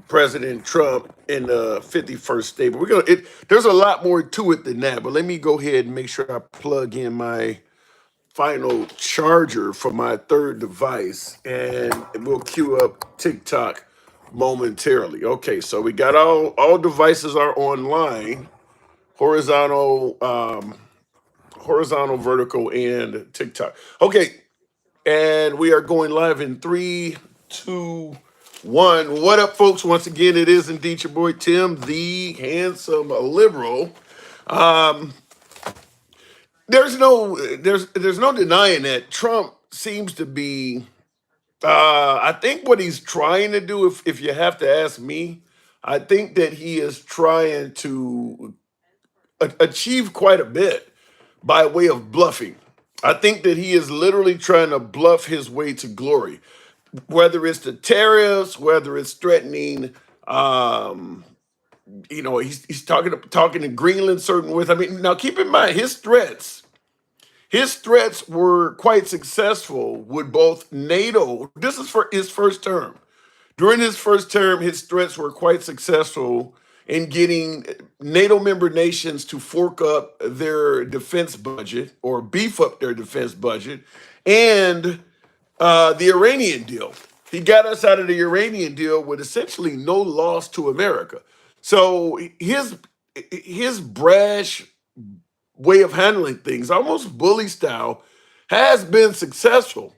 President Trump in the 51st state. But there's a lot more to it than that. But let me go ahead and make sure I plug in my final charger for my third device, and we'll queue up TikTok momentarily. Okay, so we got all devices are online, horizontal, horizontal, vertical, and TikTok. Okay, and we are going live in 3, 2, 1. What up, folks? Once again, it is indeed your boy Tim, the handsome liberal. Um, there's no denying that Trump seems to be. I think what he's trying to do, if you have to ask me, I think that he is trying to achieve quite a bit by way of bluffing. I think that he is literally trying to bluff his way to glory, whether it's the tariffs, whether it's threatening, um, he's talking to Greenland certain with. I mean, now keep in mind his threats were quite successful with both NATO. This is for his first term. During his first term, his threats were quite successful in getting NATO member nations to fork up their defense budget or beef up their defense budget, and the Iranian deal. He got us out of the Iranian deal with essentially no loss to America. So his brash way of handling things, almost bully style, has been successful.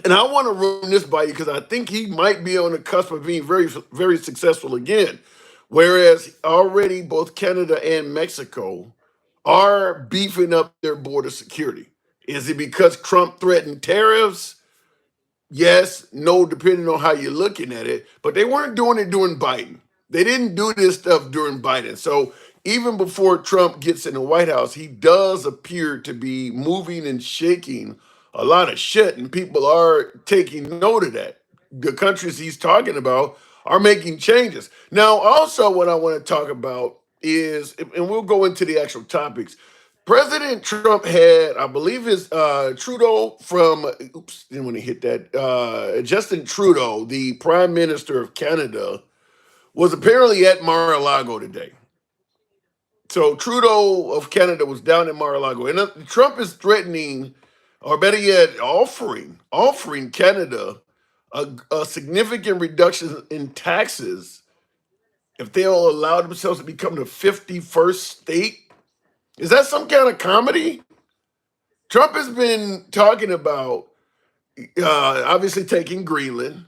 And I want to run this by you because I think he might be on the cusp of being very, very successful again. Whereas already both Canada and Mexico are beefing up their border security. Is it because Trump threatened tariffs? Yes, no, depending on how you're looking at it. But they weren't doing it during Biden. They didn't do this stuff during Biden. So even before Trump gets in the White House, he does appear to be moving and shaking a lot of shit, and people are taking note of that. The countries he's talking about are making changes. Now, also, what I want to talk about is, and we'll go into the actual topics. President Trump had, I believe, is Trudeau from. Oops, didn't want to hit that. Justin Trudeau, the Prime Minister of Canada, was apparently at Mar-a-Lago today. So Trudeau of Canada was down in Mar-a-Lago, and Trump is threatening, or better yet, offering Canada a significant reduction in taxes if they'll allow themselves to become the 51st state. Is that some kind of comedy? Trump has been talking about obviously taking Greenland,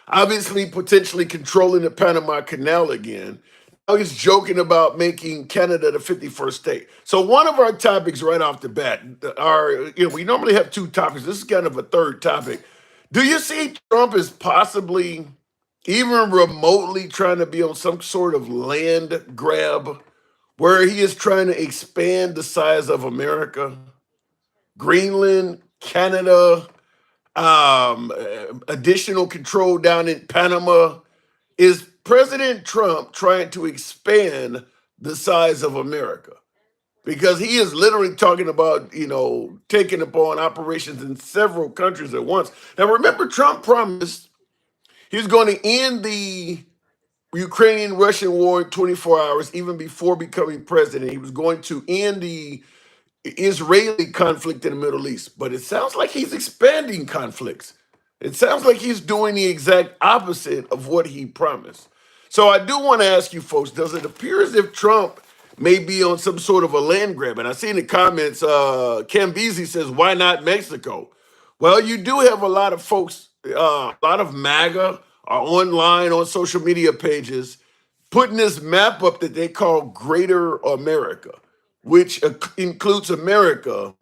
obviously potentially controlling the Panama Canal again. Now he's joking about making Canada the 51st state. So one of our topics right off the bat are, we normally have two topics. This is kind of a third topic. Do you see Trump as possibly even remotely trying to be on some sort of land grab where he is trying to expand the size of America? Greenland, Canada, additional control down in Panama. Is President Trump trying to expand the size of America? Because he is literally talking about, taking upon operations in several countries at once. Now, remember, Trump promised he was going to end the Ukrainian Russian war in 24 hours, even before becoming president. He was going to end the Israeli conflict in the Middle East, but it sounds like he's expanding conflicts. It sounds like he's doing the exact opposite of what he promised. So I do want to ask you folks, does it appear as if Trump may be on some sort of a land grab? And I see in the comments, Cam Beasley says, why not Mexico? Well, you do have a lot of folks, a lot of MAGA are online on social media pages putting this map up that they call Greater America, which includes America,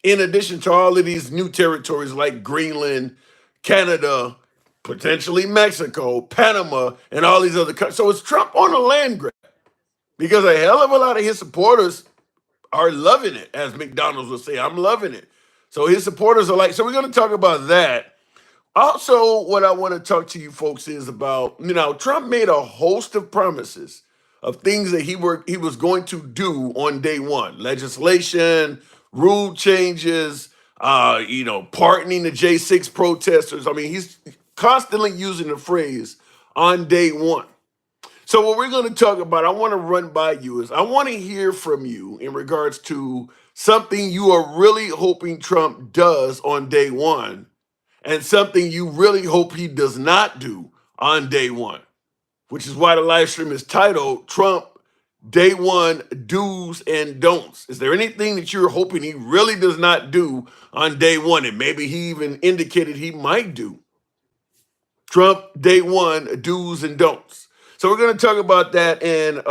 in addition to all of these new territories like Greenland, Canada, potentially Mexico, Panama, and all these other countries. So it's Trump on a land grab because a hell of a lot of his supporters are loving it, as McDonald's would say. I'm loving it. So his supporters are like, so we're going to talk about that. Also, what I want to talk to you folks is about, Trump made a host of promises of things that he was going to do on day one: legislation, rule changes, pardoning the J6 protesters. I mean, he's constantly using the phrase on day one. So what we're going to talk about, I want to run by you is I want to hear from you in regards to something you are really hoping Trump does on day one and something you really hope he does not do on day one, which is why the live stream is titled Trump Day One Do's and Don'ts. Is there anything that you're hoping he really does not do on day one? And maybe he even indicated he might do. Trump Day One Do's and Don'ts. So we're going to talk about that. And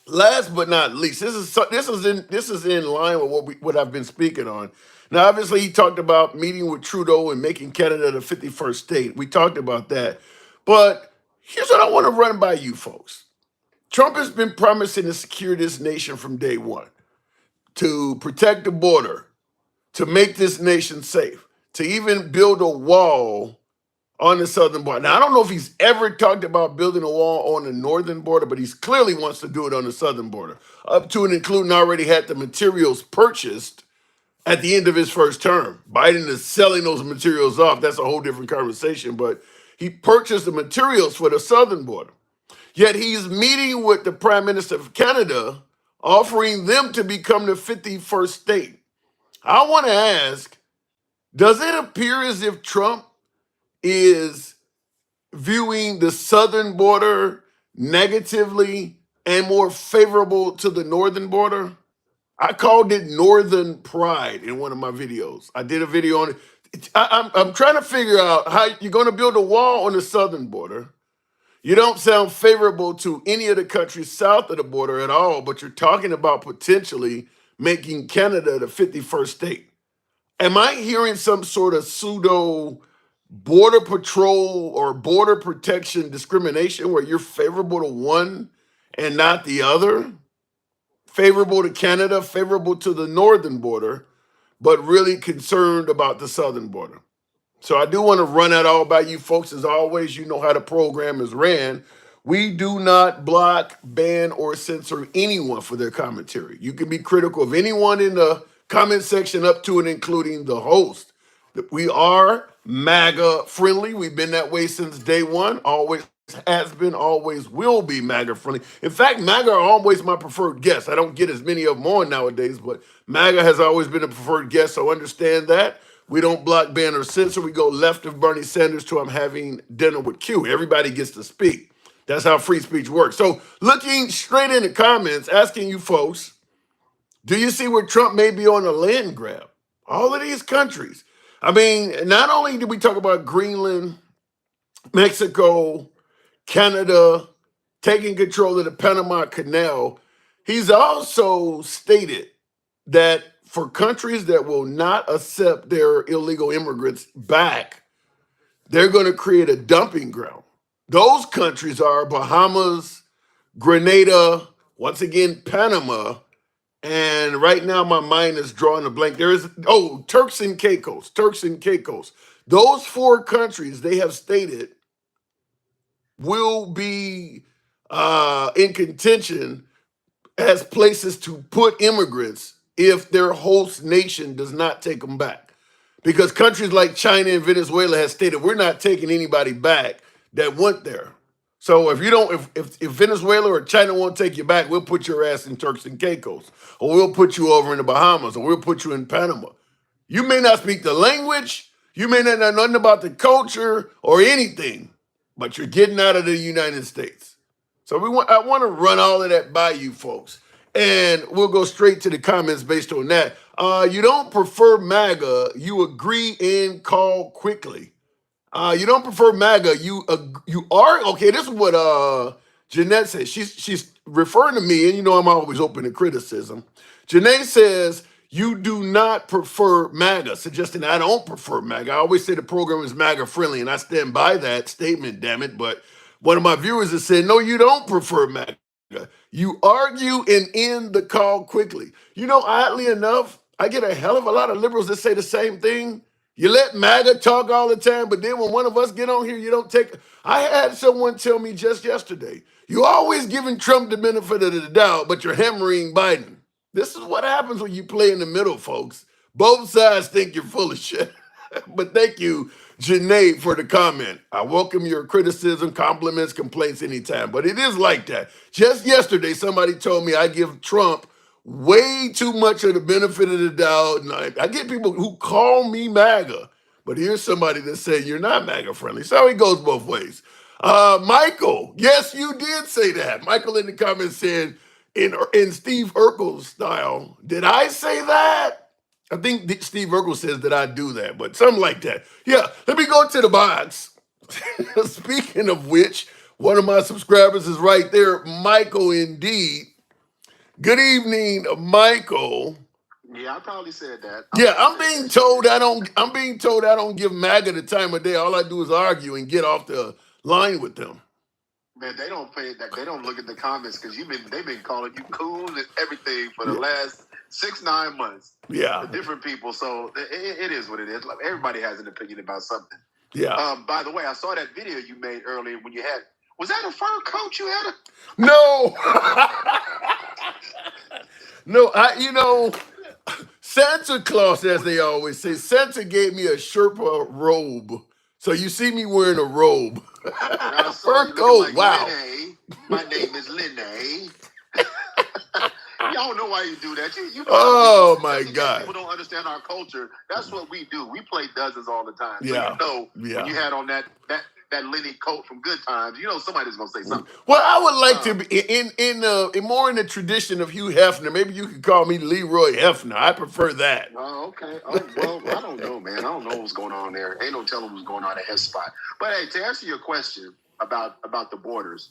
last but not least, this is in line with what I've been speaking on. Now, obviously, he talked about meeting with Trudeau and making Canada the 51st state. We talked about that. But here's what I want to run by you folks. Trump has been promising to secure this nation from day one, to protect the border, to make this nation safe, to even build a wall on the southern border. Now, I don't know if he's ever talked about building a wall on the northern border, but he clearly wants to do it on the southern border, up to and including already had the materials purchased at the end of his first term. Biden is selling those materials off. That's a whole different conversation, but he purchased the materials for the southern border. Yet he's meeting with the Prime Minister of Canada, offering them to become the 51st state. I want to ask, does it appear as if Trump is viewing the southern border negatively and more favorable to the northern border? I called it Northern Pride in one of my videos. I did a video on it. I'm trying to figure out how you're going to build a wall on the southern border. You don't sound favorable to any of the countries south of the border at all, but you're talking about potentially making Canada the 51st state. Am I hearing some sort of pseudo border patrol or border protection discrimination where you're favorable to one and not the other? Favorable to Canada, favorable to the northern border, but really concerned about the southern border. So I do want to run that all by you folks. As always, you know how the program is ran. We do not block, ban, or censor anyone for their commentary. You can be critical of anyone in the comment section up to and including the host. We are MAGA friendly. We've been that way since day one. Always has been, always will be MAGA friendly. In fact, MAGA are always my preferred guests. I don't get as many of them on nowadays, but MAGA has always been a preferred guest, so understand that. We don't block, ban, or censor. We go left of Bernie Sanders to I'm having dinner with Q. Everybody gets to speak. That's how free speech works. So looking straight in the comments, asking you folks, do you see where Trump may be on a land grab? All of these countries. I mean, not only did we talk about Greenland, Mexico, Canada, taking control of the Panama Canal, he's also stated that for countries that will not accept their illegal immigrants back, they're going to create a dumping ground. Those countries are Bahamas, Grenada, once again, Panama, and right now my mind is drawing a blank. Turks and Caicos. Those four countries, they have stated, will be in contention as places to put immigrants if their host nation does not take them back. Because countries like China and Venezuela has stated we're not taking anybody back that went there. So if Venezuela or China won't take you back, we'll put your ass in Turks and Caicos, or we'll put you over in the Bahamas, or we'll put you in Panama. You may not speak the language, you may not know nothing about the culture or anything, but you're getting out of the United States. So I want to run all of that by you folks. And we'll go straight to the comments based on that. You don't prefer MAGA, you agree and call quickly. You don't prefer MAGA, you are, okay, this is what Jeanette says. She's referring to me, and you know I'm always open to criticism. Jeanette says, you do not prefer MAGA, suggesting I don't prefer MAGA. I always say the program is MAGA friendly, and I stand by that statement, damn it. But one of my viewers has said, no, you don't prefer MAGA. You argue and end the call quickly. You know, oddly enough, I get a hell of a lot of liberals that say the same thing. You let MAGA talk all the time, but then when one of us get on here, you don't take. I had someone tell me just yesterday, you always giving Trump the benefit of the doubt, but you're hammering Biden. This is what happens when you play in the middle, folks. Both sides think you're full of shit. But thank you, Janae for the comment. I welcome your criticism, compliments, complaints anytime. But it is like that. Just yesterday, somebody told me I give Trump way too much of the benefit of the doubt. And I get people who call me MAGA. But here's somebody that said you're not MAGA friendly. So it goes both ways. Michael, yes, you did say that. Michael in the comments said, in Steve Urkel's style, did I say that? I think Steve Urkel says that I do that, but something like that. Yeah, let me go to the box. Speaking of which, one of my subscribers is right there, Michael indeed. Good evening, Michael. Yeah, I probably said that. Yeah, I'm being told I don't give MAGA the time of day. All I do is argue and get off the line with them. Man, they don't pay that. They don't look at the comments because they've been calling you cool and everything for the last 6-9 months. Yeah, For different people. So it is what it is. Like, everybody has an opinion about something. yeah. By the way, I saw that video you made earlier when you had. Was that a fur coat you had? No. No, Santa Claus, as they always say, Santa gave me a Sherpa robe. So you see me wearing a robe. I saw Fur you looking coat, like wow. Lene. My name is Lene. Y'all know why you do that. You Oh just my in case God. people don't understand our culture. That's what we do. We play dozens all the time. So Yeah, when you had on that Lenny coat from Good Times, somebody's gonna say something. Well, I would like to be in more in the tradition of Hugh Hefner. Maybe you could call me Leroy Hefner. I prefer that. Oh, okay. Oh, well, I don't know, man. I don't know what's going on there. Ain't no telling what's going on at his spot. But hey, to answer your question about the borders,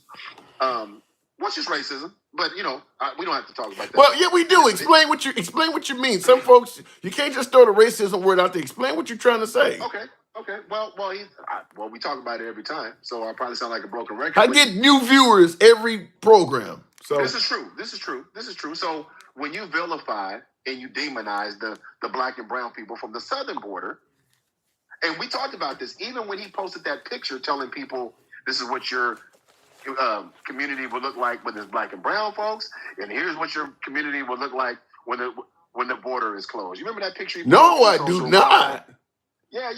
what's just racism? But we don't have to talk about that. Well, yeah, we do. Explain what you mean. Some folks, you can't just throw the racism word out there. Explain what you're trying to say. Okay. Well, we talk about it every time, so I probably sound like a broken record. I get new viewers every program. So this is true. So when you vilify and you demonize the black and brown people from the southern border, and we talked about this even when he posted that picture telling people this is what your community would look like when there's black and brown folks, and here's what your community would look like when the border is closed. You remember that picture? No, I do not. Yeah.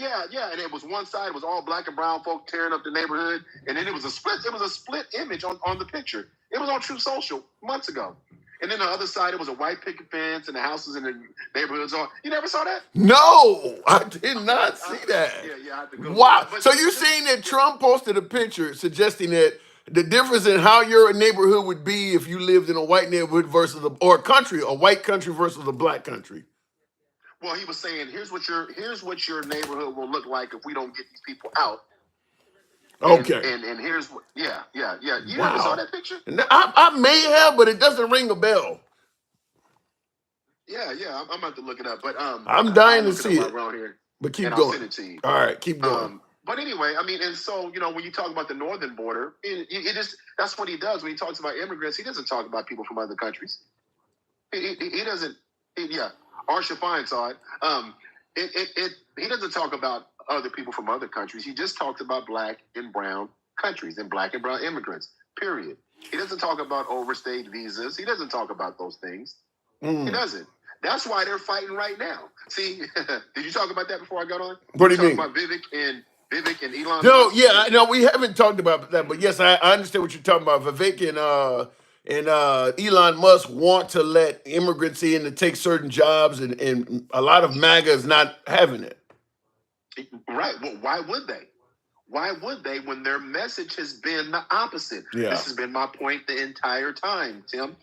And it was one side, it was all black and brown folk tearing up the neighborhood, and then it was a split image on the picture. It was on True Social months ago. And then the other side, it was a white picket fence and the houses in the neighborhoods on. You never saw that? No, I did not see that. Yeah, I have to go. Wow. So you're saying that Trump posted a picture suggesting that the difference in how your neighborhood would be if you lived in a white neighborhood versus a white country versus a black country. Well, he was saying, here's what your neighborhood will look like if we don't get these people out. Okay. And here's what. Yeah. You never saw that picture? I may have, but it doesn't ring a bell. Yeah. I'm about to look it up, but I'm dying to see it. Around here, but keep and going. I'll send it to you. All right, keep going. But anyway, I mean, and so when you talk about the northern border, it is that's what he does when he talks about immigrants. He doesn't talk about people from other countries. He doesn't. Arsha Fine saw it. He doesn't talk about other people from other countries. He just talks about black and brown countries and black and brown immigrants. Period. He doesn't talk about overstayed visas. He doesn't talk about those things. He doesn't. That's why they're fighting right now. See, did you talk about that before I got on? What do you mean? About Vivek and Elon? No, we haven't talked about that, but yes, I understand what you're talking about. Vivek and Elon Musk want to let immigrants in to take certain jobs, and a lot of MAGA is not having it. Right. Well, why would they? Why would they when their message has been the opposite? Yeah. This has been my point the entire time, Tim.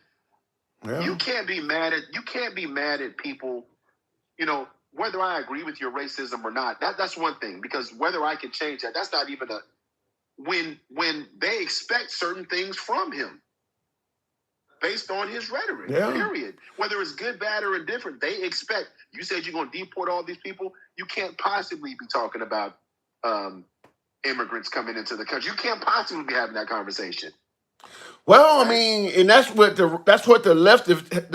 Yeah. You can't be mad at people, whether I agree with your racism or not. That's one thing, because whether I can change that's not even when they expect certain things from him based on his rhetoric, period. Whether it's good, bad, or indifferent, they expect. You said you're going to deport all these people. You can't possibly be talking about immigrants coming into the country. You can't possibly be having that conversation. Well, I mean, and that's what the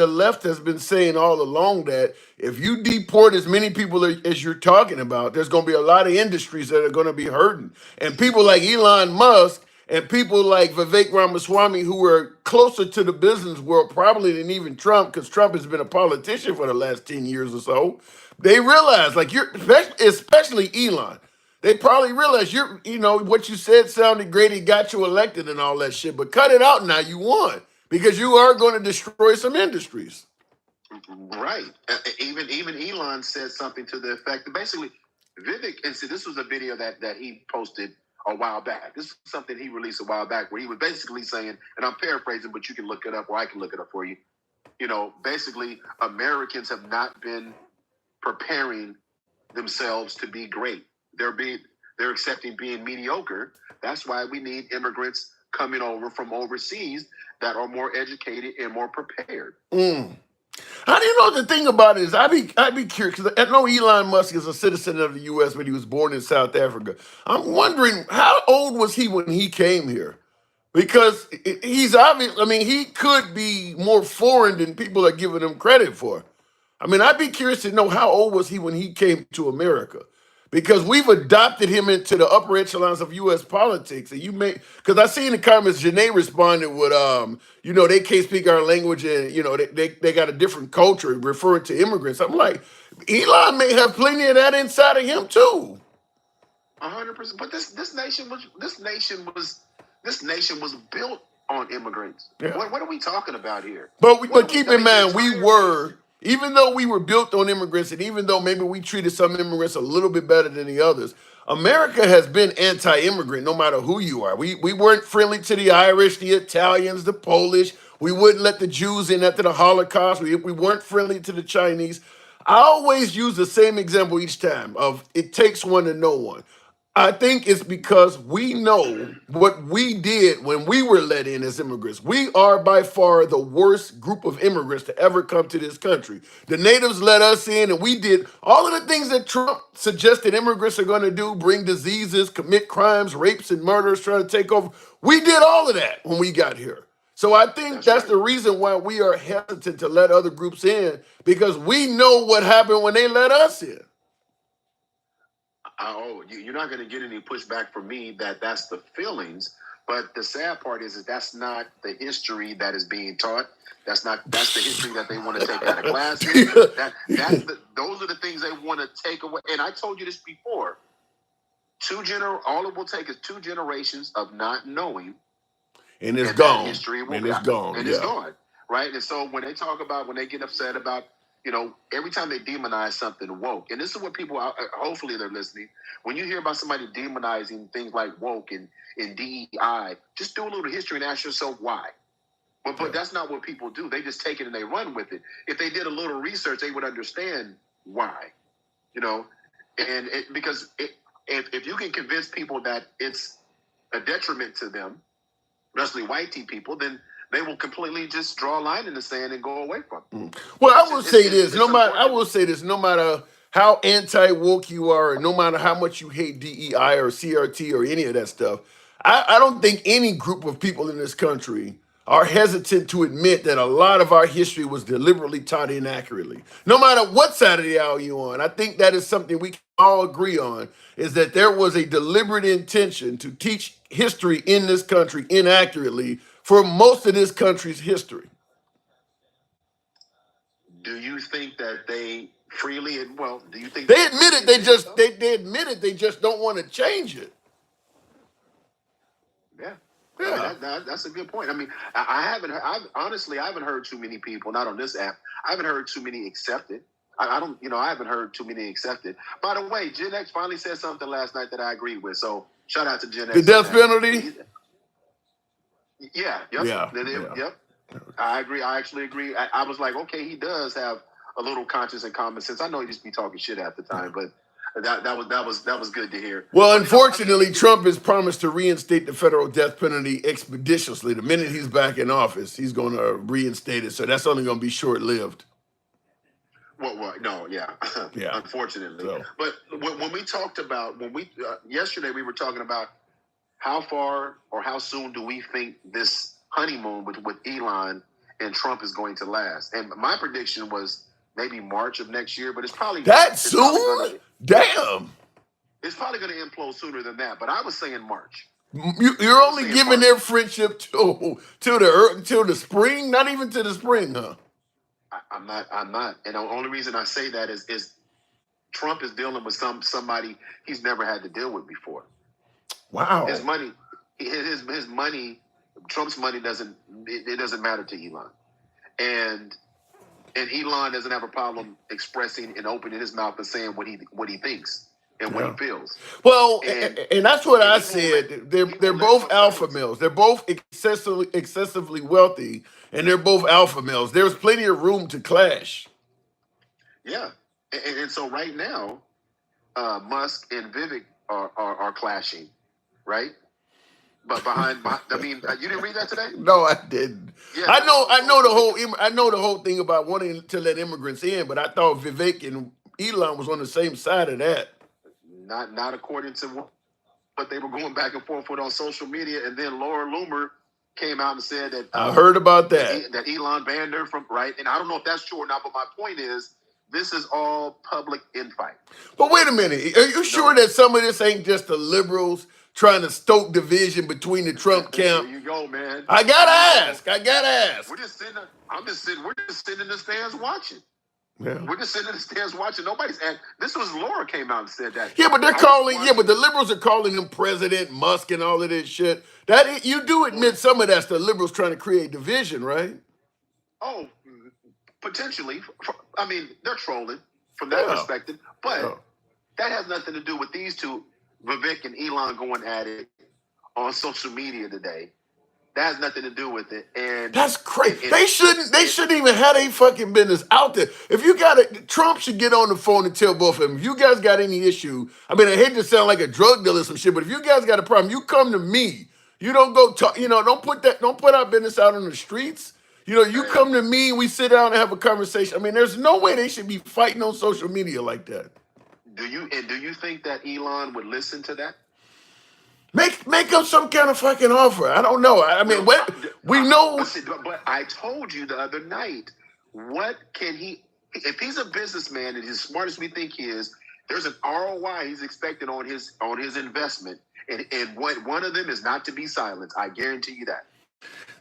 left has been saying all along, that if you deport as many people as you're talking about, there's going to be a lot of industries that are going to be hurting. And people like Elon Musk and people like Vivek Ramaswamy, who are closer to the business world probably than even Trump, because Trump has been a politician for the last 10 years or so, they realize, like, especially Elon, they probably realize what you said sounded great. It got you elected and all that shit, but cut it out now. You won because you are going to destroy some industries. Right. Even Elon said something to the effect that basically Vivek, and see, this was a video that he posted a while back. This is something he released a while back where he was basically saying, and I'm paraphrasing, but you can look it up or I can look it up for you. Basically Americans have not been preparing themselves to be great. They're accepting being mediocre. That's why we need immigrants coming over from overseas that are more educated and more prepared. How do you know the thing about it is I'd be curious because I know Elon Musk is a citizen of the U.S. but he was born in South Africa. I'm wondering how old was he when he came here? Because he's obvious. I mean, he could be more foreign than people are giving him credit for. I mean, I'd be curious to know how old was he when he came to America? Because we've adopted him into the upper echelons of U.S. politics. And because I see in the comments, Janae responded with, they can't speak our language and, they got a different culture referring to immigrants. I'm like, Elon may have plenty of that inside of him too. 100%. But this nation was built on immigrants. Yeah. What are we talking about here? But keep in mind, even though we were built on immigrants, and even though maybe we treated some immigrants a little bit better than the others, America has been anti-immigrant no matter who you are. We weren't friendly to the Irish, the Italians, the Polish. We wouldn't let the Jews in after the Holocaust. We weren't friendly to the Chinese. I always use the same example each time of it takes one to know one. I think it's because we know what we did when we were let in as immigrants. We are by far the worst group of immigrants to ever come to this country. The natives let us in, and we did all of the things that Trump suggested immigrants are going to do, bring diseases, commit crimes, rapes, and murders, trying to take over. We did all of that when we got here. So I think that's right. The reason why we are hesitant to let other groups in, because we know what happened when they let us in. You're not going to get any pushback from me that's the feelings. But the sad part is that's not the history that is being taught. That's the history that they want to take out of classes. Those are the things they want to take away. And I told you this before. All it will take is 2 generations of not knowing. And it's gone. History will and it's gone. And it's gone. Right? And so when they get upset about, every time they demonize something woke, and this is what people, hopefully they're listening. When you hear about somebody demonizing things like woke and DEI, just do a little history and ask yourself why. But that's not what people do. They just take it and they run with it. If they did a little research, they would understand why. Because if you can convince people that it's a detriment to them, especially white people, then they will completely just draw a line in the sand and go away from it. Well, I will say this: no matter how anti-woke you are, and no matter how much you hate DEI or CRT or any of that stuff, I don't think any group of people in this country are hesitant to admit that a lot of our history was deliberately taught inaccurately. No matter what side of the aisle you're on, I think that is something we can all agree on, is that there was a deliberate intention to teach history in this country inaccurately for most of this country's history. Do you think that they freely, do you think they admit it? They admit it. They just don't want to change it. Yeah. I mean, that's a good point. I mean, I haven't heard too many people, not on this app. I haven't heard too many accept it. I haven't heard too many accept it. By the way, Gen X finally said something last night that I agreed with. So shout out to Gen X. The death penalty. Yeah. Yep. Yep. I agree. I actually agree. I was like, okay, he does have a little conscience and common sense. I know he just be talking shit at the time, but that was good to hear. Well, unfortunately, Trump has promised to reinstate the federal death penalty expeditiously. The minute he's back in office, he's going to reinstate it. So that's only going to be short-lived. Well, no, yeah. Unfortunately. So. But when we talked about, yesterday we were talking about how far or how soon do we think this honeymoon with Elon and Trump is going to last? And my prediction was maybe March of next year, but it's probably that soon. Damn. It's probably going to implode sooner than that. But I was saying March. You're only giving their friendship till the spring, not even to the spring, huh? I'm not. And the only reason I say that is Trump is dealing with somebody he's never had to deal with before. Wow. His money, Trump's money doesn't matter to Elon, and Elon doesn't have a problem expressing and opening his mouth and saying what he thinks and what he feels. Well, and that's what I said. They're both alpha males. They're both excessively wealthy, and they're both alpha males. There's plenty of room to clash. Yeah, and so right now, Musk and Vivek are clashing, right? But behind, I mean, you didn't read that today? No, I didn't. Yeah, I know the whole thing about wanting to let immigrants in, but I thought Vivek and Elon was on the same side of that. Not according to what they were going back and forth with on social media, and then Laura Loomer came out and said that I heard about that. That Elon banned her from, right? And I don't know if that's true or not, but my point is, this is all public infight. But wait a minute. Are you sure that some of this ain't just the liberals trying to stoke division between the Trump camp? There you go, man. I gotta ask. We're just sitting in the stands watching. Yeah. We're just sitting in the stands watching. Nobody's at. This was Laura came out and said that. Yeah, but they're calling. Yeah, but the liberals are calling him President Musk and all of this shit. That you do admit some of that's the liberals trying to create division, right? Oh, potentially. I mean, they're trolling from that perspective, but that has nothing to do with these two, Vivek and Elon, going at it on social media today. That has nothing to do with it, and that's crazy. They shouldn't even have their fucking business out there. If you got it, Trump should get on the phone and tell both of them. If you guys got any issue, I mean, I hate to sound like a drug dealer or some shit, but if you guys got a problem, you come to me. You don't go talk. You know, don't put our business out on the streets. You know, you come to me. We sit down and have a conversation. I mean, there's no way they should be fighting on social media like that. Do you think that Elon would listen to that? Make up some kind of fucking offer. I don't know. I mean, we know. Listen, but I told you the other night. What can he? If he's a businessman and as smart as we think he is, there's an ROI he's expecting on his investment, and one of them is not to be silenced. I guarantee you that.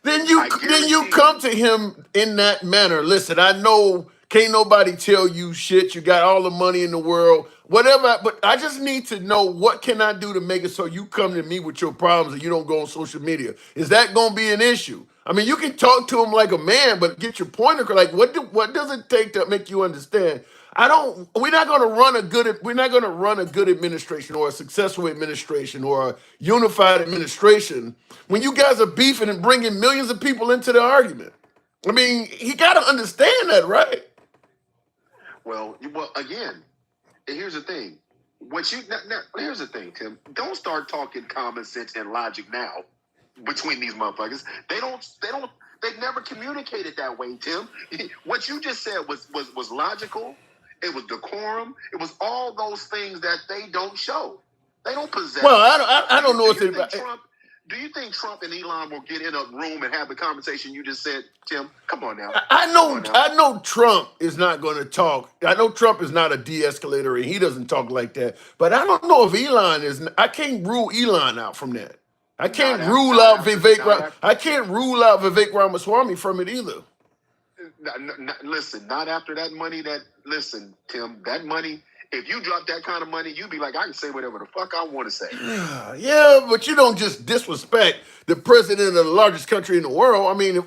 Then you come to him in that manner. Listen, I know can't nobody tell you shit. You got all the money in the world, whatever. But I just need to know what can I do to make it so you come to me with your problems and you don't go on social media. Is that going to be an issue? I mean, you can talk to him like a man, but get your point across. Like, what does it take to make you understand? We're not going to run a good administration or a successful administration or a unified administration when you guys are beefing and bringing millions of people into the argument. I mean, he got to understand that, right? Well, again, here's the thing. Here's the thing, Tim. Don't start talking common sense and logic now between these motherfuckers. They never communicated that way, Tim. What you just said was logical. It was decorum. It was all those things that they don't show. They don't possess. Well, I don't know if do you think Trump and Elon will get in a room and have the conversation you just said, Tim? Come on now. I know Trump is not going to talk. I know Trump is not a de-escalator and he doesn't talk like that. But I don't know if Elon is. I can't rule Elon out from that. I can't rule out Vivek. I can't rule out Vivek Ramaswamy from it either. Listen, not after that money. Listen, Tim, that money. If you drop that kind of money, you'd be like, I can say whatever the fuck I want to say. Yeah, but you don't just disrespect the president of the largest country in the world. I mean,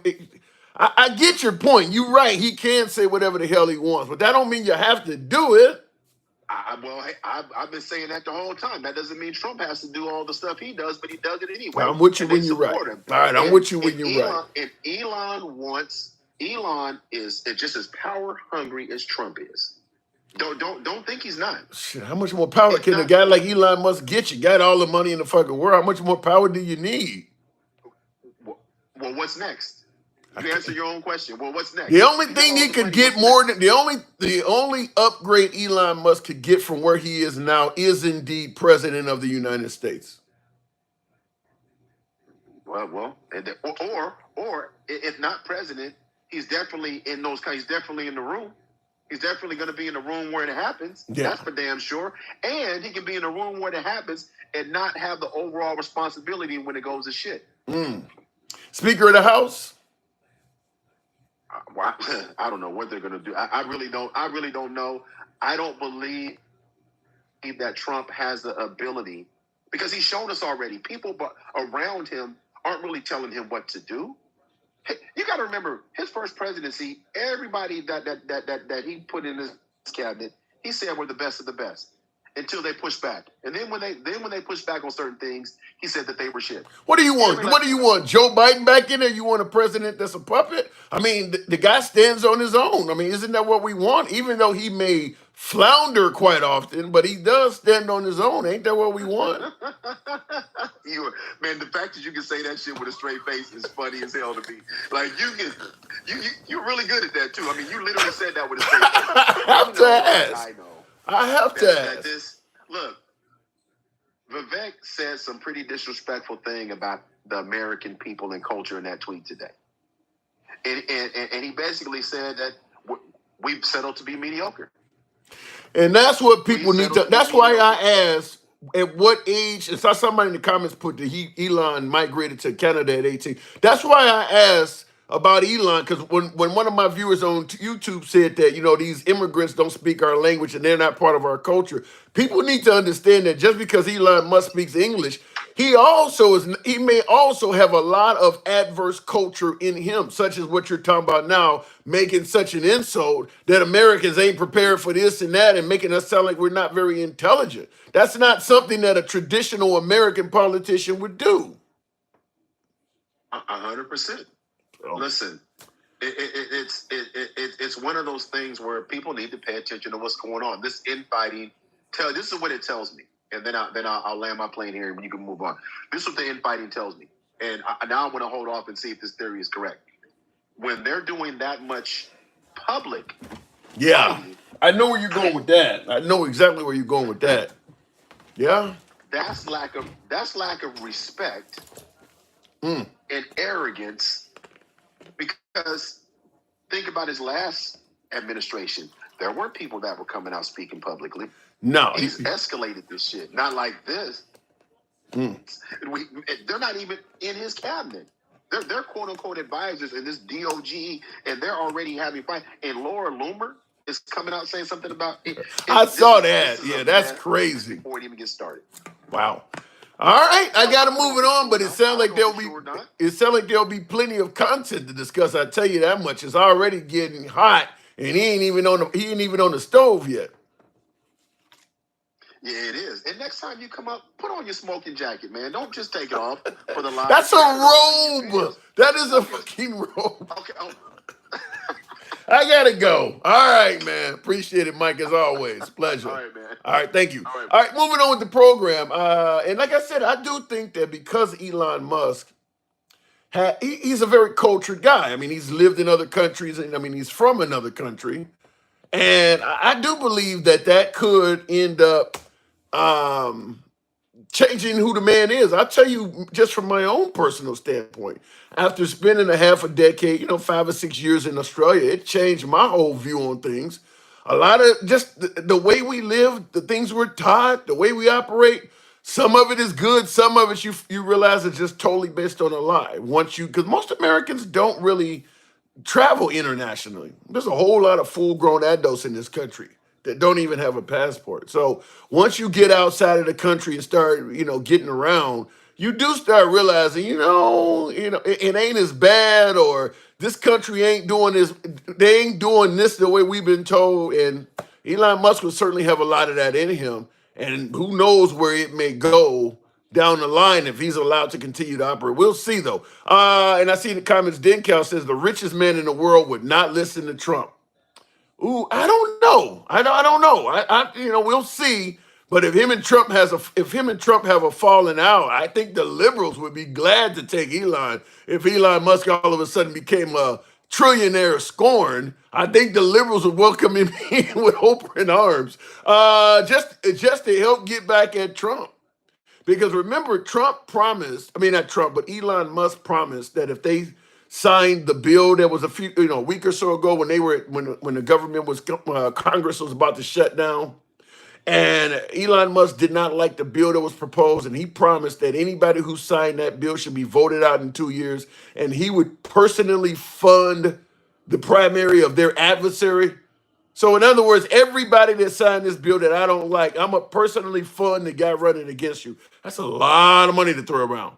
I get your point. You're right. He can say whatever the hell he wants, but that don't mean you have to do it. I've been saying that the whole time. That doesn't mean Trump has to do all the stuff he does, but he does it anyway. I'm with you when you're right. All right, I'm with you when you're right. And Elon is just as power hungry as Trump is. Don't think he's not. Shit, how much more power can a guy like Elon Musk get? You got all the money in the fucking world. How much more power do you need? Well, what's next? You answer your own question. Well, what's next? The only thing he could get more than the only upgrade Elon Musk could get from where he is now is indeed president of the United States. Well, or if not president, he's definitely in those. He's definitely in the room. He's definitely going to be in the room where it happens. Yeah. That's for damn sure. And he can be in the room where it happens and not have the overall responsibility when it goes to shit. Speaker of the House. I don't know what they're going to do. I really don't know. I don't believe that Trump has the ability, because he's shown us already, people around him aren't really telling him what to do. You got to remember, his first presidency, everybody that he put in his cabinet, he said were the best of the best until they pushed back. And then when they pushed back on certain things, he said that they were shit. What do you want? What do you want? Joe Biden back in there? You want a president that's a puppet? I mean, the guy stands on his own. I mean, isn't that what we want? Even though he may flounder quite often, but he does stand on his own. Ain't that what we want? Man, the fact that you can say that shit with a straight face is funny as hell to me. Like, you're really good at that too. I mean, you literally said that with a straight face. I have to ask. I have to ask. Look, Vivek said some pretty disrespectful thing about the American people and culture in that tweet today. And he basically said that we've settled to be mediocre. And that's what people need to. That's why I asked, at what age? And saw somebody in the comments put that Elon migrated to Canada at 18. That's why I asked about Elon, because when one of my viewers on YouTube said that, you know, these immigrants don't speak our language and they're not part of our culture, people need to understand that just because Elon Musk speaks English, he may also have a lot of adverse culture in him, such as what you're talking about now, making such an insult that Americans ain't prepared for this and that and making us sound like we're not very intelligent. That's not something that a traditional American politician would do. 100%. Listen, it's one of those things where people need to pay attention to what's going on. This infighting, this is what it tells me, and then I'll land my plane here and you can move on. This is what the infighting tells me, and now I want to hold off and see if this theory is correct. When they're doing that much public, fighting, I know where you're going with that. I know exactly where you're going with that. Yeah, that's lack of respect and arrogance. Because think about his last administration. There weren't people that were coming out speaking publicly. No. He's escalated this shit. Not like this. They're not even in his cabinet. They're quote unquote advisors in this DOG, and they're already having fight. And Laura Loomer is coming out saying something about it. I saw that. Yeah, that's crazy. Before it even gets started. Wow. All right, I got to move it on, but it sounds like there'll be plenty of content to discuss. I tell you that much. It's already getting hot, and he ain't even on the stove yet. Yeah, it is. And next time you come up, put on your smoking jacket, man. Don't just take it off for the live. That's a robe. That is a fucking robe. Okay. I gotta go. All right, man. Appreciate it, Mike, as always. Pleasure. All right, man. All right, thank you. All right, moving on with the program. And like I said, I do think that because Elon Musk, he's a very cultured guy. I mean, he's lived in other countries, and I mean, he's from another country. And I do believe that could end up changing who the man is. I'll tell you, just from my own personal standpoint, after spending a half a decade, 5 or 6 years in Australia, it changed my whole view on things. A lot of just the way we live, the things we're taught, the way we operate, some of it is good, some of it you realize is just totally based on a lie. Because most Americans don't really travel internationally. There's a whole lot of full-grown adults in this country that don't even have a passport. So once you get outside of the country and start, getting around, you do start realizing, it ain't as bad, or this country ain't doing this. They ain't doing this the way we've been told. And Elon Musk will certainly have a lot of that in him. And who knows where it may go down the line if he's allowed to continue to operate. We'll see, though. And I see in the comments, Dencal says the richest man in the world would not listen to Trump. Ooh, I don't know. I don't know. We'll see. But if him and Trump have a falling out, I think the liberals would be glad to take Elon. If Elon Musk all of a sudden became a trillionaire scorn, I think the liberals would welcome him in with open arms. Just to help get back at Trump. Because remember, not Trump, but Elon Musk promised that if they signed the bill that was a week or so ago when the government was Congress was about to shut down, and Elon Musk did not like the bill that was proposed, and he promised that anybody who signed that bill should be voted out in 2 years, and he would personally fund the primary of their adversary. So in other words, everybody that signed this bill that I don't like, I'm a personally fund the guy running against you. That's a lot of money to throw around.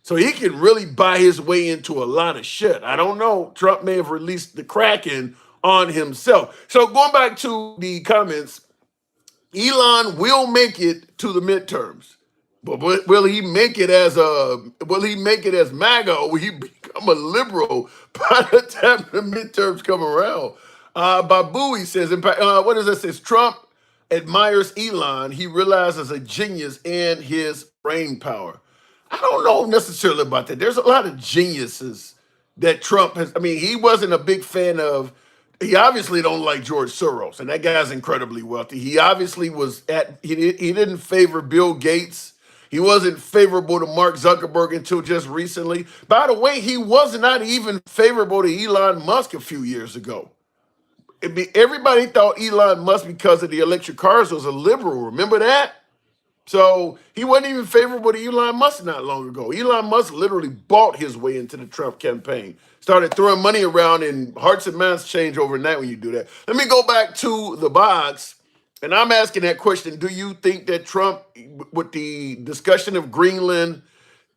So he can really buy his way into a lot of shit. I don't know. Trump may have released the Kraken on himself. So going back to the comments, Elon will make it to the midterms. But will he make it as MAGA, or will he become a liberal by the time the midterms come around? Babu, he says, what does it say? Trump admires Elon. He realizes a genius in his brain power. I don't know necessarily about that. There's a lot of geniuses that Trump has. I mean, he wasn't a big fan of. He obviously don't like George Soros, and that guy's incredibly wealthy. He obviously was at. He didn't favor Bill Gates. He wasn't favorable to Mark Zuckerberg until just recently. By the way, he was not even favorable to Elon Musk a few years ago. Everybody thought Elon Musk, because of the electric cars, was a liberal. Remember that? So he wasn't even favorable to Elon Musk not long ago. Elon Musk literally bought his way into the Trump campaign, started throwing money around, and hearts and minds change overnight when you do that. Let me go back to the box, and I'm asking that question. Do you think that Trump, with the discussion of Greenland,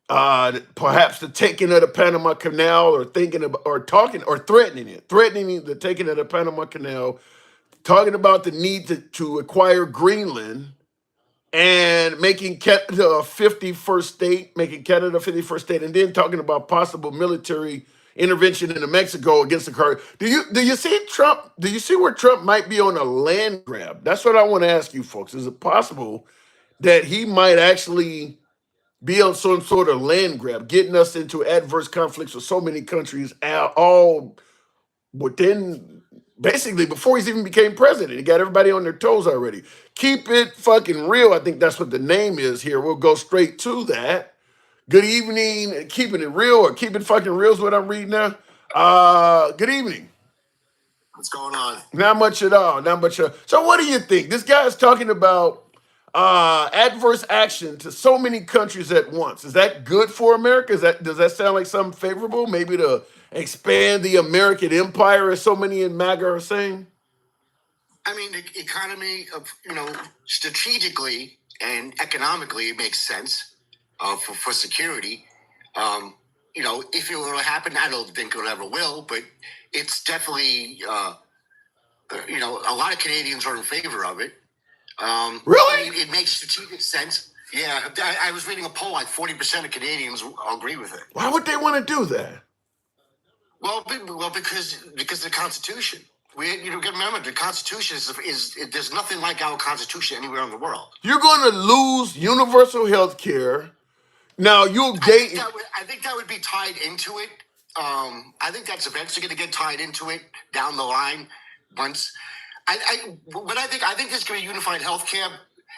perhaps the taking of the Panama Canal, or thinking of, or talking, or threatening the taking of the Panama Canal, talking about the need to acquire Greenland, and making Canada a 51st state, and then talking about possible military intervention into Mexico against the car. Do you see Trump? Do you see where Trump might be on a land grab? That's what I want to ask you folks. Is it possible that he might actually be on some sort of land grab, getting us into adverse conflicts with so many countries, all within basically before he's even became president? He got everybody on their toes already. Keep it fucking real. I think that's what the name is here. We'll go straight to that. Good evening. Keeping it real, or keep it fucking real is what I'm reading now. Good evening. What's going on? Not much at all. Not much. So what do you think? This guy's talking about adverse action to so many countries at once. Is that good for America? Does that sound like something favorable? Maybe to expand the American empire, as so many in MAGA are saying? I mean, the economy of, strategically and economically, it makes sense for security. If it were to happen, I don't think it ever will, but it's definitely, a lot of Canadians are in favor of it. Really? It makes strategic sense. Yeah, I was reading a poll, like 40% of Canadians agree with it. Why would they want to do that? Well, because of the Constitution. Remember, the Constitution is there's nothing like our Constitution anywhere in the world. You're going to lose universal health care. Now, I think that would be tied into it. I think that's eventually going to get tied into it down the line. Once, I think there's going to be unified health care,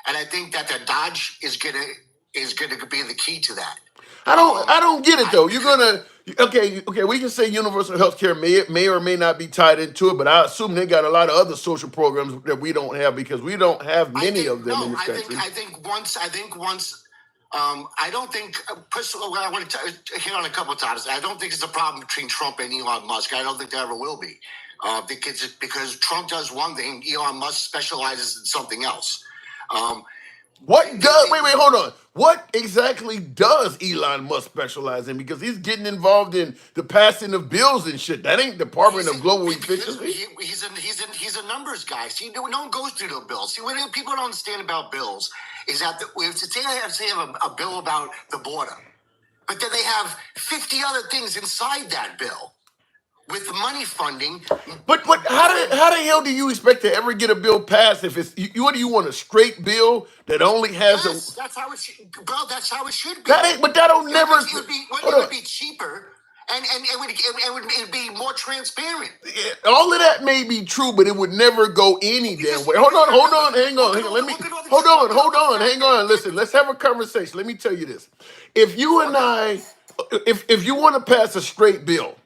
and I think that the Dodge is going to be the key to that. I don't get it though. You're gonna okay. We can say universal health care may or may not be tied into it, but I assume they got a lot of other social programs that we don't have, because we don't have many of them in this country. I think once. I don't think. Personally, I want to hit on a couple of times. I don't think it's a problem between Trump and Elon Musk. I don't think there ever will be, because Trump does one thing, Elon Musk specializes in something else. Wait, hold on. What exactly does Elon Musk specialize in? Because he's getting involved in the passing of bills and shit. That ain't Department of Global Efficiency. He's a numbers guy. See, no one goes through the bills. See, what people don't understand about bills is that say they have a bill about the border, but then they have 50 other things inside that bill with money funding. But how the hell do you expect to ever get a bill passed if it's what do you want, a straight bill that only has that's how it should, bro. That's how it should be. But that'll never. It would be cheaper. And it would be more transparent. All of that may be true, but it would never go any damn way. Hold on, hang on. Hang on. Listen, let's have a conversation. Let me tell you this. If you and I, if you want to pass a straight bill,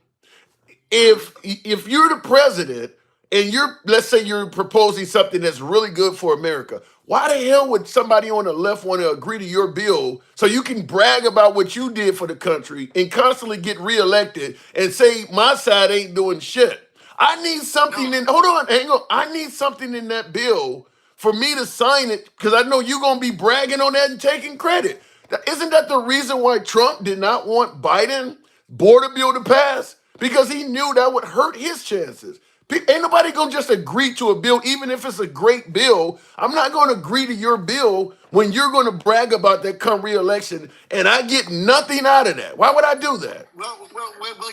if you're the president and let's say you're proposing something that's really good for America, why the hell would somebody on the left want to agree to your bill so you can brag about what you did for the country and constantly get reelected and say my side ain't doing shit? I need something in. Hold on, hang on. I need something in that bill for me to sign it because I know you're gonna be bragging on that and taking credit. Isn't that the reason why Trump did not want Biden border bill to pass? Because he knew that would hurt his chances. Ain't nobody gonna just agree to a bill, even if it's a great bill. I'm not gonna agree to your bill when you're gonna brag about that come re-election and I get nothing out of that. Why would I do that? Well,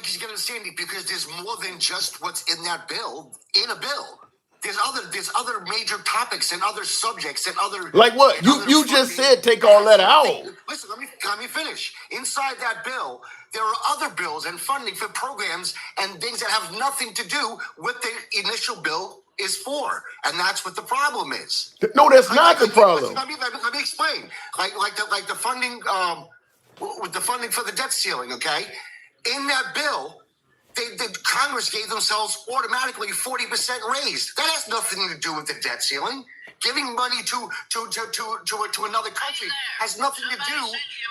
he's going to understand it because there's more than just what's in that bill. In a bill, there's other major topics and other subjects and other like what you just said. Take all that out. Listen, let me finish. Inside that bill, there are other bills and funding for programs and things that have nothing to do with the initial bill is for, and that's what the problem is. No, that's not the problem. Let me explain. Like the funding, with the funding for the debt ceiling. Okay, in that bill, the Congress gave themselves automatically 40% raise. That has nothing to do with the debt ceiling. Giving money to another country has nothing to do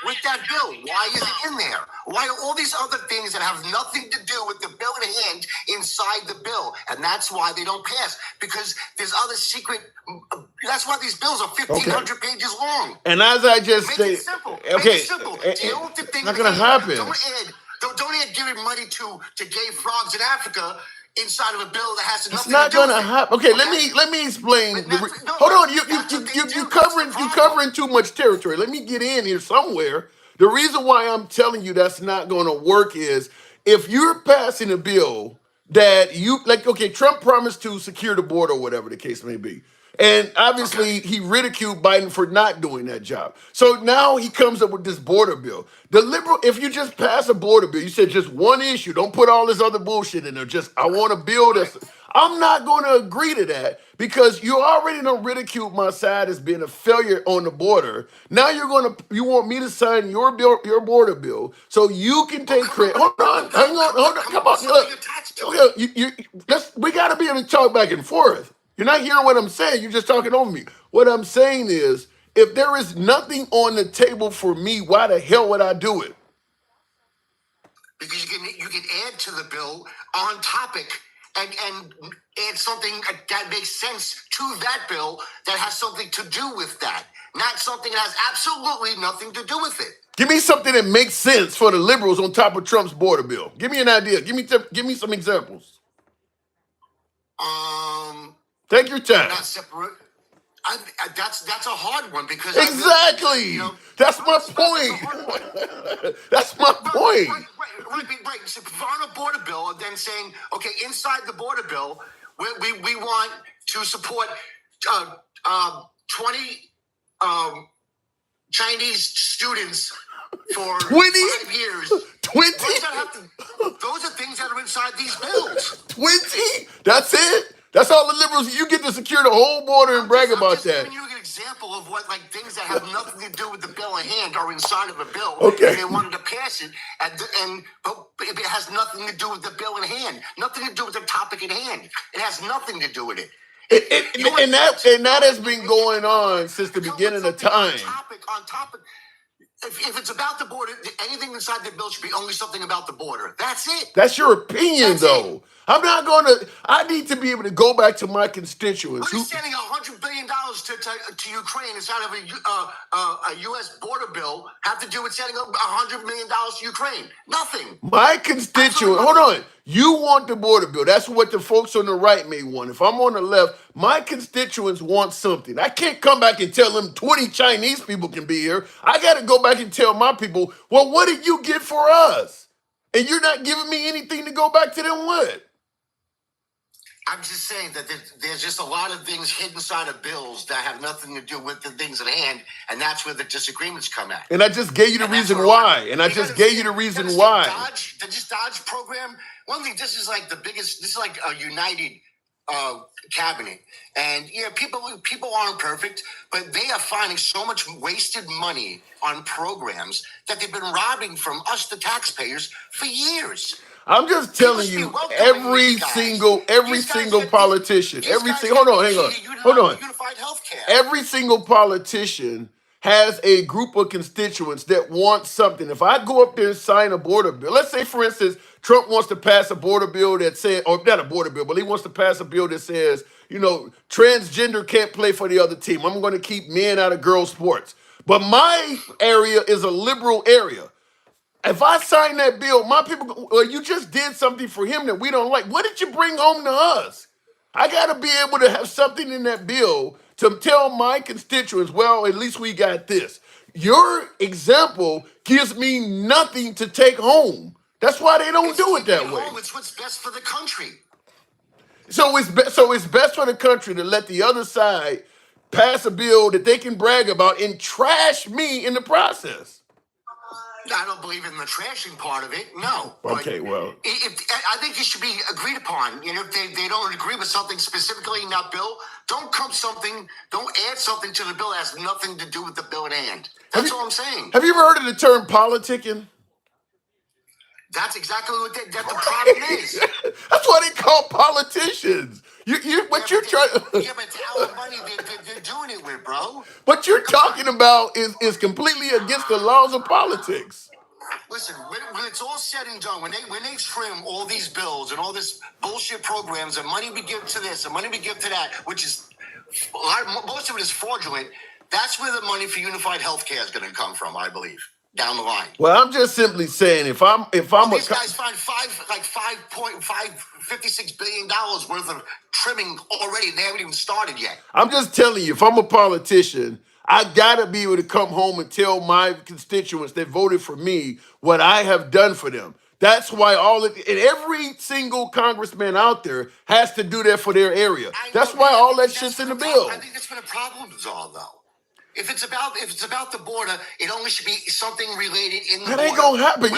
with that bill. Why is it in there? Why are all these other things that have nothing to do with the bill in hand inside the bill? And that's why they don't pass, because there's other secret. That's why these bills are 1,500 pages long. And as I just Make it simple. Make it simple. Deal with the thing. Not gonna happen. Don't add giving money to gay frogs in Africa inside of a bill that has nothing it's not to do with gonna happen. Okay, let me explain. Hold on, you covering too much territory. Let me get in here somewhere. The reason why I'm telling you that's not gonna work is if you're passing a bill that you like, okay, Trump promised to secure the border, or whatever the case may be. And obviously, he ridiculed Biden for not doing that job. So now he comes up with this border bill. The liberal, if you just pass a border bill, you said just one issue, don't put all this other bullshit in there. Just, I want a bill that's, I'm not going to agree to that because you already done ridiculed my side as being a failure on the border. Now you want me to sign your bill, your border bill, so you can take credit. Hold on, come on. Look, we got to be able to talk back and forth. You're not hearing what I'm saying. You're just talking over me. What I'm saying is, if there is nothing on the table for me, why the hell would I do it? Because you can add to the bill on topic and add something that makes sense to that bill that has something to do with that, not something that has absolutely nothing to do with it. Give me something that makes sense for the liberals on top of Trump's border bill. Give me an idea. Give me some examples. Take your time. Not separate. That's a hard one because exactly. That's my point. That's my point. Right. So on a border bill, and then saying, okay, inside the border bill, we want to support 20 Chinese students for 5 years. 20? Those are things that are inside these bills. 20? That's it? That's all the liberals. You get to secure the whole border and brag about that. I'm giving you an example of what, like, things that have nothing to do with the bill at hand are inside of a bill. Okay. And they wanted to pass it, but it has nothing to do with the bill in hand. Nothing to do with the topic at hand. It has nothing to do with it. And that has been going on since the beginning of time. On topic. If it's about the border, anything inside the bill should be only something about the border. That's it. That's your opinion, though. I'm not going to. I need to be able to go back to my constituents. Who's sending $100 billion to Ukraine inside of a U.S. border bill have to do with sending $100 million to Ukraine? Nothing. My constituent. Hold on. You want the border bill. That's what the folks on the right may want. If I'm on the left, my constituents want something. I can't come back and tell them 20 Chinese people can be here. I got to go back and tell my people, well, what did you get for us? And you're not giving me anything to go back to them with. I'm just saying that there's just a lot of things hidden inside of bills that have nothing to do with the things at hand, and that's where the disagreements come at. And I just gave you the reason why. And I just gave you the reason why. The Dodge program. One thing, this is like the biggest. This is like a united cabinet, and people aren't perfect, but they are finding so much wasted money on programs that they've been robbing from us, the taxpayers, for years. I'm just telling you, every single politician, hold on. Unified healthcare. Every single politician has a group of constituents that want something. If I go up there and sign a border bill, let's say, for instance, Trump wants to pass a border bill that says, or not a border bill, but he wants to pass a bill that says, transgender can't play for the other team. I'm going to keep men out of girls' sports. But my area is a liberal area. If I sign that bill, my people, well, you just did something for him that we don't like. What did you bring home to us? I got to be able to have something in that bill to tell my constituents, well, at least we got this. Your example gives me nothing to take home. That's why they don't do it that way. It's what's best for the country. So it's best for the country to let the other side pass a bill that they can brag about and trash me in the process. I don't believe in the trashing part of it. No. Okay, well, I think it should be agreed upon. If they don't agree with something specifically in that bill, don't add something to the bill that has nothing to do with the bill at hand. That's all I'm saying. Have you ever heard of the term politicking? That's exactly what the problem is. That's what they call politicians. You're trying. Yeah, but it's our money they're doing it with, bro. What you're talking about is completely against the laws of politics. Listen, when it's all said and done, when they trim all these bills and all this bullshit programs and money we give to this and money we give to that, which is most of it is fraudulent, that's where the money for unified healthcare is going to come from, I believe. Down the line. Well, I'm just simply saying, if I'm these guys find $5.56 billion worth of trimming already, and they haven't even started yet. I'm just telling you, if I'm a politician, I gotta be able to come home and tell my constituents that voted for me what I have done for them. That's why every single congressman out there has to do that for their area. That's why all that shit's in the bill. I think that's been a problem, though. If it's about the border, it only should be something related in the border. That ain't gonna happen.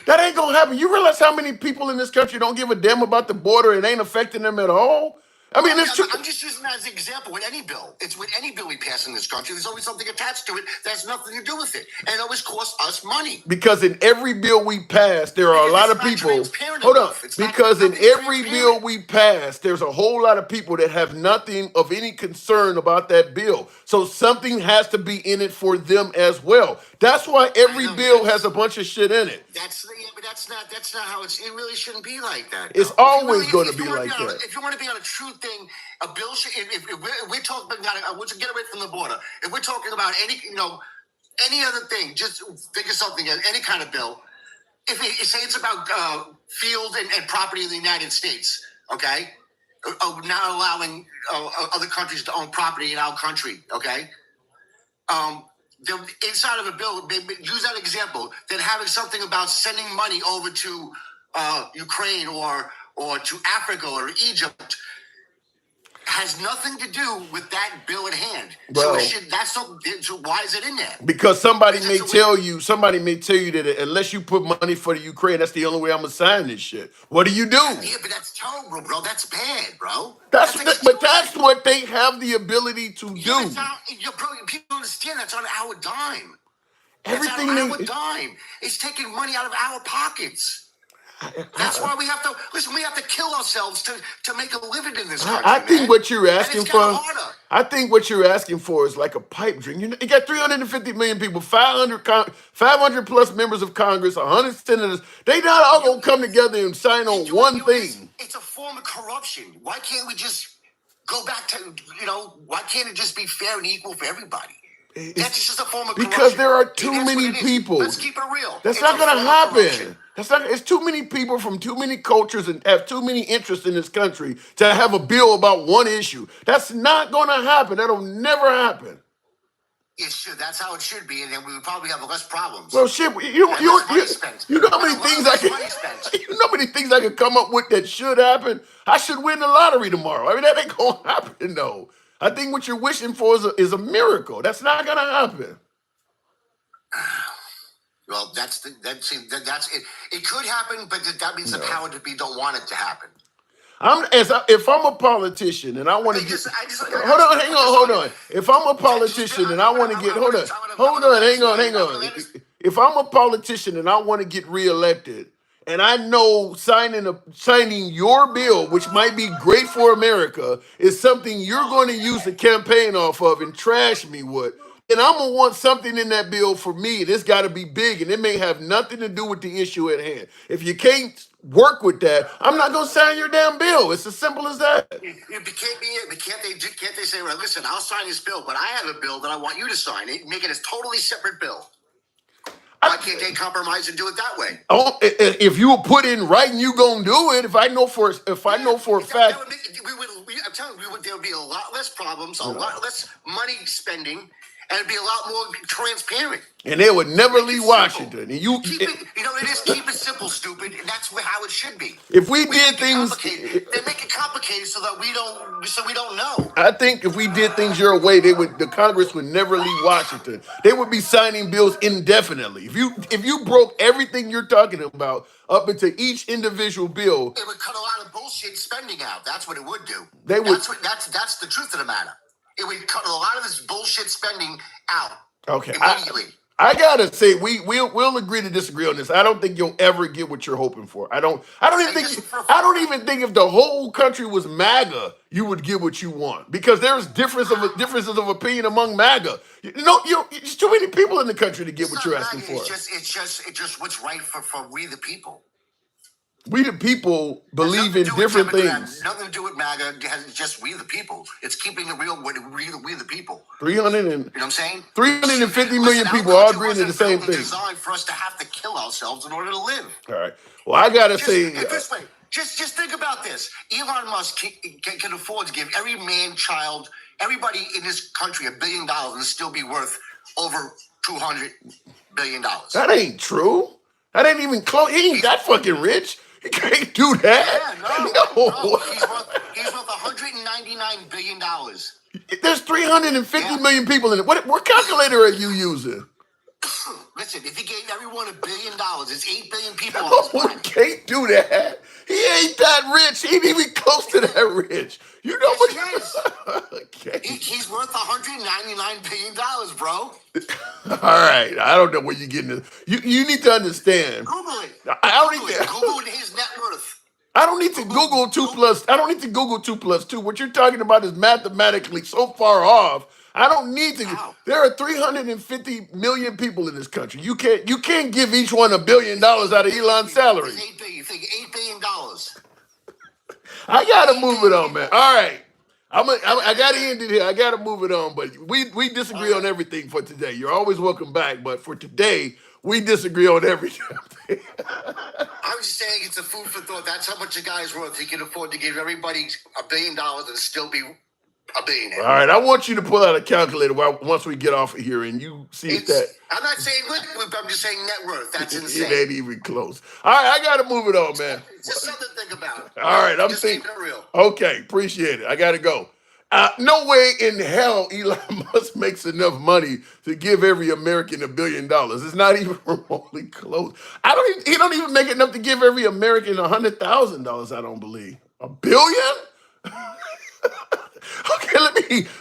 That ain't gonna happen. You realize how many people in this country don't give a damn about the border and ain't affecting them at all? I mean, it's true. I'm just using that as an example. With any bill, with any bill we pass in this country, there's always something attached to it that has nothing to do with it, and it always costs us money. Because in every bill we pass, there are a lot of people. Hold on. Because in every bill we pass, there's a whole lot of people that have nothing of any concern about that bill. So something has to be in it for them as well. That's why every bill has a bunch of shit in it. But that's not how it really shouldn't be like that. It's always going to be like that. If you want to be on a true thing, a bill should. If we're talking about, let's get away from the border. If we're talking about any other thing, just think of something, any kind of bill. Say it's about field and property in the United States, okay? Not allowing other countries to own property in our country, okay? The inside of a bill, use that example, then having something about sending money over to Ukraine or to Africa or Egypt has nothing to do with that bill at hand. Well, So why is it in there? Because somebody may tell you that unless you put money for the Ukraine, that's the only way I'm gonna sign this shit. What do you do? Yeah, but that's terrible, bro. That's bad, bro. That's what they have the ability to do. People understand that's on our dime. Everything that's on our dime. It's taking money out of our pockets. That's why we have to listen. We have to kill ourselves to make a living in this country. I think what you're asking for. Harder. I think what you're asking for is like a pipe dream. You got 350 million people, 500 plus members of Congress, 100 senators. They not all gonna come together and sign on one thing. It's a form of corruption. Why can't we just go back to Why can't it just be fair and equal for everybody? That's just a form of corruption. Because there are too many people. Let's keep it real. That's not gonna happen. It's too many people from too many cultures and have too many interests in this country to have a bill about one issue. That's not gonna happen. That'll never happen. It should. That's how it should be, and then we would probably have less problems. Well, shit. You know how many things I could come up with that should happen. I should win the lottery tomorrow. I mean, that ain't gonna happen, though. I think what you're wishing for is a miracle. That's not gonna happen. Well, that's it. It could happen, but that means the power to be don't want it to happen. If I'm a politician and I want to get, hold on. If I'm a politician and I want to get, hang on. If I'm a politician and I want to get reelected, and I know signing your bill, which might be great for America, is something you're going to use the campaign off of and trash me with, and I'm gonna want something in that bill for me. It's got to be big, and it may have nothing to do with the issue at hand. If you can't work with that, I'm not gonna sign your damn bill. It's as simple as that. Can't they say, well, listen, I'll sign this bill, but I have a bill that I want you to sign. Make it a totally separate bill. Why can't they compromise and do it that way? Oh, if you put in writing, you gonna do it. If I know for a fact, I'm telling you, there would be a lot less problems, a lot less money spending, and it'd be a lot more transparent. And they would never leave Washington. And keep it simple, stupid. And that's how it should be. If we did things, they make it complicated so that we don't know. I think if we did things your way, the Congress would never leave Washington. They would be signing bills indefinitely. If you broke everything you're talking about up into each individual bill, it would cut a lot of bullshit spending out. That's what it would do. That's the truth of the matter. It would cut a lot of this bullshit spending out. Okay. Immediately. I gotta say, we'll agree to disagree on this. I don't think you'll ever get what you're hoping for. I don't even think if the whole country was MAGA, you would get what you want, because there's differences of opinion among MAGA. There's too many people in the country to get what you're asking for. It's just what's right for we the people. We the people believe in different things. Nothing to do with MAGA. It's just we the people. It's keeping it real with we the people. 300 and you know what I'm saying? 350 million people all agreeing to the same thing. Designed for us to have to kill ourselves in order to live. All right. Well, I gotta say, this way. Just think about this. Elon Musk can afford to give every man, child, everybody in this country $1 billion and still be worth over $200 billion. That ain't true. That ain't even close. He ain't that fucking rich. He can't do that. Yeah, no. He's worth $199 billion. There's 350 million people in it. What calculator are you using? Listen, if he gave everyone $1 billion, it's 8 billion people on this planet. He can't do that. He ain't that rich. He ain't even close to that rich. You know what? Okay. He's worth $199 billion, bro. All right. I don't know where you're getting this. You need to understand. Google it. Google his net worth. I don't need to Google 2 plus. I don't need to Google 2 plus 2. What you're talking about is mathematically so far off. I don't need to. Wow. There are 350 million people in this country. You can't give each one $1 billion out of Elon's salary. You think $8 billion. I gotta move it on, man. All right. I gotta end it here. I gotta move it on, but we disagree on everything for today. You're always welcome back, but for today, we disagree on everything. I was just saying it's a food for thought. That's how much a guy's worth. He can afford to give everybody $1 billion and still be a billionaire. All right, I want you to pull out a calculator once we get off of here, and you see if that. I'm not saying liquid, I'm just saying net worth. That's insane. It ain't even close. All right, I got to move it on, man. It's just something to think about. All right, I'm thinking. Real. Okay, appreciate it. I got to go. No way in hell Elon Musk makes enough money to give every American $1 billion. It's not even remotely close. He don't even make enough to give every American $100,000. I don't believe. $1 billion? Okay,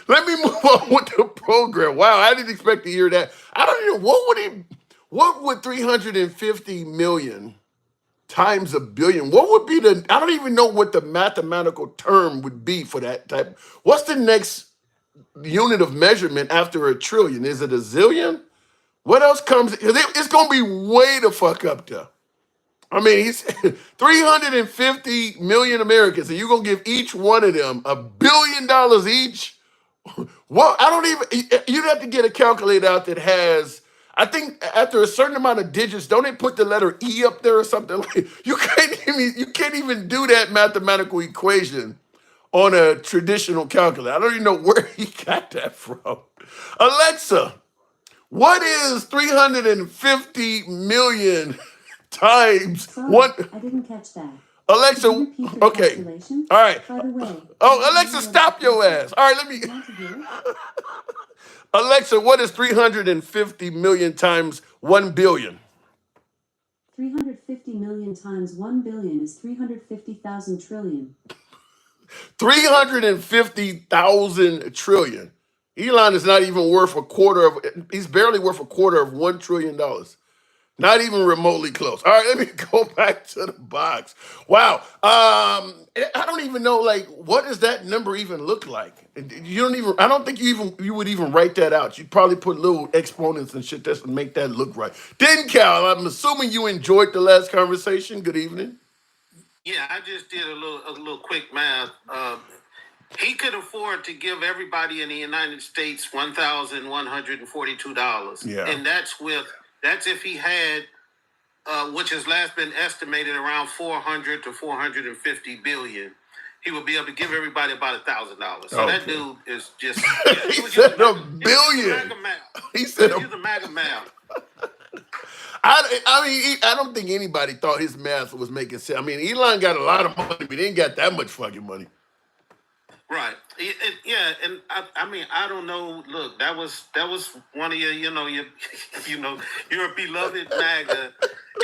let me move on with the program. Wow, I didn't expect to hear that. I don't know what would 350 million times $1 billion? What would be I don't even know what the mathematical term would be for that type. What's the next unit of measurement after a trillion? Is it a zillion? What else comes? It's gonna be way the fuck up there. I mean, he's 350 million Americans, and you're gonna give each one of them $1 billion each. Well, I don't even. You'd have to get a calculator out that has. I think after a certain amount of digits, don't they put the letter E up there or something? Like you can't even do that mathematical equation on a traditional calculator. I don't even know where he got that from. Alexa, what is 350 million times one? I didn't catch that. Alexa, okay. All right. By the way, Alexa, stop your ass. All right, let me. Alexa, what is 350 million times 1 billion? 350 million times 1 billion is 350,000 trillion. 350,000 trillion. Elon is not even worth he's barely worth $250 billion. Not even remotely close. All right, let me go back to the box. Wow. I don't even know, like, what does that number even look like? You don't even. I don't think you would even write that out. You'd probably put little exponents and shit just to make that look right. Then, Cal, I'm assuming you enjoyed the last conversation. Good evening. Yeah, I just did a little quick math. He could afford to give everybody in the United States $1,142. Yeah. And that's if he had which has last been estimated around 400 to 450 billion. He would be able to give everybody about $1,000. So that dude is just he said a billion. He said he's a MAGA math. I mean, I don't think anybody thought his math was making sense. I mean, Elon got a lot of money, but he ain't got that much fucking money. Right. Yeah, and I mean, I don't know. Look, that was one of your, your beloved MAGA,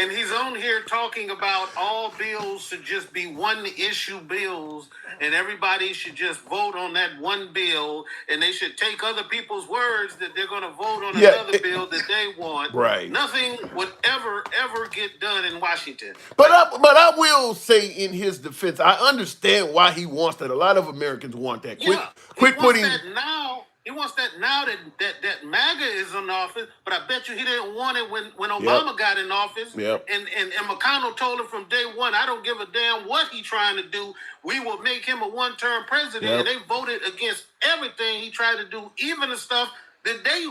and he's on here talking about all bills should just be one issue bills, and everybody should just vote on that one bill, and they should take other people's words that they're going to vote on another bill that they want. Right. Nothing would ever get done in Washington. But I will say, in his defense, I understand why he wants that. A lot of Americans want that. Quit putting that now. He wants that now that MAGA is in office, but I bet you he didn't want it when Obama got in office. Yep. And McConnell told him from day one, I don't give a damn what he's trying to do. We will make him a one-term president. Yep. And they voted against everything he tried to do, even the stuff that they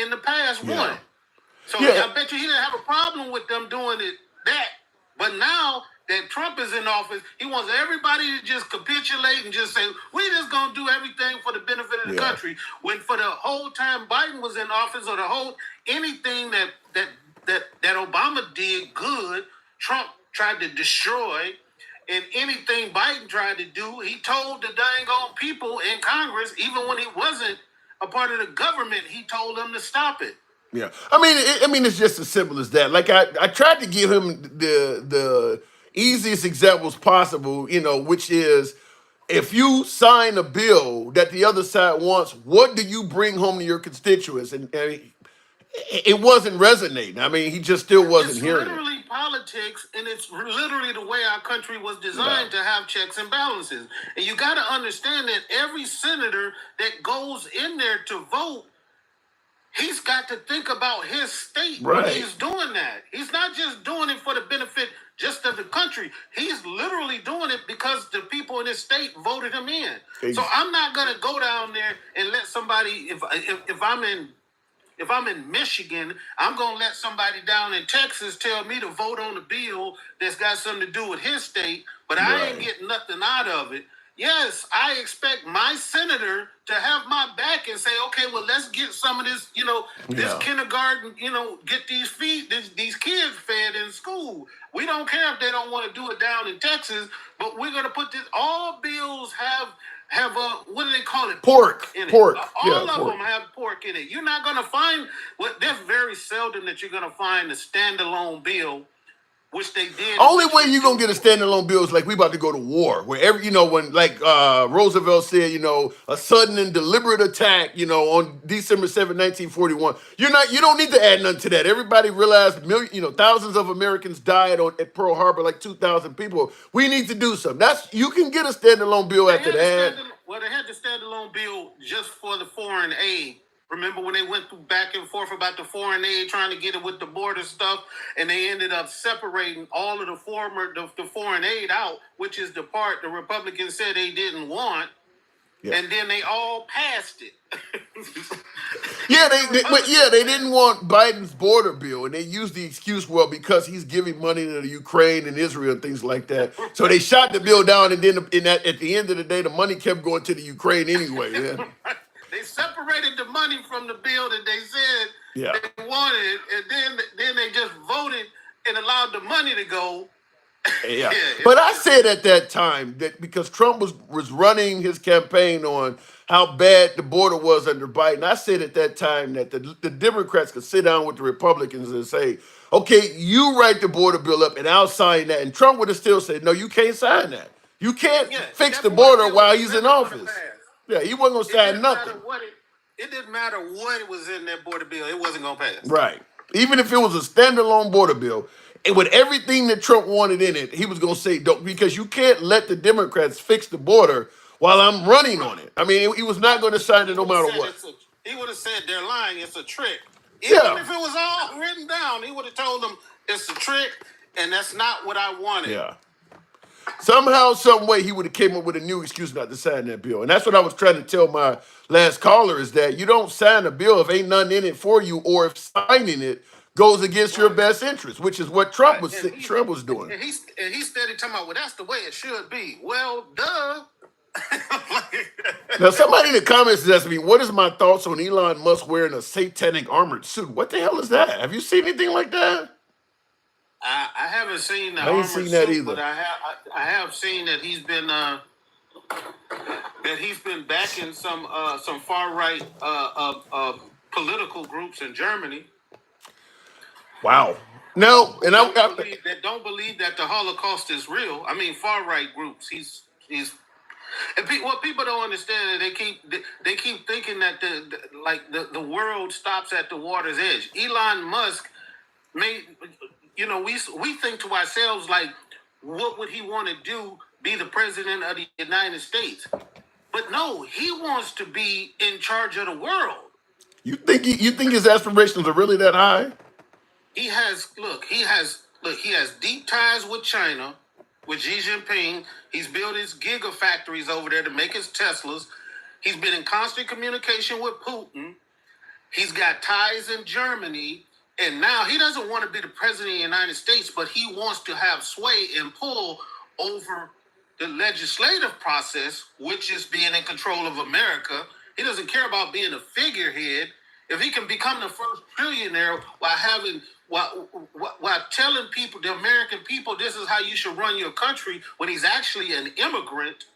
in the past wanted. So I bet you he didn't have a problem with them doing that. But now that Trump is in office, he wants everybody to just capitulate and just say, we're just going to do everything for the benefit of the country. When for the whole time Biden was in office, or anything that Obama did good, Trump tried to destroy. And anything Biden tried to do, he told the dang on people in Congress, even when he wasn't a part of the government, he told them to stop it. Yeah, I mean, it's just as simple as that. Like I tried to give him the easiest examples possible, which is, if you sign a bill that the other side wants, what do you bring home to your constituents? And it wasn't resonating. I mean, he just still wasn't hearing it. It's literally politics, and it's literally the way our country was designed to have checks and balances. And you got to understand that every senator that goes in there to vote, he's got to think about his state when he's doing that. He's not just doing it for the benefit just of the country. He's literally doing it because the people in his state voted him in. So I'm not going to go down there and let somebody, if I'm in Michigan, I'm going to let somebody down in Texas tell me to vote on a bill that's got something to do with his state, but I ain't getting nothing out of it. Yes, I expect my senator to have my back and say, okay, well, let's get some of this, this kindergarten, get these kids fed in school. We don't care if they don't want to do it down in Texas, but we're going to put this, all bills have what do they call it? Pork. In it. Pork. All of them have pork in it. You're not going to find, there's very seldom that you're going to find a standalone bill, which they did. Only way you're going to get a standalone bill is like we about to go to war. Wherever, when like Roosevelt said, a sudden and deliberate attack, on December 7, 1941. You don't need to add nothing to that. Everybody realized, thousands of Americans died at Pearl Harbor, like 2,000 people. We need to do something. You can get a standalone bill after that. They had the standalone bill just for the foreign aid. Remember when they went through back and forth about the foreign aid, trying to get it with the border stuff, and they ended up separating all of the foreign aid out, which is the part the Republicans said they didn't want, and then they all passed it. They didn't want Biden's border bill, and they used the excuse, well, because he's giving money to the Ukraine and Israel and things like that. So they shot the bill down, and then at the end of the day, the money kept going to the Ukraine anyway. Yeah. They separated the money from the bill that they said they wanted, and then they just voted and allowed the money to go. Yeah. But I said at that time that because Trump was running his campaign on how bad the border was under Biden, I said at that time that the Democrats could sit down with the Republicans and say, okay, you write the border bill up and I'll sign that. And Trump would have still said, no, you can't sign that. You can't fix the border while he's in office. Yeah, he wasn't going to sign nothing. It didn't matter what it was in that border bill. It wasn't going to pass. Right. Even if it was a standalone border bill, and with everything that Trump wanted in it, he was going to say, don't, because you can't let the Democrats fix the border while I'm running on it. I mean, he was not going to sign it no matter what. He would have said they're lying, it's a trick. Even Yeah. if it was all written down, he would have told them it's a trick and that's not what I wanted. Yeah. Somehow, some way, he would have came up with a new excuse not to sign that bill. And that's what I was trying to tell my last caller is that you don't sign a bill if ain't nothing in it for you, or if signing it goes against your best interest, which is what Trump was doing. And he's steady talking about, well, that's the way it should be. Well, duh. Now, somebody in the comments is asking me, what is my thoughts on Elon Musk wearing a satanic armored suit? What the hell is that? Have you seen anything like that? I haven't seen the I ain't armored seen that suit, either. but I have seen that he's been backing some far right political groups in Germany. Wow. No, and that don't believe that the Holocaust is real. I mean, far right groups. He's and what people don't understand is they keep thinking that the world stops at the water's edge. Elon Musk made, we think to ourselves like, what would he want to do? Be the president of the United States? But no, he wants to be in charge of the world. You think his aspirations are really that high? He has deep ties with China, with Xi Jinping. He's built his gigafactories over there to make his Teslas. He's been in constant communication with Putin. He's got ties in Germany. And now he doesn't want to be the president of the United States, but he wants to have sway and pull over the legislative process, which is being in control of America. He doesn't care about being a figurehead. If he can become the first trillionaire while telling people, the American people, this is how you should run your country, when he's actually an immigrant.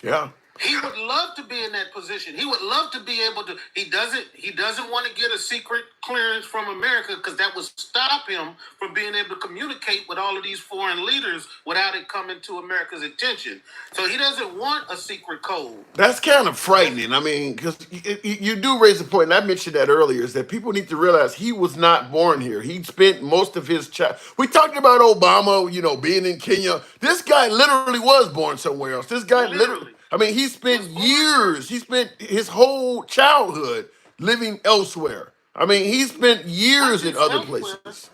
Yeah. He would love to be in that position. He would love to be able to. He doesn't want to get a secret clearance from America because that would stop him from being able to communicate with all of these foreign leaders without it coming to America's attention. So he doesn't want a secret code. That's kind of frightening. I mean, because you do raise a point, and I mentioned that earlier, is that people need to realize he was not born here. He spent most of his We talked about Obama, being in Kenya. This guy literally was born somewhere else. This guy literally. I mean, he spent years. He spent his whole childhood living elsewhere. I mean, he spent years in other places.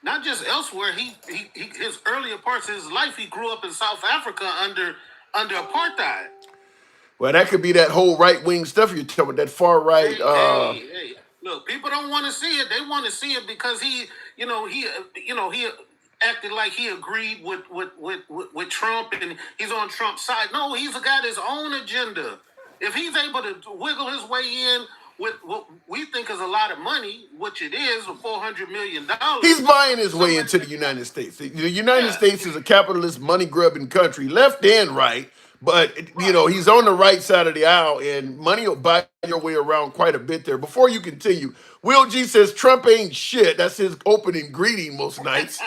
Not just elsewhere. He his earlier parts of his life, he grew up in South Africa under apartheid. Well, that could be that whole right-wing stuff you're talking about, that far right. Hey, look, people don't want to see it. They want to see it because he acted like he agreed with Trump and he's on Trump's side. No, he's got his own agenda. If he's able to wiggle his way in with what we think is a lot of money, which it is, $400 million. He's buying his way into the United States. The United States is a capitalist, money-grubbing country, left and right. But, he's on the right side of the aisle, and money will buy your way around quite a bit there. Before you continue, Will G says Trump ain't shit. That's his opening greeting most nights.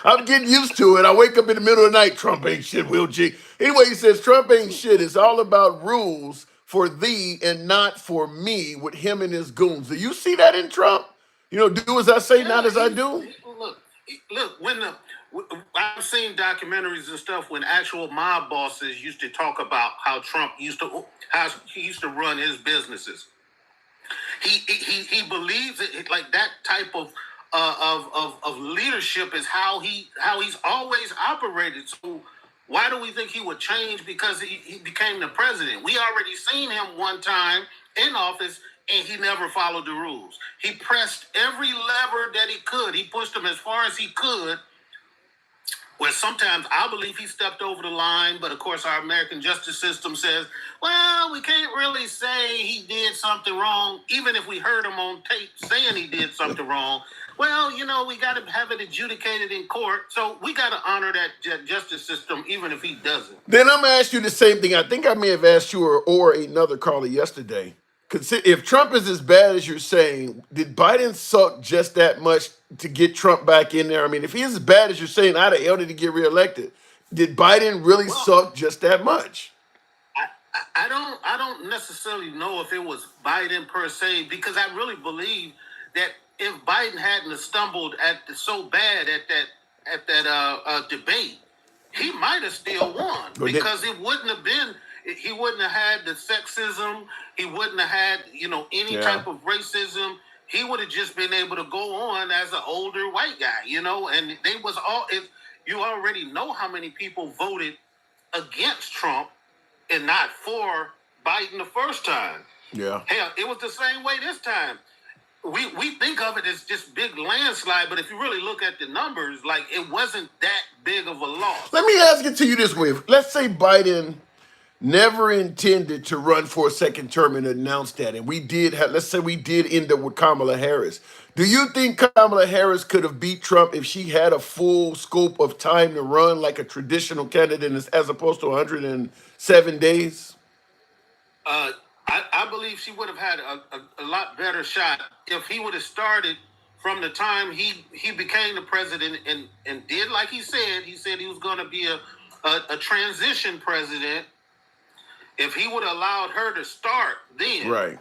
I'm getting used to it. I wake up in the middle of the night, Trump ain't shit, Will G. Anyway, he says Trump ain't shit. It's all about rules for thee and not for me with him and his goons. Do you see that in Trump? Do as I say, not as I do? Look, I've seen documentaries and stuff when actual mob bosses used to talk about how Trump used to run his businesses. He believes it, like that type of leadership is how he's always operated. So why do we think he would change because he became the president? We already seen him one time in office and he never followed the rules. He pressed every lever that he could. He pushed them as far as he could. Where sometimes I believe he stepped over the line, but of course our American justice system says, well, we can't really say he did something wrong, even if we heard him on tape saying he did something wrong. Well, we got to have it adjudicated in court, so we got to honor that justice system, even if he doesn't. Then I'm going to ask you the same thing. I think I may have asked you or another caller yesterday. If Trump is as bad as you're saying, did Biden suck just that much to get Trump back in there? I mean, if he's as bad as you're saying, how the hell did he get reelected? Did Biden really suck just that much? I don't necessarily know if it was Biden per se, because I really believe that if Biden hadn't stumbled so bad at that debate, he might have still won because it wouldn't have been. He wouldn't have had the sexism. He wouldn't have had any type of racism. He would have just been able to go on as an older white guy, And they was all. You already know how many people voted against Trump and not for Biden the first time. Yeah. Hell, it was the same way this time. We think of it as just big landslide, but if you really look at the numbers, like it wasn't that big of a loss. Let me ask it to you this way. Let's say Biden never intended to run for a second term and announced that. And let's say we did end up with Kamala Harris. Do you think Kamala Harris could have beat Trump if she had a full scope of time to run like a traditional candidate as opposed to 107 days? I believe she would have had a lot better shot if he would have started from the time he became the president and did like he said. He said he was going to be a transition president. If he would have allowed her to start then. Right.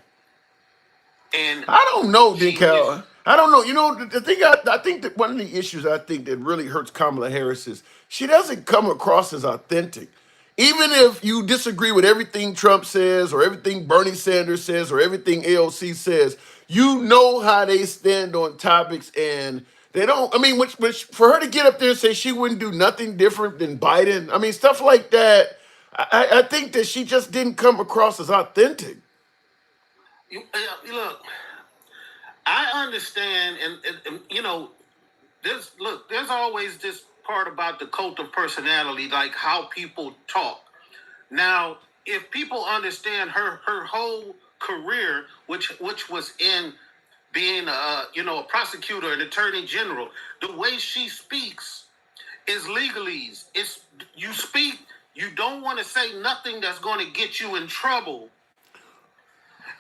And I don't know, DeCal. I don't know. You know, the thing I think that one of the issues I think that really hurts Kamala Harris is she doesn't come across as authentic. Even if you disagree with everything Trump says or everything Bernie Sanders says or everything AOC says, you know how they stand on topics and they don't. I mean, which for her to get up there and say she wouldn't do nothing different than Biden, I mean, stuff like that. I think that she just didn't come across as authentic. Look, I understand, and there's always this part about the cult of personality, like how people talk. Now, if people understand her whole career, which was in being a prosecutor, an attorney general, the way she speaks is legalese. It's you speak. You don't want to say nothing that's going to get you in trouble,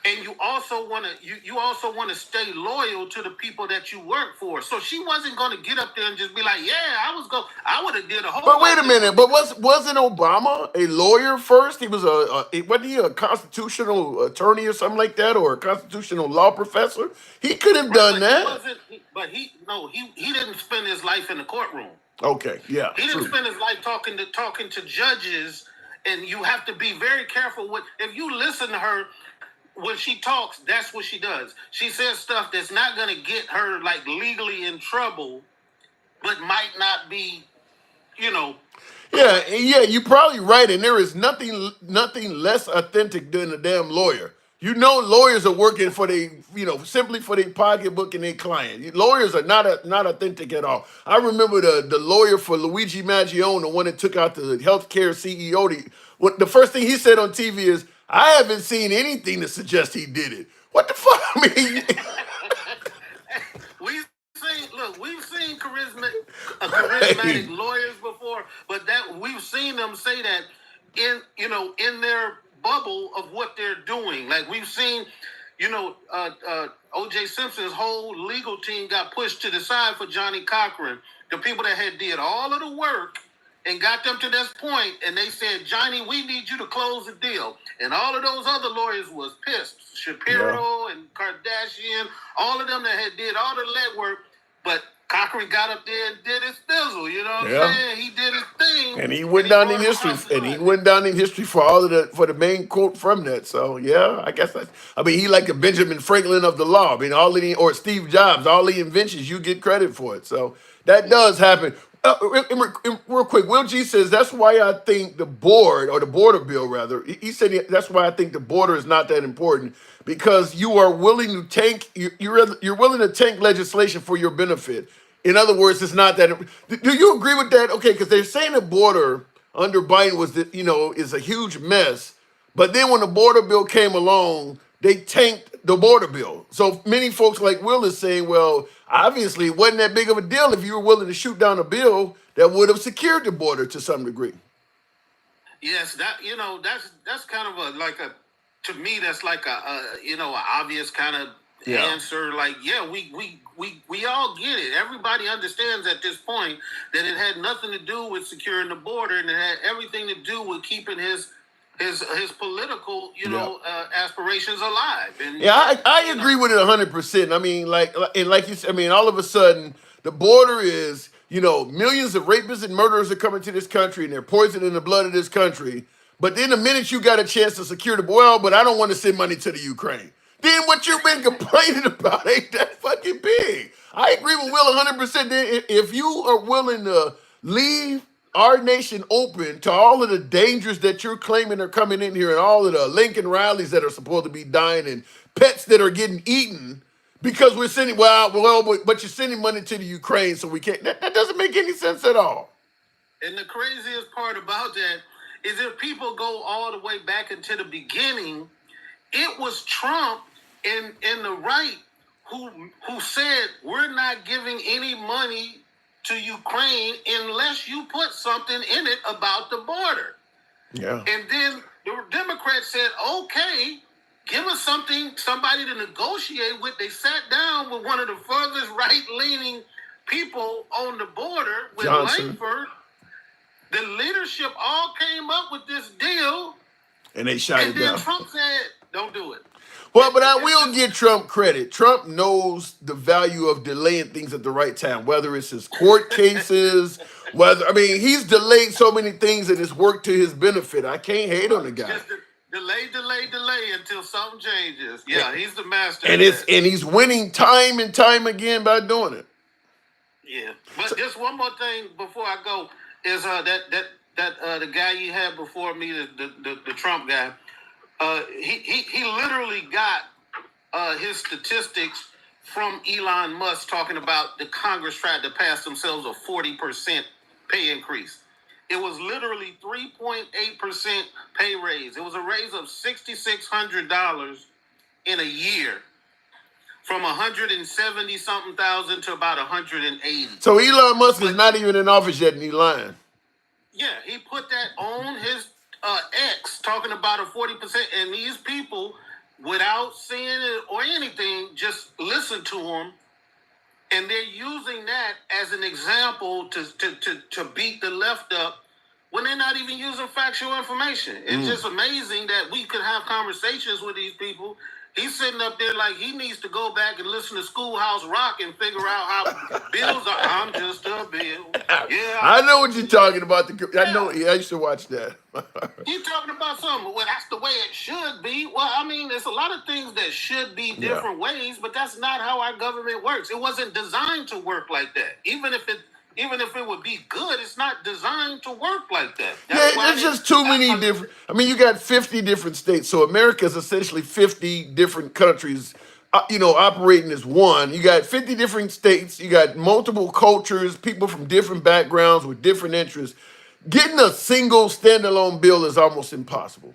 and you also want to stay loyal to the people that you work for. So she wasn't going to get up there and just be like, "Yeah, I would have did a whole." But wait a minute. But wasn't Obama a lawyer first? He was wasn't he a constitutional attorney or something like that, or a constitutional law professor? He could have done that. He didn't spend his life in the courtroom. Okay, yeah. He didn't spend his life talking to judges, and you have to be very careful if you listen to her when she talks. That's what she does. She says stuff that's not going to get her like legally in trouble, but might not be, Yeah, you're probably right, and there is nothing less authentic than a damn lawyer. You know, lawyers are working for simply for their pocketbook and their client. Lawyers are not authentic at all. I remember the lawyer for Luigi Mangione, the one that took out the healthcare CEO. The first thing he said on TV is, "I haven't seen anything to suggest he did it." What the fuck? I mean, we've seen charismatic lawyers before, but that we've seen them say that in their bubble of what they're doing. Like we've seen, O.J. Simpson's whole legal team got pushed to the side for Johnny Cochran. The people that had did all of the work and got them to this point, and they said, "Johnny, we need you to close the deal." And all of those other lawyers was pissed. Shapiro and Kardashian, all of them that had did all the legwork, but Cochran got up there and did his thizzle. You know what I'm saying? He did his thing, and he went down in history. And he went down in history for the main quote from that. So yeah, I guess he like a Benjamin Franklin of the law. I mean, or Steve Jobs, all the inventions you get credit for it. So that does happen. Real quick, Will G says that's why I think the border bill rather. He said that's why I think the border is not that important because you are willing to tank. You're willing to tank legislation for your benefit. In other words, it's not that. Do you agree with that? Okay, because they're saying the border under Biden is a huge mess, but then when the border bill came along, they tanked the border bill. So many folks like Will is saying, well, obviously it wasn't that big of a deal if you were willing to shoot down a bill that would have secured the border to some degree. Yes, that's kind of to me that's like an obvious kind of answer. Like, yeah, we all get it. Everybody understands at this point that it had nothing to do with securing the border, and it had everything to do with keeping his his political, aspirations alive. And Yeah, I agree with it 100%. I mean, like you said, I mean, all of a sudden, the border is, millions of rapists and murderers are coming to this country and they're poisoning the blood of this country. But then the minute you got a chance to secure the, well, but I don't want to send money to the Ukraine. Then what you've been complaining about ain't that fucking big. I agree with Will 100%. If you are willing to leave our nation open to all of the dangers that you're claiming are coming in here and all of the Lincoln Rileys that are supposed to be dying and pets that are getting eaten because we're sending, but you're sending money to the Ukraine, so we can't. That doesn't make any sense at all. And the craziest part about that is if people go all the way back into the beginning, it was Trump and the right who said we're not giving any money to Ukraine unless you put something in it about the border. Yeah. And then the Democrats said, okay, give us somebody to negotiate with. They sat down with one of the furthest right-leaning people on the border with Johnson. Langford. The leadership all came up with this deal. And they shot it And then down. Trump said, don't do it. Well, but I will give Trump credit. Trump knows the value of delaying things at the right time, whether it's his court cases, he's delayed so many things and it's worked to his benefit. I can't hate on the guy. Just delay until something changes. Yeah, he's the master. And he's winning time and time again by doing it. Yeah. But just one more thing before I go is that the guy you had before me, the Trump guy. He literally got his statistics from Elon Musk talking about the Congress tried to pass themselves a 40% pay increase. It was literally 3.8% pay raise. It was a raise of $6,600 in a year, from 170-something thousand to about 180. So Elon Musk is not even in office yet, and he's lying. Yeah, he put that on his X, talking about a 40%, and these people, without seeing it or anything, just listen to him, and they're using that as an example to beat the left up when they're not even using factual information. It's just amazing that we could have conversations with these people. He's sitting up there like he needs to go back and listen to Schoolhouse Rock and figure out how bills are. I'm just a bill. Yeah, I know what you're talking about. I know. Yeah, I used to watch that. You're talking about something. Well, that's the way it should be. Well, I mean, there's a lot of things that should be different ways, but that's not how our government works. It wasn't designed to work like that. Even if it would be good, it's not designed to work like that. There's just too many different. I mean, you got 50 different states, so America is essentially 50 different countries, operating as one. You got 50 different states. You got multiple cultures, people from different backgrounds with different interests. Getting a single standalone bill is almost impossible.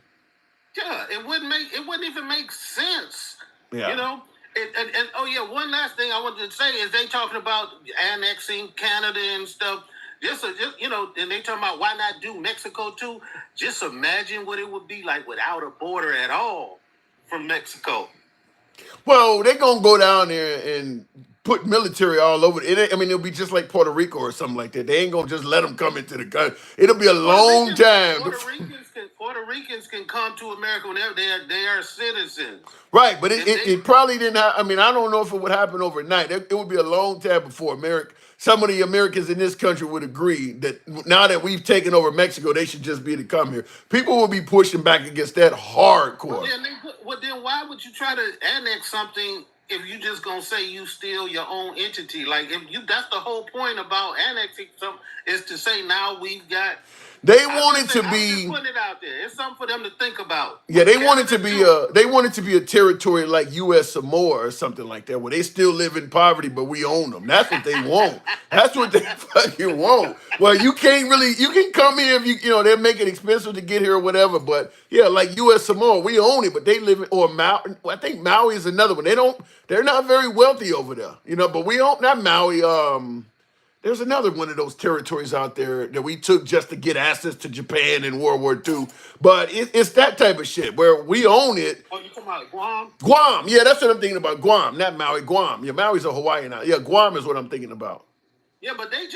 Yeah, it wouldn't even make sense. Yeah. And one last thing I wanted to say is they talking about annexing Canada and stuff. And they talking about why not do Mexico too. Just imagine what it would be like without a border at all from Mexico. Well, they're gonna go down there and put military all over it. It'll be just like Puerto Rico or something like that. They ain't gonna just let them come into the country. It'll be a long time. Puerto Ricans can come to America whenever they are citizens. Right, but it probably didn't happen. I don't know if it would happen overnight. It would be a long time before some of the Americans in this country would agree that now that we've taken over Mexico, they should just be to come here. People will be pushing back against that hardcore. Then why would you try to annex something if you just gonna say you steal your own entity? Like that's the whole point about annexing something, is to say now we've got. They want it to be. I'm just putting it out there. It's something for them to think about. Yeah, they want it to be a territory like U.S. Samoa or something like that, where they still live in poverty, but we own them. That's what they want. That's what they fucking want. Well, you can come here if they'll make it expensive to get here or whatever. But yeah, like U.S. Samoa, we own it, but they live in, or Maui. I think Maui is another one. They're not very wealthy over there, but we own, not Maui. There's another one of those territories out there that we took just to get access to Japan in World War II. But it's that type of shit where we own it. Oh, you talking about Guam? Guam. Yeah, that's what I'm thinking about. Guam, not Maui. Guam. Yeah, Maui's a Hawaiian now. Yeah, Guam is what I'm thinking about. Yeah, but they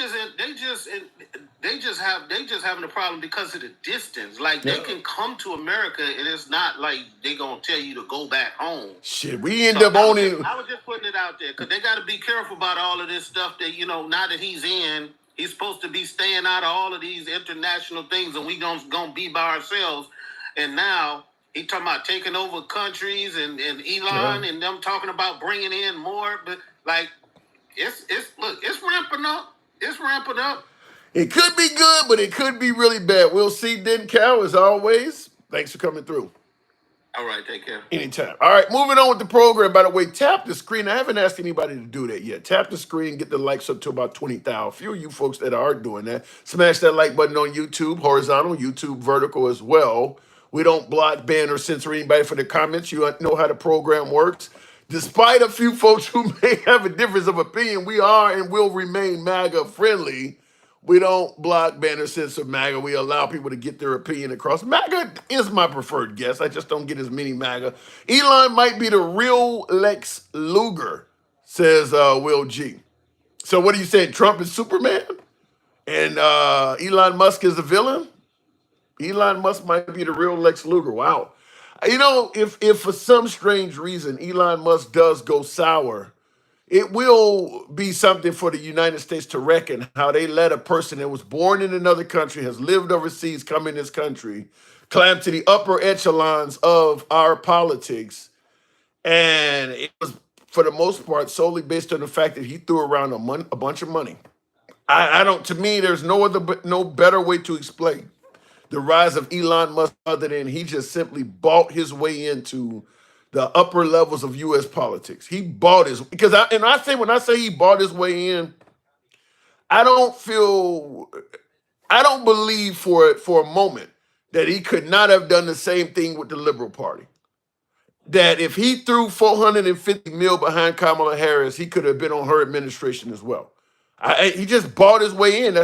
they just having a problem because of the distance. Like they can come to America, and it's not like they gonna tell you to go back home. Shit, we end up owning. I was just putting it out there because they got to be careful about all of this stuff. That now that he's in, he's supposed to be staying out of all of these international things, and we gonna be by ourselves. And now he talking about taking over countries, and Elon and them talking about bringing in more. But like, it's ramping up. It's ramping up. It could be good, but it could be really bad. We'll see. Den Cal, as always. Thanks for coming through. All right, take care. Anytime. All right, moving on with the program. By the way, tap the screen. I haven't asked anybody to do that yet. Tap the screen, get the likes up to about 20,000. A few of you folks that are doing that, smash that like button on YouTube, horizontal, YouTube vertical as well. We don't block, ban, or censor anybody for the comments. You know how the program works. Despite a few folks who may have a difference of opinion, we are and will remain MAGA friendly. We don't block, ban, or censor MAGA. We allow people to get their opinion across. MAGA is my preferred guess. I just don't get as many MAGA. Elon might be the real Lex Luger, says Will G. So what are you saying? Trump is Superman? And Elon Musk is the villain? Elon Musk might be the real Lex Luger. Wow. If for some strange reason Elon Musk does go sour, it will be something for the United States to reckon how they let a person that was born in another country, has lived overseas, come in this country, climb to the upper echelons of our politics. And it was, for the most part, solely based on the fact that he threw around a bunch of money. To me, there's no better way to explain the rise of Elon Musk other than he just simply bought his way into the upper levels of U.S. politics. He bought his, when I say he bought his way in, I don't believe for a moment that he could not have done the same thing with the Liberal Party. That if he threw $450 million behind Kamala Harris, he could have been on her administration as well. He just bought his way in.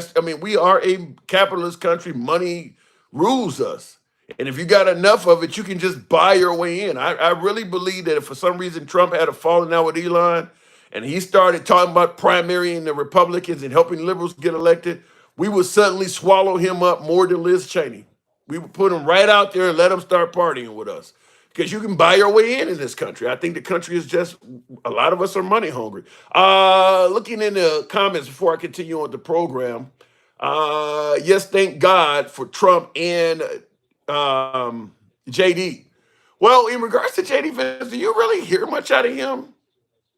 We are a capitalist country. Money rules us. And if you got enough of it, you can just buy your way in. I really believe that if for some reason Trump had a falling out with Elon and he started talking about primarying the Republicans and helping liberals get elected, we would suddenly swallow him up more than Liz Cheney. We would put him right out there and let him start partying with us. Because you can buy your way in this country. I think the country is just, a lot of us are money hungry. Looking in the comments before I continue on the program, yes, thank God for Trump and JD. Well, in regards to JD Vance, do you really hear much out of him?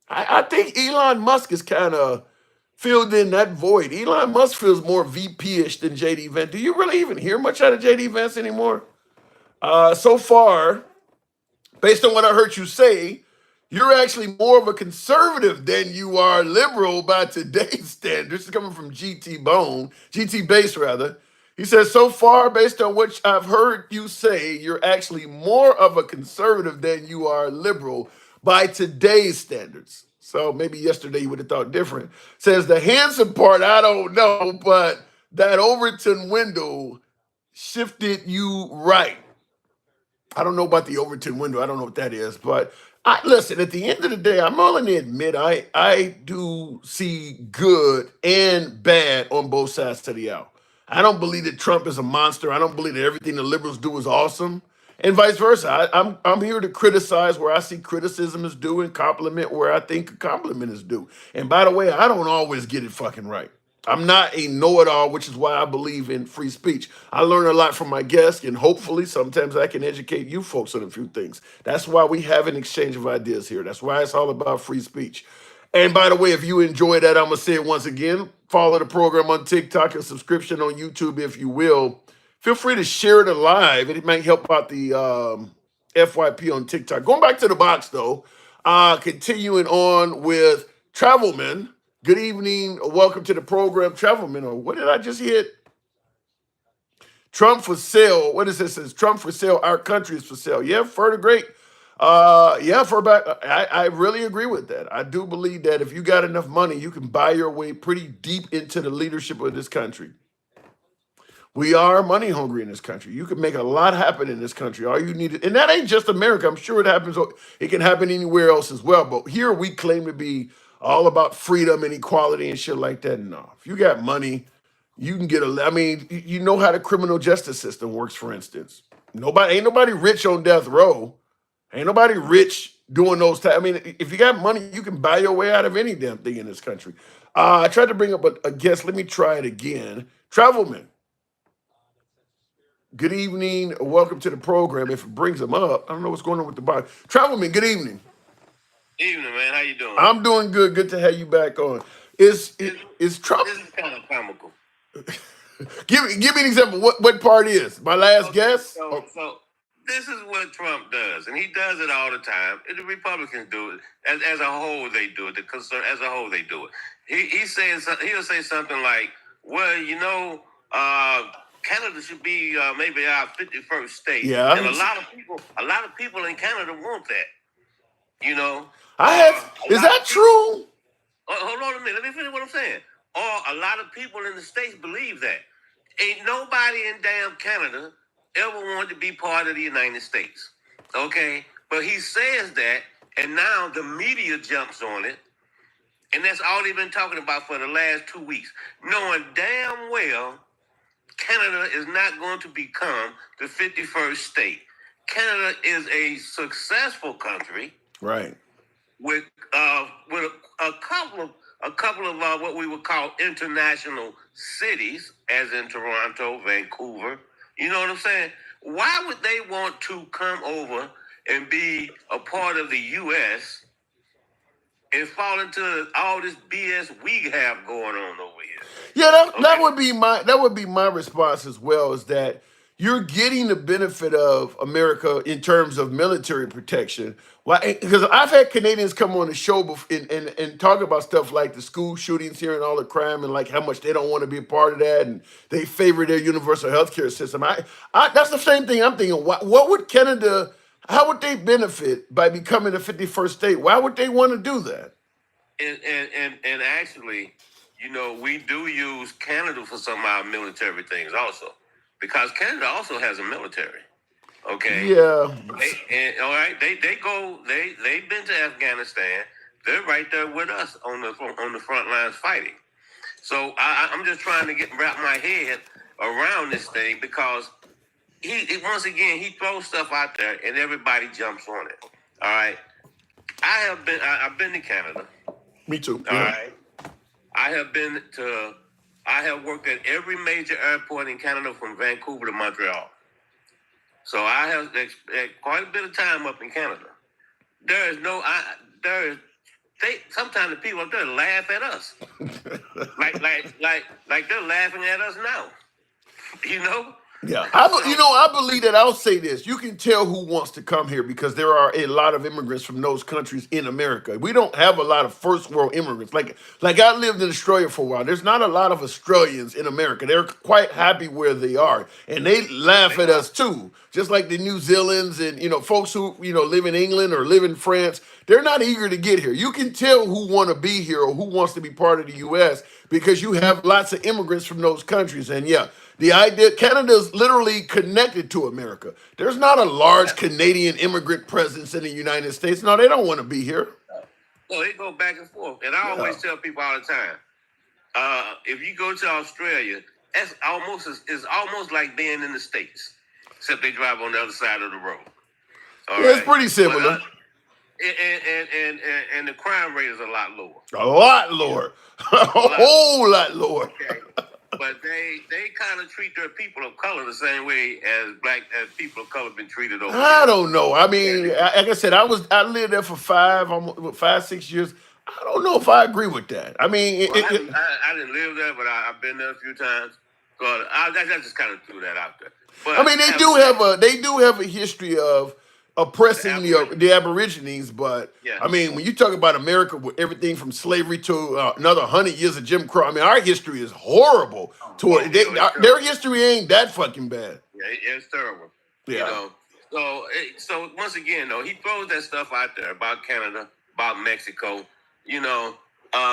I think Elon Musk is kind of filled in that void. Elon Musk feels more VP-ish than JD Vance. Do you really even hear much out of JD Vance anymore? So far, based on what I heard you say, you're actually more of a conservative than you are liberal by today's standards. This is coming from GT Base rather. He says, so far, based on what I've heard you say, you're actually more of a conservative than you are liberal by today's standards. So maybe yesterday you would have thought different. Says the handsome part, I don't know, but that Overton window shifted you right. I don't know about the Overton window. I don't know what that is. But listen, at the end of the day, I'm willing to admit I do see good and bad on both sides of the aisle. I don't believe that Trump is a monster. I don't believe that everything the liberals do is awesome. And vice versa. I'm here to criticize where I see criticism is due and compliment where I think a compliment is due. And by the way, I don't always get it fucking right. I'm not a know-it-all, which is why I believe in free speech. I learn a lot from my guests, and hopefully sometimes I can educate you folks on a few things. That's why we have an exchange of ideas here. That's why it's all about free speech. And by the way, if you enjoy that, I'm going to say it once again. Follow the program on TikTok and subscription on YouTube if you will. Feel free to share it live. It might help out the FYP on TikTok. Going back to the box, though, continuing on with Travelman. Good evening. Welcome to the program, Travelman. Or what did I just hit? Trump for sale. What is this? It says Trump for sale. Our country is for sale. Yeah, for the great. I really agree with that. I do believe that if you got enough money, you can buy your way pretty deep into the leadership of this country. We are money hungry in this country. You can make a lot happen in this country. All you need, and that ain't just America. I'm sure it happens. It can happen anywhere else as well. But here we claim to be all about freedom and equality and shit like that. No, if you got money, you can get I mean, you know how the criminal justice system works, for instance. Ain't nobody rich on death row. Ain't nobody rich doing those. I mean, if you got money, you can buy your way out of any damn thing in this country. I tried to bring up a guest. Let me try it again. Travelman, good evening. Welcome to the program. If it brings them up, I don't know what's going on with the body. Travelman, good evening. Evening, man. How you doing? I'm doing good. Good to have you back on. Is Trump? This is kind of comical. Give me an example. What part is my last guess? So this is what Trump does, and he does it all the time. And the Republicans do it as a whole. They do it. The concern as a whole, they do it. He'll say something like, "Well, Canada should be maybe our 51st state." Yeah. And a lot of people in Canada want that. Is that true? Hold on a minute. Let me finish what I'm saying. Or a lot of people in the States believe that. Ain't nobody in damn Canada ever wanted to be part of the United States. Okay? But he says that, and now the media jumps on it, and that's all they've been talking about for the last 2 weeks, knowing damn well Canada is not going to become the 51st state. Canada is a successful country. Right. With a couple of what we would call international cities, as in Toronto, Vancouver. You know what I'm saying? Why would they want to come over and be a part of the U.S. and fall into all this BS we have going on over here? Yeah, that would be my response as well. Is that you're getting the benefit of America in terms of military protection. Why? Because I've had Canadians come on the show and talk about stuff like the school shootings here and all the crime and like how much they don't want to be a part of that and they favor their universal health care system. That's the same thing I'm thinking. What would Canada? How would they benefit by becoming a 51st state? Why would they want to do that? And actually, we do use Canada for some of our military things also, because Canada also has a military. Okay. Yeah. All right. They've been to Afghanistan. They're right there with us on the front lines fighting. So I'm just trying to wrap my head around this thing, because he once again he throws stuff out there and everybody jumps on it. All right. I've been to Canada. Me too. All right. I have worked at every major airport in Canada from Vancouver to Montreal. So I have spent quite a bit of time up in Canada. Sometimes the people up there laugh at us. like they're laughing at us now. Yeah, I believe that. I'll say this: you can tell who wants to come here because there are a lot of immigrants from those countries in America. We don't have a lot of first world immigrants. Like I lived in Australia for a while. There's not a lot of Australians in America. They're quite happy where they are, and they laugh at us too. Just like the New Zealanders and folks who live in England or live in France. They're not eager to get here. You can tell who want to be here or who wants to be part of the U.S. because you have lots of immigrants from those countries. And yeah, the idea Canada's literally connected to America. There's not a large Canadian immigrant presence in the United States. No, they don't want to be here. Well, they go back and forth. And I always tell people all the time, if you go to Australia, it's almost like being in the States, except they drive on the other side of the road. It's pretty similar. And the crime rate is a lot lower. A lot lower. A whole lot lower. Okay. But they kind of treat their people of color the same way as people of color been treated over I don't know. I mean, like I said, I lived there for 5-6 years. I don't know if I agree with that. I mean, I didn't live there, but I've been there a few times. So I just kind of threw that out there. But I mean, they do have a history of oppressing the Aborigines, but yeah. I mean, when you talk about America with everything from slavery to another 100 years of Jim Crow, I mean, our history is horrible. Their history ain't that fucking bad. Yeah, it's terrible. Yeah. So once again, though, he throws that stuff out there about Canada, about Mexico.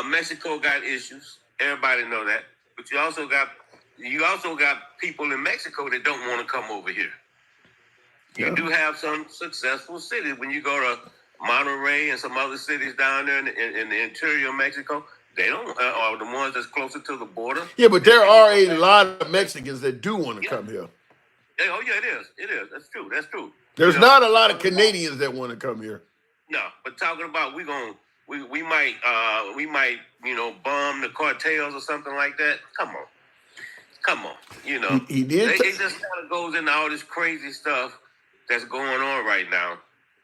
Mexico got issues. Everybody know that. But you also got people in Mexico that don't want to come over here. You do have some successful cities. When you go to Monterrey and some other cities down there in the interior of Mexico, They don't, or the ones that's closer to the border. Yeah, but there are a lot of Mexicans that do want to come here. Oh yeah, it is. It is. That's true. That's true. There's not a lot of Canadians that want to come here. No, but talking about we might bomb the cartels or something like that. Come on. He did. It just kind of goes into all this crazy stuff that's going on right now,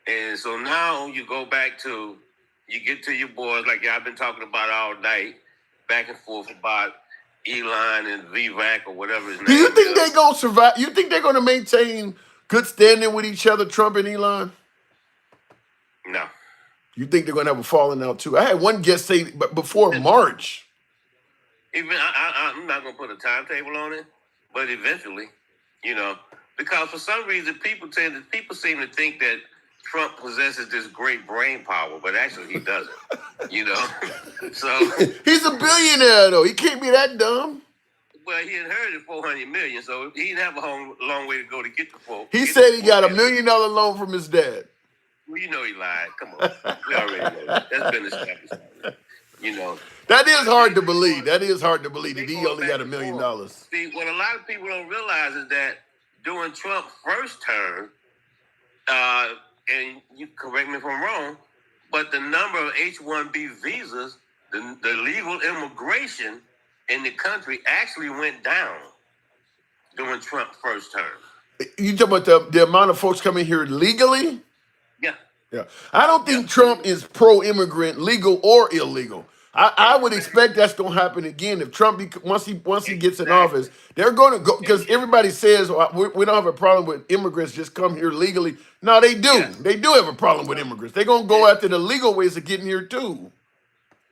and so now you go back to you get to your boys like I've been talking about all night, back and forth about Elon and Vivek or whatever his name is. Do you think they're gonna survive? You think they're gonna maintain good standing with each other, Trump and Elon? No. You think they're gonna have a falling out too? I had one guest say, but before March. Even I'm not gonna put a timetable on it, but eventually, because for some reason people seem to think that Trump possesses this great brain power, but actually he doesn't. So he's a billionaire though. He can't be that dumb. Well, he inherited $400 million, so he didn't have a long way to go to get the $4. He said he got $1 million loan from his dad. Well, he lied. Come on, we already know that. That's been established. That is hard to believe. That is hard to believe that he only got $1 million. See, what a lot of people don't realize is that during Trump's first term, and you correct me if I'm wrong, but the number of H-1B visas, the legal immigration in the country actually went down during Trump's first term. You talking about the amount of folks coming here legally? Yeah. I don't think Trump is pro-immigrant, legal or illegal. I would expect that's going to happen again if Trump, once he gets in office, they're going to go, because everybody says we don't have a problem with immigrants just come here legally. No, they do. Yeah. They do have a problem with immigrants. They're going to go after the legal ways of getting here too.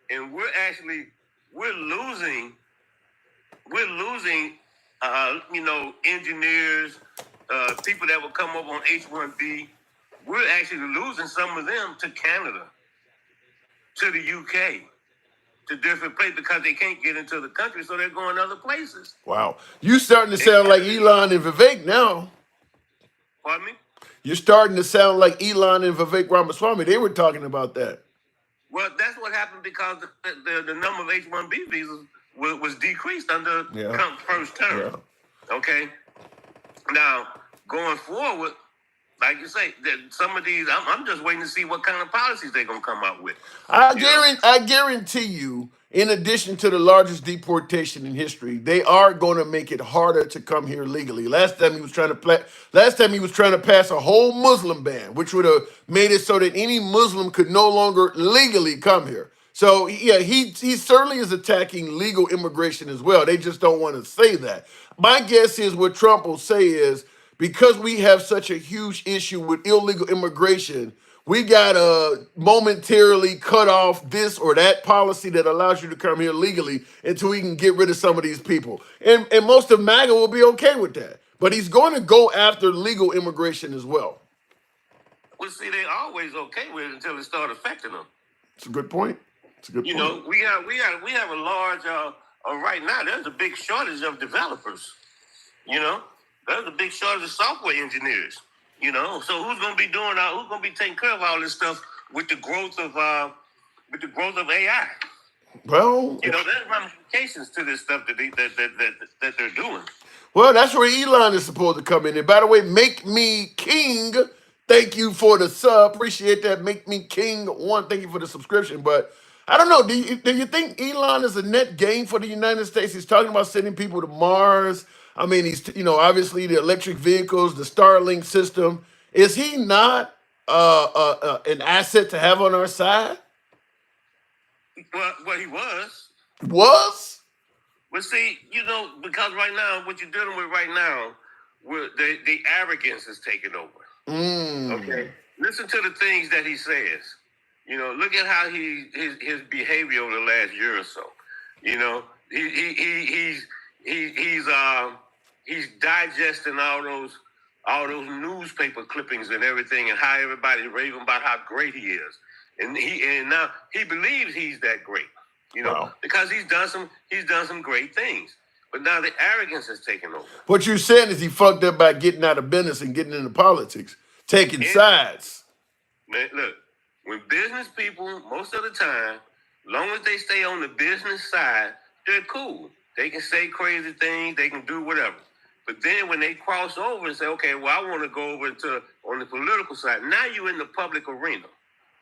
And we're losing, engineers, people that will come up on H-1B. We're actually losing some of them to Canada, to the UK, to different places because they can't get into the country, so they're going other places. Wow. You starting to sound like Elon and Vivek now. Pardon me? You're starting to sound like Elon and Vivek Ramaswamy. They were talking about that. Well, that's what happened because the number of H-1B visas was decreased under Trump's first term. Yeah. Okay? Now, going forward, like you say, that some of these, I'm just waiting to see what kind of policies they're going to come up with. I guarantee you, in addition to the largest deportation in history, they are going to make it harder to come here legally. Last time he was trying to pass a whole Muslim ban, which would have made it so that any Muslim could no longer legally come here. So yeah, he certainly is attacking legal immigration as well. They just don't want to say that. My guess is what Trump will say is, because we have such a huge issue with illegal immigration, we got to momentarily cut off this or that policy that allows you to come here legally until we can get rid of some of these people. And most of MAGA will be okay with that. But he's going to go after legal immigration as well. Well, see, they're always okay with it until it starts affecting them. It's a good point. It's a good point. We have a large, right now, there's a big shortage of developers, There's a big shortage of software engineers, So who's going to be taking care of all this stuff with the growth of AI? Well, there's ramifications to this stuff that they're doing. Well, that's where Elon is supposed to come in. And by the way, Make Me King, thank you for the sub. Appreciate that. Make Me King 1, thank you for the subscription. But I don't know. Do you think Elon is a net gain for the United States? He's talking about sending people to Mars. I mean, he's, obviously the electric vehicles, the Starlink system. Is he not an asset to have on our side? Well, he was. Was? Well, see, because right now, what you're dealing with right now, the arrogance is taking over. Okay? Listen to the things that he says. Look at how his behavior over the last year or so. He's digesting all those newspaper clippings and everything, and how everybody's raving about how great he is, and now he believes he's that great, Wow. because he's done some great things, but now the arrogance has taken over. What you're saying is he fucked up by getting out of business and getting into politics, taking sides. Man, look, when business people, most of the time, Long as they stay on the business side, they're cool. They can say crazy things. They can do whatever. But then when they cross over and say, okay, well, I want to go over to on the political side, now you're in the public arena.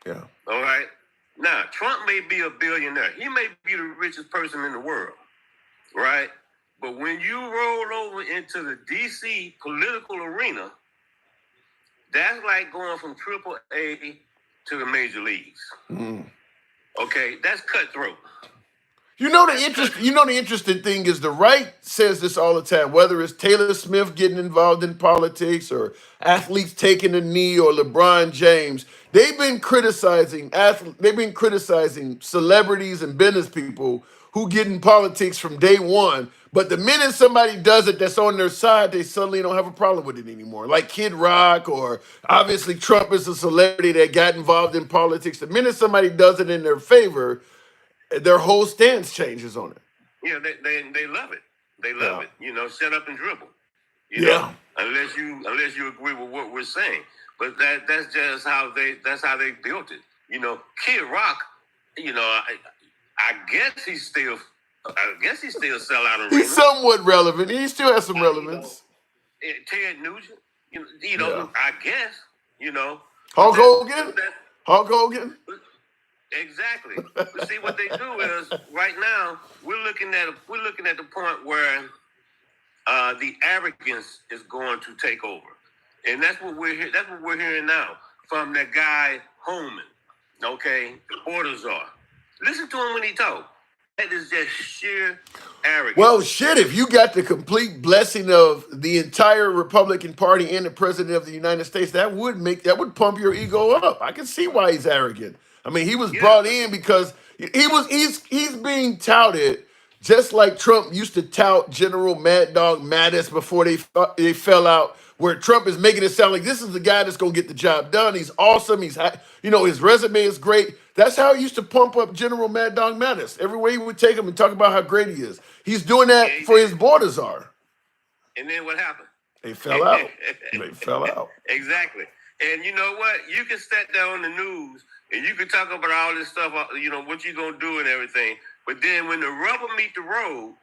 Yeah. All right? Now, Trump may be a billionaire. He may be the richest person in the world, right? But when you roll over into the D.C. political arena, that's like going from AAA to the major leagues. Okay? That's cutthroat. You know the interesting thing is the right says this all the time, whether it's Taylor Swift getting involved in politics or athletes taking a knee or LeBron James. They've been criticizing celebrities and business people who get in politics from day one. But the minute somebody does it that's on their side, they suddenly don't have a problem with it anymore. Like Kid Rock, or obviously Trump is a celebrity that got involved in politics. The minute somebody does it in their favor, their whole stance changes on it. Yeah, they love it. They love it. You know, shut up and dribble. You Yeah. know, unless you agree with what we're saying. But that's just how they built it. You know, Kid Rock, you know, I guess he's still sell out arena. He's somewhat relevant. He still has some relevance. Ted Nugent, you know, Yeah. I guess, you know. Hulk Hogan. Exactly. But see, what they do is right now we're looking at the point where the arrogance is going to take over, and that's what we're hearing now from that guy Holman. Okay, the border czar. Listen to him when he talks. That is just sheer arrogance. Well, shit, if you got the complete blessing of the entire Republican Party and the President of the United States, that would pump your ego up. I can see why he's arrogant. I mean, he was brought in because he's being touted just like Trump used to tout General Mad Dog Mattis before they fell out, where Trump is making it sound like this is the guy that's going to get the job done. He's awesome. His resume is great. That's how he used to pump up General Mad Dog Mattis. Everywhere he would take him and talk about how great he is. He's doing that for his border czar. And then what happened? They fell out. They fell out. Exactly. And you know what? You can sit there on the news and you can talk about all this stuff, you know, what you're going to do and everything. But then when the rubber meet the road,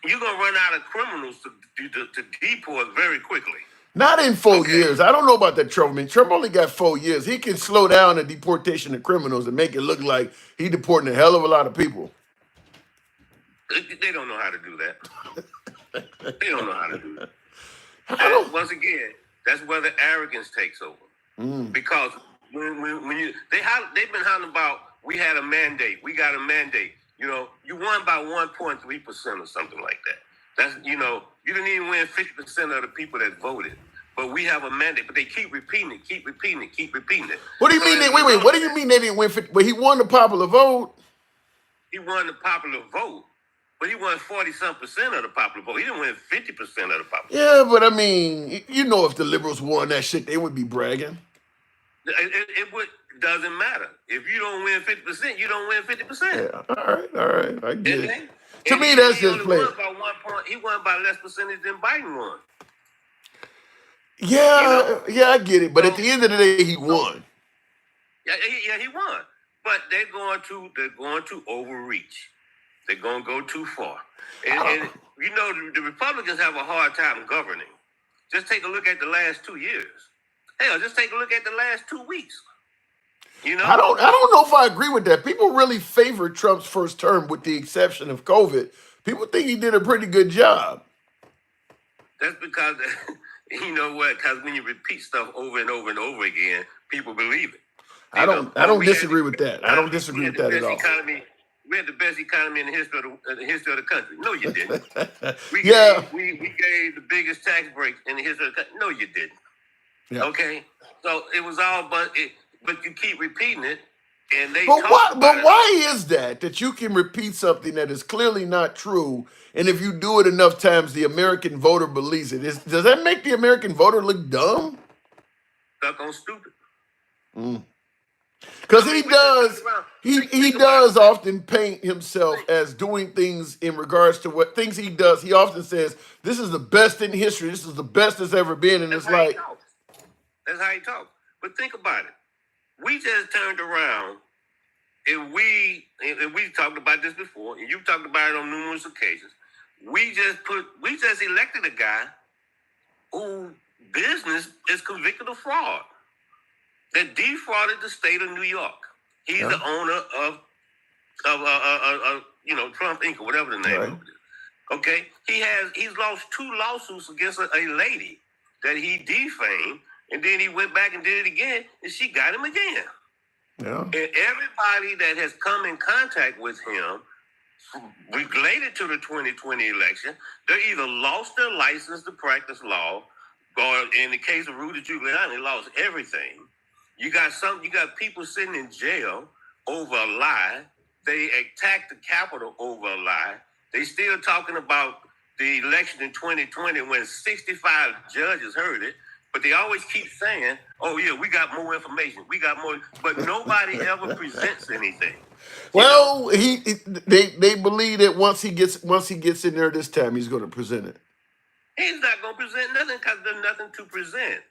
you're going to run out of criminals to deport very quickly. Not in 4 years. I don't know about that, Trump. I mean, Trump only got 4 years. He can slow down the deportation of criminals and make it look like he deporting a hell of a lot of people. They don't know how to do that. They don't know how to do that. Once again, that's where the arrogance takes over. Because when they've been hollering about, we had a mandate, we got a mandate. You know, you won by 1.3% or something like that. That's, you know, you didn't even win 50% of the people that voted. But we have a mandate. But they keep repeating it. What do you mean? Wait. What do you mean they didn't win 50? Well, he won the popular vote. He won the popular vote, but he won 40-some% of the popular vote. He didn't win 50% of the popular vote. Yeah, but I mean, you know, if the liberals won that shit, they would be bragging. It doesn't matter. If you don't win 50%, you don't win 50%. Yeah, all right. I get it. To And me, that's he just only playing. won by 1 point. He won by less percentage than Biden won. Yeah, I get it. But at the end of the day, he won. Yeah, he won. But they're going to overreach. They're going to go too far. And you know, the Republicans have a hard time governing. Just take a look at the last 2 years. Hell, just take a look at the last 2 weeks. You know, I don't know if I agree with that. People really favor Trump's first term, with the exception of COVID. People think he did a pretty good job. that's because you know what? Because when you repeat stuff over and over and over again, people believe it. I don't disagree with that. I don't disagree with that at all. We had the best economy in the history of the country. No, you didn't. We gave the biggest tax breaks in the history of the country. No, you didn't. Yeah. Okay, so it was all, but you keep repeating it, and they. But why is that you can repeat something that is clearly not true, and if you do it enough times, the American voter believes it? Does that make the American voter look dumb? Stuck on stupid. Because he does often paint himself as doing things in regards to what things he does. He often says, "This is the best in history. This is the best there's ever been," and it's like. That's how he talks. But think about it. We just turned around if we talked about this before, and you've talked about it on numerous occasions, we just elected a guy who business is convicted of fraud that defrauded the state of New York. He's the owner of Trump Inc. or whatever the name of it is. Okay, he's lost 2 lawsuits against a lady that he defamed, and then he went back and did it again, and she got him again. Yeah. And everybody that has come in contact with him related to the 2020 election, they either lost their license to practice law, or in the case of Rudy Giuliani, lost everything. You got people sitting in jail over a lie. They attacked the Capitol over a lie. They still talking about the election in 2020 when 65 judges heard it, but they always keep saying, "Oh yeah, we got more information. We got more," but nobody ever presents anything. Well, they believe that once he gets in there this time, he's going to present it. He's not going to present nothing because there's nothing to present.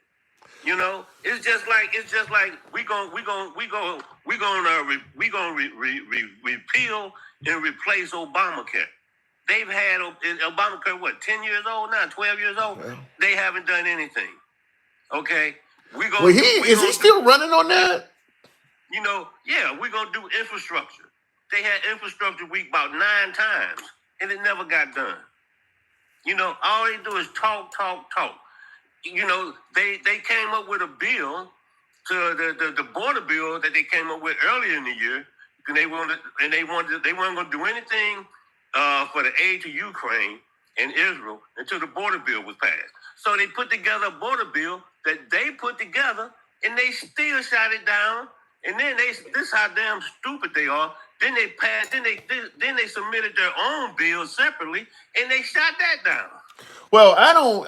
You know, it's just like we gonna repeal and replace Obamacare. They've had Obamacare, what, 10 years old now, 12 years old? Yeah. They haven't done anything. Okay? Is he still running on that? You know, yeah, we're going to do infrastructure. They had infrastructure week about 9 times, and it never got done. You know, all they do is talk. You know, they came up with a bill, to the border bill that they came up with earlier in the year, and they weren't going to do anything for the aid to Ukraine and Israel until the border bill was passed. So they put together a border bill that they put together, and they still shot it down. And then this is how damn stupid they are. Then they passed. Then they submitted their own bill separately, and they shot that down. Well,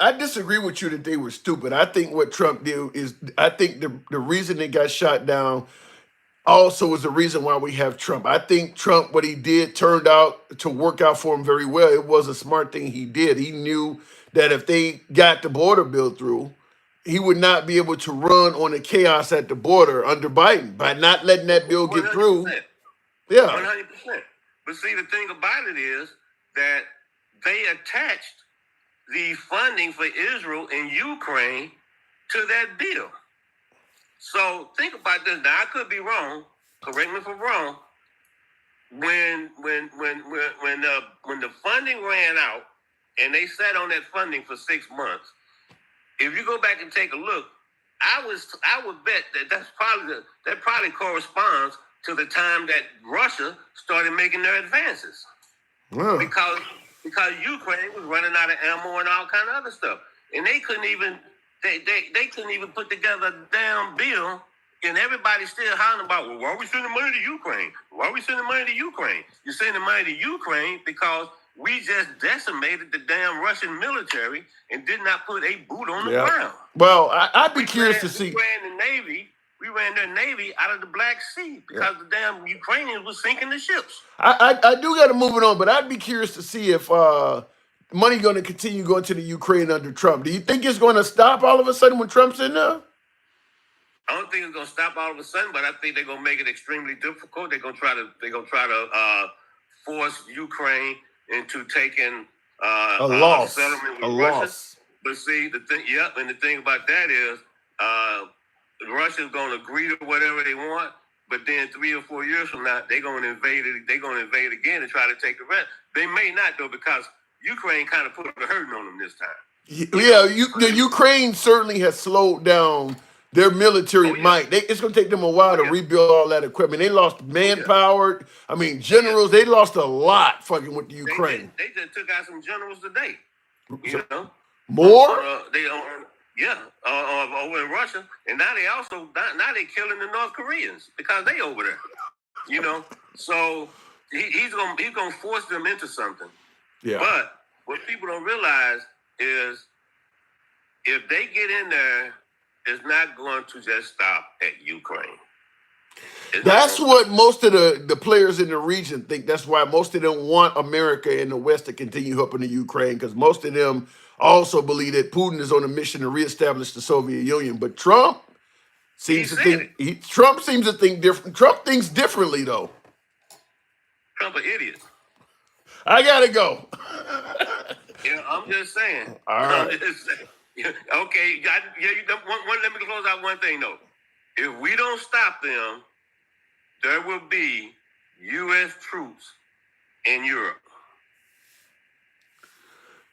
I disagree with you that they were stupid. I think what Trump did is, I think the reason they got shot down also is the reason why we have Trump. I think Trump, what he did turned out to work out for him very well. It was a smart thing he did. He knew that if they got the border bill through, he would not be able to run on the chaos at the border under Biden by not letting that bill get 100%. Through. Yeah. 100%. But see, the thing about it is that they attached the funding for Israel and Ukraine to that bill. So think about this. Now I could be wrong. Correct me if I'm wrong. When the funding ran out and they sat on that funding for 6 months, if you go back and take a look, I would bet that probably corresponds to the time that Russia started making their advances. Wow. Because Ukraine was running out of ammo and all kind of other stuff, and they couldn't even put together a damn bill, and everybody's still hollering about, well, why are we sending money to Ukraine? Why are we sending money to Ukraine? You're sending money to Ukraine because we just decimated the damn Russian military and did not put a boot on the ground. Well, I'd be curious to see. We ran their Navy out of the Black Sea because the damn Ukrainians were sinking the ships. I do got to move it on, but I'd be curious to see if money going to continue going to the Ukraine under Trump. Do you think it's going to stop all of a sudden when Trump's in there? I don't think it's going to stop all of a sudden, but I think they're going to make it extremely difficult. They're going to try to force Ukraine into taking a loss, settlement with Russia. But see, the thing about that is, Russia's going to agree to whatever they want, but then 3 or 4 years from now, they're going to invade it. They're going to invade again and try to take the rest. They may not, though, because Ukraine kind of put a hurting on them this time. The Ukraine certainly has slowed down their military might. It's going to take them a while to rebuild all that equipment. They lost manpower. I mean, generals. They lost a lot fucking with the Ukraine. They just took out some generals today. You know? More? Over in Russia, and now they killing the North Koreans because they over there, you know. So he's gonna force them into something. Yeah. But what people don't realize is if they get in there, it's not going to just stop at Ukraine. That's what most of the players in the region think. That's why most of them want America and the West to continue helping the Ukraine, because most of them also believe that Putin is on a mission to reestablish the Soviet Union. But Trump, seems to said think it. Trump seems to think different. Trump thinks differently though. Trump an idiot. I gotta go. Yeah, I'm just saying. All I'm right. just saying. Yeah, okay, let me close out one thing though. If we don't stop them, there will be U.S. troops in Europe.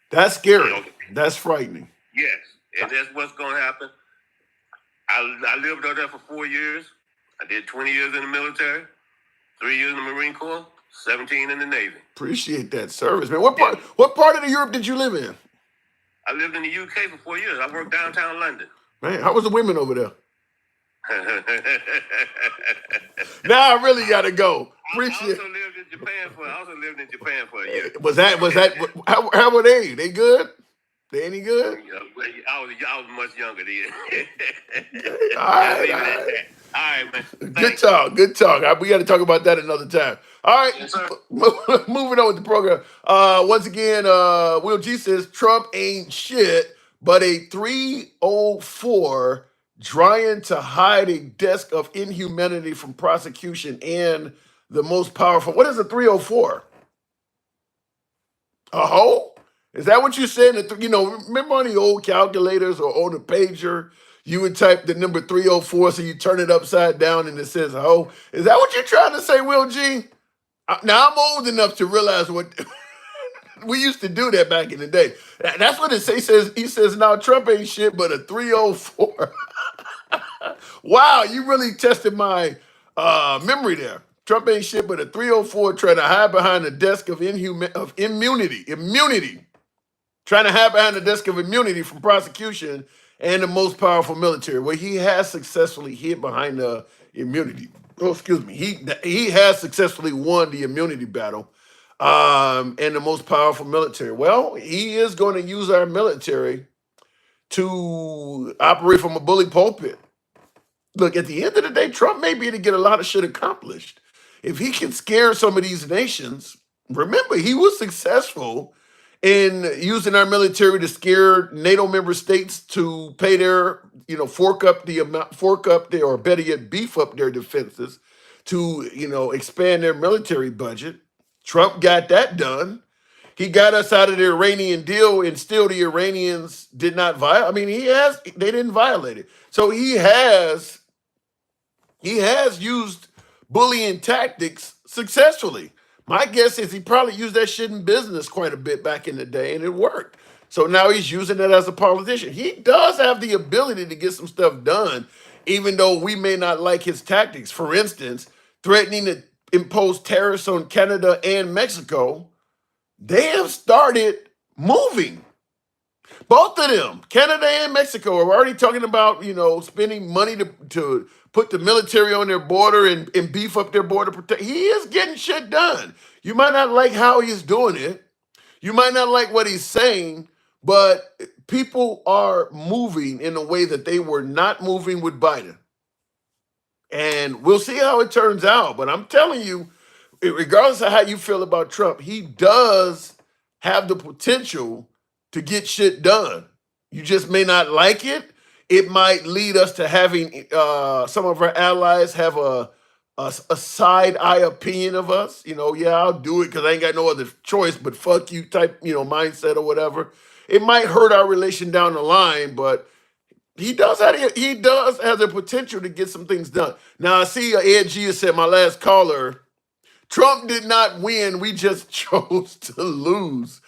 That's scary. Okay. That's frightening. Yes, and that's what's going to happen. I lived out there for 4 years. I did 20 years in the military, 3 years in the Marine Corps, 17 in the Navy. Appreciate that service, man. What part of the Europe did you live in? I lived in the UK for 4 years. I worked downtown London. Man, how was the women over there? Now I really gotta go. Appreciate. I also lived in Japan for a year. Was that how were they? They good? They any good? I was much younger then. All right. All right, man. Good Thanks. Good talk. We got to talk about that another time. All right, Yes, sir. moving on with the program. Once again, Will G says Trump ain't shit, but a 304 trying to hide a desk of inhumanity from prosecution and the most powerful. What is a 304? A hoe? Is that what you said? Remember on the old calculators or on the pager, you would type the number 304, so you turn it upside down and it says hoe. Is that what you're trying to say, Will G? Now, I'm old enough to realize what we used to do that back in the day. That's what it says. He says, now Trump ain't shit, but a 304. Wow, you really tested my memory there. Trump ain't shit, but a 304 trying to hide behind the desk of immunity. Trying to hide behind the desk of immunity from prosecution and the most powerful military. Well, he has successfully hid behind the immunity. Oh, excuse me. He has successfully won the immunity battle and the most powerful military. Well, he is going to use our military to operate from a bully pulpit. Look, at the end of the day, Trump may be able to get a lot of shit accomplished. If he can scare some of these nations, remember, he was successful in using our military to scare NATO member states to pay their, fork up their, or better yet, beef up their defenses to, expand their military budget. Trump got that done. He got us out of the Iranian deal, and still the Iranians did not violate. I mean, they didn't violate it. So he has used bullying tactics successfully. My guess is he probably used that shit in business quite a bit back in the day, and it worked. So now he's using it as a politician. He does have the ability to get some stuff done, even though we may not like his tactics. For instance, threatening to impose tariffs on Canada and Mexico. They have started moving. Both of them, Canada and Mexico, are already talking about, spending money to put the military on their border and beef up their border protection. He is getting shit done. You might not like how he's doing it. You might not like what he's saying, but people are moving in a way that they were not moving with Biden. And we'll see how it turns out. But I'm telling you, regardless of how you feel about Trump, he does have the potential to get shit done. You just may not like it. It might lead us to having some of our allies have a side eye opinion of us. Yeah, I'll do it because I ain't got no other choice, but fuck you type, mindset or whatever. It might hurt our relation down the line, but he does have the potential to get some things done. Now, I see Ed G has said, my last caller, Trump did not win. We just chose to lose.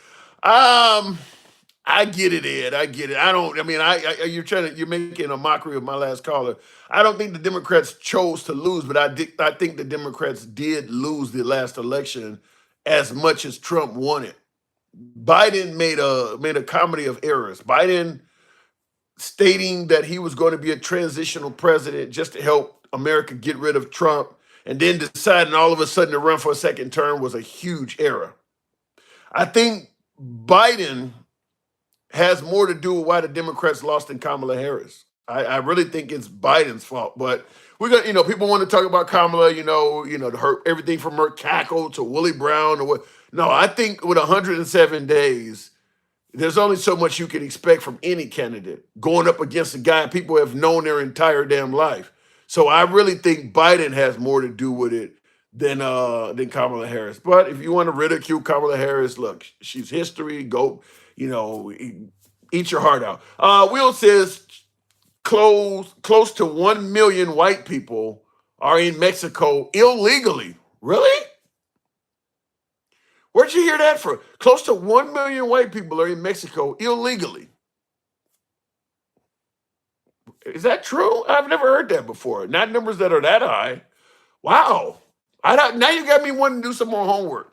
I get it, Ed. I get it. You're making a mockery of my last caller. I don't think the Democrats chose to lose, but I think the Democrats did lose the last election as much as Trump won it. Biden made a comedy of errors. Biden stating that he was going to be a transitional president just to help America get rid of Trump, and then deciding all of a sudden to run for a second term was a huge error. I think Biden has more to do with why the Democrats lost in Kamala Harris. I really think it's Biden's fault, but we're gonna, people want to talk about Kamala, everything from her cackle to Willie Brown or what. No, I think with 107 days, there's only so much you can expect from any candidate going up against a guy people have known their entire damn life. So I really think Biden has more to do with it than Kamala Harris. But if you want to ridicule Kamala Harris, look, she's history. Go, eat your heart out. Will says close to 1 million white people are in Mexico illegally. Really? Where'd you hear that from? Close to 1 million white people are in Mexico illegally. Is that true? I've never heard that before. Not numbers that are that high. Wow. Now you got me wanting to do some more homework.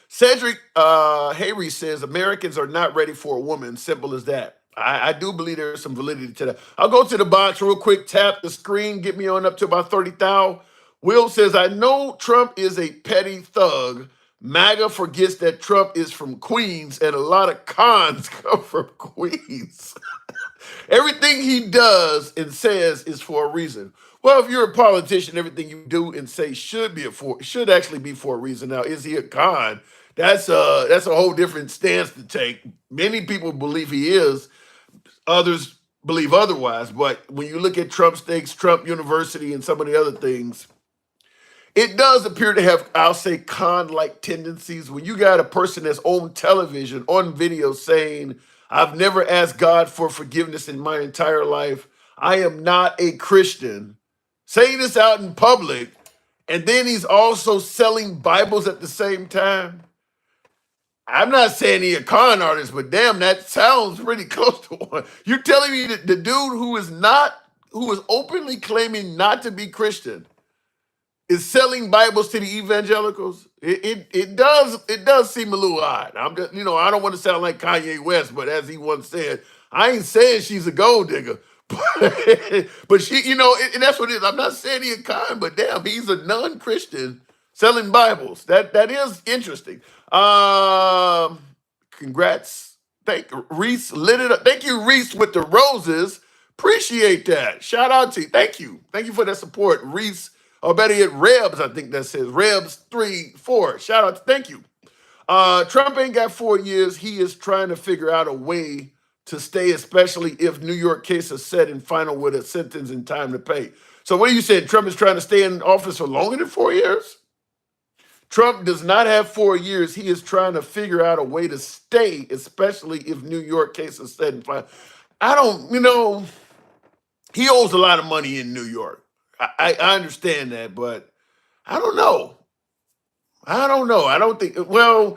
Cedric Hayrie says Americans are not ready for a woman. Simple as that. I do believe there's some validity to that. I'll go to the box real quick, tap the screen, get me on up to about 30,000. Will says, I know Trump is a petty thug. MAGA forgets that Trump is from Queens and a lot of cons come from Queens. Everything he does and says is for a reason. Well, if you're a politician, everything you do and say should actually be for a reason. Now, is he a con? That's a whole different stance to take. Many people believe he is. Others believe otherwise. But when you look at Trump Steaks, Trump University, and some of the other things, it does appear to have, I'll say, con-like tendencies. When you got a person that's on television, on video saying, I've never asked God for forgiveness in my entire life. I am not a Christian. Saying this out in public, and then he's also selling Bibles at the same time. I'm not saying he's a con artist, but damn, that sounds pretty close to one. You're telling me that the dude who is openly claiming not to be Christian is selling Bibles to the evangelicals? It does seem a little odd. I'm just, I don't want to sound like Kanye West, but as he once said, I ain't saying she's a gold digger. But she, and that's what it is. I'm not saying he's a con, but damn, he's a non-Christian selling Bibles. That is interesting. Congrats. Thank Reese lit it up. Thank you, Reese, with the roses. Appreciate that. Shout out to you. Thank you. Thank you for that support, Reese. Or better yet, Rebs, I think that says Rebs 3-4. Shout out. Thank you. Trump ain't got 4 years. He is trying to figure out a way to stay, especially if New York case is set and final with a sentence and time to pay. So what are you saying? Trump is trying to stay in office for longer than 4 years? Trump does not have 4 years. He is trying to figure out a way to stay, especially if New York case is set and final. He owes a lot of money in New York. I understand that, but I don't know. I don't think, well,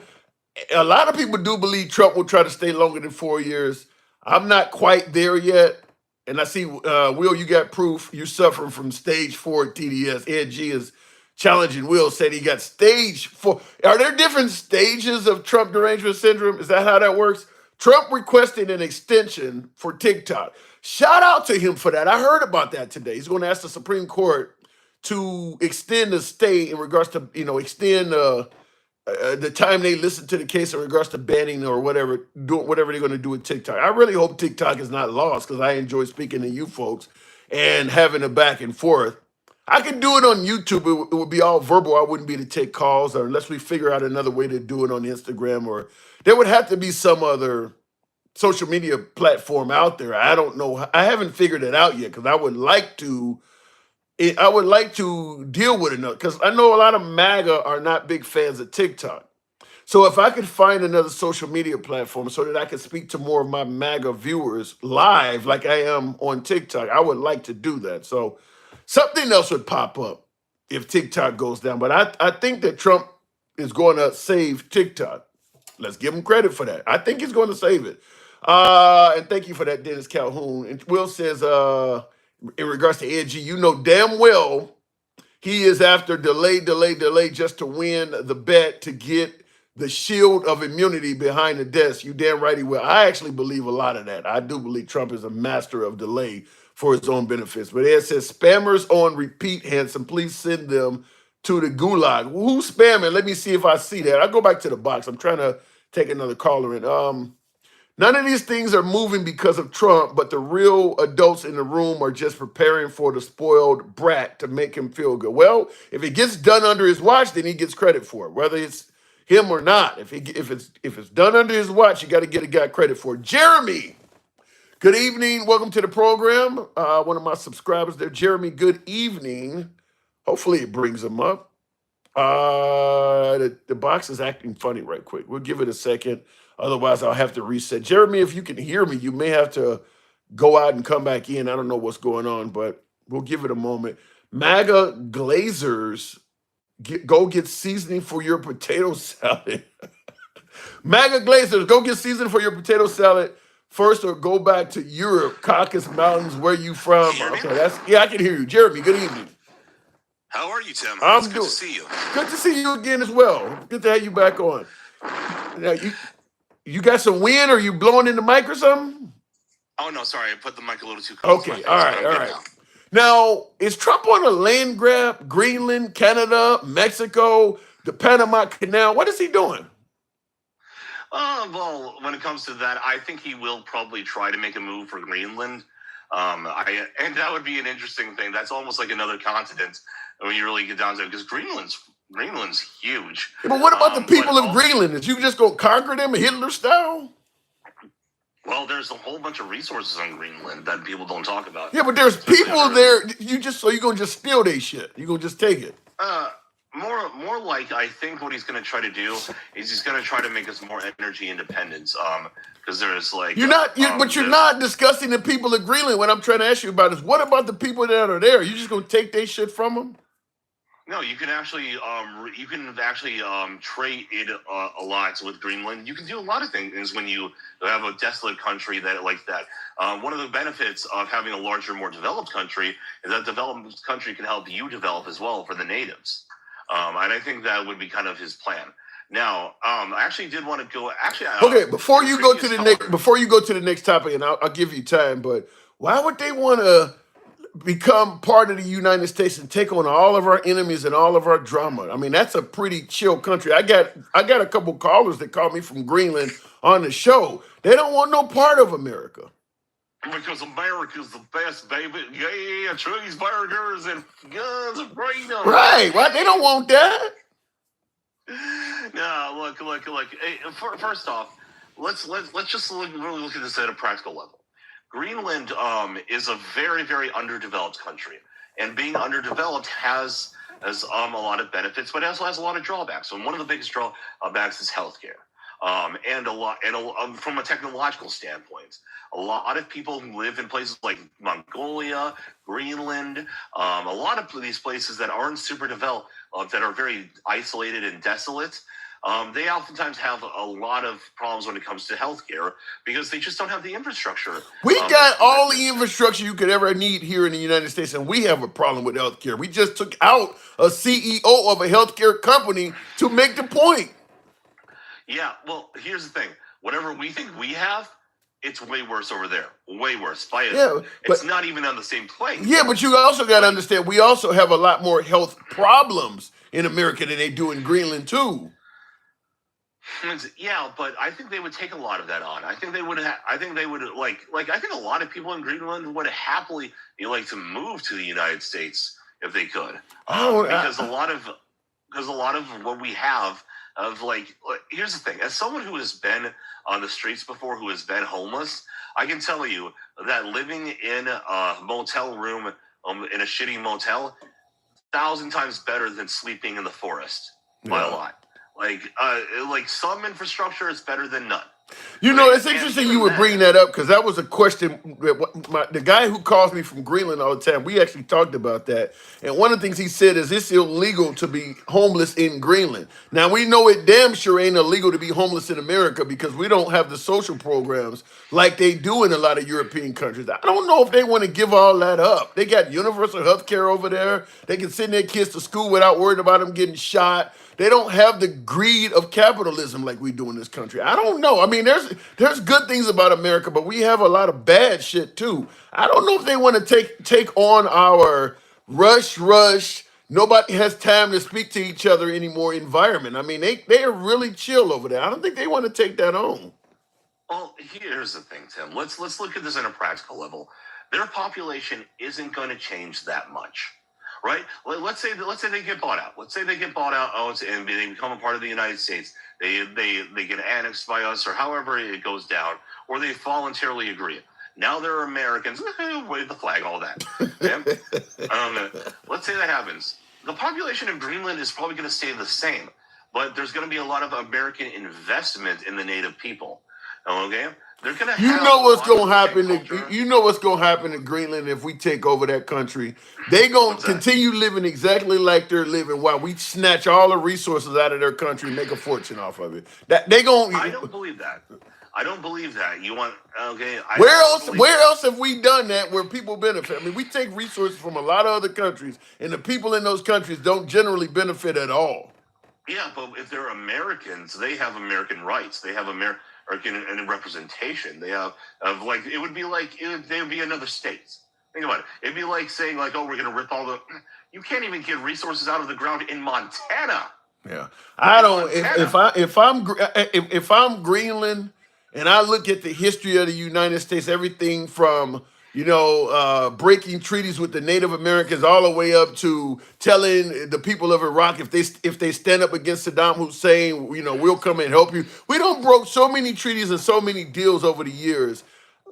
a lot of people do believe Trump will try to stay longer than 4 years. I'm not quite there yet. And I see, Will, you got proof you're suffering from stage 4 TDS. Ed G is challenging Will, said he got stage 4. Are there different stages of Trump derangement syndrome? Is that how that works? Trump requested an extension for TikTok. Shout out to him for that. I heard about that today. He's going to ask the Supreme Court to extend the stay in regards to, extend the time they listen to the case in regards to banning or whatever, doing whatever they're going to do with TikTok. I really hope TikTok is not lost because I enjoy speaking to you folks and having a back and forth. I could do it on YouTube. It would be all verbal. I wouldn't be to take calls, or unless we figure out another way to do it on Instagram, or there would have to be some other social media platform out there. I don't know. I haven't figured it out yet because I would like to deal with it, because I know a lot of MAGA are not big fans of TikTok. So if I could find another social media platform so that I could speak to more of my MAGA viewers live like I am on TikTok, I would like to do that. So something else would pop up if TikTok goes down. But I think that Trump is going to save TikTok. Let's give him credit for that. I think he's going to save it. And thank you for that, Dennis Calhoun. And Will says, in regards to Ed G, you know damn well he is after delay just to win the bet to get the shield of immunity behind the desk. You damn right he will. I actually believe a lot of that. I do believe Trump is a master of delay for his own benefits. But Ed says, spammers on repeat, Handsome. Please send them to the gulag. Who's spamming? Let me see if I see that. I'll go back to the box. I'm trying to take another caller in. None of these things are moving because of Trump, but the real adults in the room are just preparing for the spoiled brat to make him feel good. Well, if it gets done under his watch, then he gets credit for it. Whether it's him or not. If it's done under his watch, you got to get a guy credit for it. Jeremy, good evening. Welcome to the program. One of my subscribers there, Jeremy. Good evening. Hopefully it brings him up. The box is acting funny right quick. We'll give it a second. Otherwise, I'll have to reset. Jeremy, if you can hear me, you may have to go out and come back in. I don't know what's going on, but we'll give it a moment. MAGA Glazers, go get seasoning for your potato salad. MAGA Glazers, go get seasoning for your potato salad first, or go back to Europe, Caucasus Mountains. Where you from? Okay, I can hear you. Jeremy, good evening. How are you, Tim? I'm It's good doing. to see you. Good to see you again as well. Good to have you back on. Now, you got some wind, or you blowing in the mic or something? Oh no, sorry, I put the mic a little too close. Okay, all right. Now, is Trump on a land grab? Greenland, Canada, Mexico, the Panama Canal? What is he doing? Well, when it comes to that, I think he will probably try to make a move for Greenland. And that would be an interesting thing. That's almost like another continent when you really get down to it, because Greenland's huge. Yeah, but what about the people of Greenland? Is you just gonna conquer them Hitler style? Well, there's a whole bunch of resources on Greenland that people don't talk about. Yeah, but there's people there. You're gonna just steal their shit. You're gonna just take it. More like, I think what he's going to try to do is he's going to try to make us more energy independent. Because there's like you're not discussing the people of Greenland. What I'm trying to ask you about is, what about the people that are there? You just gonna take their shit from them? No, you can actually trade alliance with Greenland. You can do a lot of things when you have a desolate country like that. One of the benefits of having a larger, more developed country is that developed country can help you develop as well for the natives. And I think that would be kind of his plan. Now, I actually did want to go. Okay, before you go to the next topic, and I'll give you time. But why would they want to become part of the United States and take on all of our enemies and all of our drama? I mean, that's a pretty chill country. I got a couple callers that called me from Greenland on the show. They don't want no part of America. Because America's the best, baby. Yeah, cheeseburgers and guns and freedom. Right. Why they don't want that? No, look. Hey, first off, let's just really look at this at a practical level. Greenland is a very, very underdeveloped country, and being underdeveloped has a lot of benefits, but it also has a lot of drawbacks. And one of the biggest drawbacks is healthcare. From a technological standpoint, a lot of people who live in places like Mongolia, Greenland, a lot of these places that aren't super developed, that are very isolated and desolate, they oftentimes have a lot of problems when it comes to healthcare because they just don't have the infrastructure. We got all the infrastructure you could ever need here in the United States, and we have a problem with healthcare. We just took out a CEO of a healthcare company to make the point. Yeah, well, here's the thing. Whatever we think we have, it's way worse over there. Way worse. It's not even on the same plane. Yeah, but you also got to understand, we also have a lot more health problems in America than they do in Greenland, too. Yeah, but I think they would take a lot of that on. I think they would. I think a lot of people in Greenland would happily like to move to the United States if they could. Because a lot of what we have. Here's the thing. As someone who has been on the streets before, who has been homeless, I can tell you that living in a motel room, in a shitty motel, 1,000 times better than sleeping in the forest by a lot. Some infrastructure is better than none. It's interesting you would bring that up, because that was a question. The guy who calls me from Greenland all the time, we actually talked about that. And one of the things he said is it's illegal to be homeless in Greenland. Now, we know it damn sure ain't illegal to be homeless in America, because we don't have the social programs like they do in a lot of European countries. I don't know if they want to give all that up. They got universal health care over there. They can send their kids to school without worrying about them getting shot. They don't have the greed of capitalism like we do in this country. I don't know. I mean, there's good things about America, but we have a lot of bad shit too. I don't know if they want to take on our rush. Nobody has time to speak to each other anymore environment. I mean, they are really chill over there. I don't think they want to take that on. Well, here's the thing, Tim. Let's look at this on a practical level. Their population isn't going to change that much. right? Let's say they get bought out. Let's say they get bought out and they become a part of the United States. They get annexed by us, or however it goes down, or they voluntarily agree. Now they're Americans. Wave the flag, all that. Let's say that happens. The population of Greenland is probably going to stay the same, but there's going to be a lot of American investment in the native people. Okay, they're going to. You know what's going to happen. You know what's going to happen in Greenland if we take over that country. They going to continue living exactly like they're living while we snatch all the resources out of their country and make a fortune off of it. That they going. I don't believe that. I don't believe that. You want okay? Where else have we done that where people benefit? I mean, we take resources from a lot of other countries, and the people in those countries don't generally benefit at all. Yeah, but if they're Americans, they have American rights. They have American representation. They have like it would be like they would be another state. Think about it. It'd be like saying like, oh, we're going to rip all the. You can't even get resources out of the ground in Montana. Yeah, I don't. If I'm Greenland. And I look at the history of the United States, everything from, breaking treaties with the Native Americans all the way up to telling the people of Iraq if they stand up against Saddam Hussein, we'll come and help you. We don't broke so many treaties and so many deals over the years.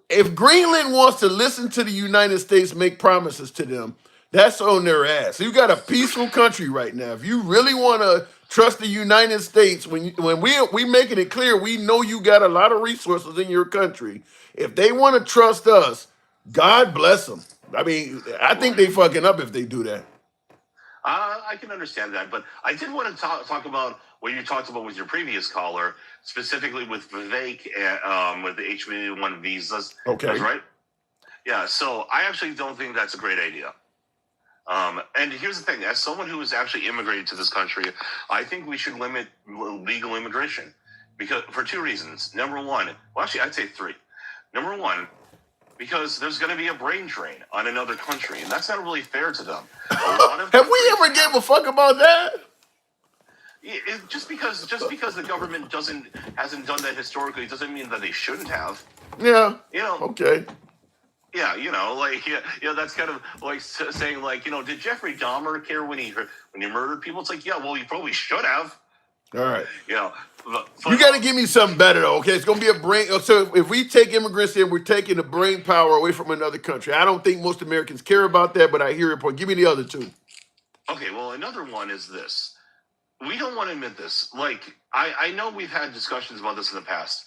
If Greenland wants to listen to the United States make promises to them, that's on their ass. You got a peaceful country right now. If you really want to trust the United States, when we making it clear, we know you got a lot of resources in your country. If they want to trust us, God bless them. I mean, I think they fucking up if they do that. I can understand that, but I did want to talk about what you talked about with your previous caller, specifically with Vivek with the H-1B visas. Okay. That's right? Yeah, so I actually don't think that's a great idea. And here's the thing, as someone who has actually immigrated to this country, I think we should limit legal immigration because for two reasons. Number one, well, actually, I'd say three. Number one, because there's going to be a brain drain on another country, and that's not really fair to them. Have we ever gave a fuck about that? Just because the government hasn't done that historically doesn't mean that they shouldn't have. Yeah. Okay. Yeah, that's kind of like saying, like, did Jeffrey Dahmer care when he murdered people? It's like, yeah, well, you probably should have. All right. But you got to give me something better, though, okay? It's going to be a brain. So if we take immigrants in, we're taking the brain power away from another country. I don't think most Americans care about that, but I hear your point. Give me the other two. Okay, well, another one is this. We don't want to admit this. Like, I know we've had discussions about this in the past.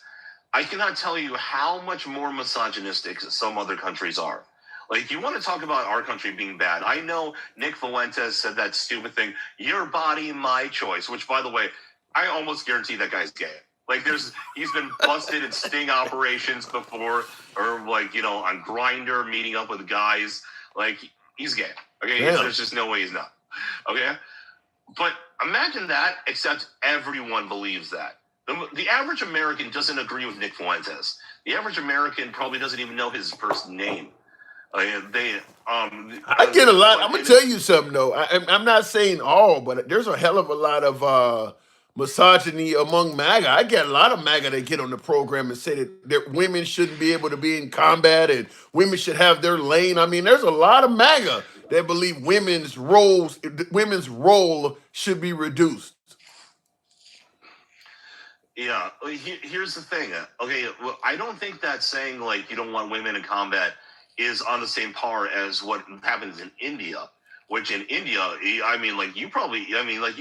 I cannot tell you how much more misogynistic some other countries are. Like, you want to talk about our country being bad. I know Nick Fuentes said that stupid thing, your body, my choice, which, by the way, I almost guarantee that guy's gay. Like, he's been busted in sting operations before, or, like, on Grindr, meeting up with guys. Like, he's gay. Okay? There's just no way he's not. Okay? But imagine that, except everyone believes that. The average American doesn't agree with Nick Fuentes. The average American probably doesn't even know his first name. I get a lot. I'm gonna tell you something though. I'm not saying all, but there's a hell of a lot of misogyny among MAGA. I get a lot of MAGA that get on the program and say that women shouldn't be able to be in combat and women should have their lane. I mean, there's a lot of MAGA that believe women's role should be reduced. Yeah, here's the thing. Okay, well, I don't think that saying, like, you don't want women in combat is on the same par as what happens in India, which in India, I mean, like, you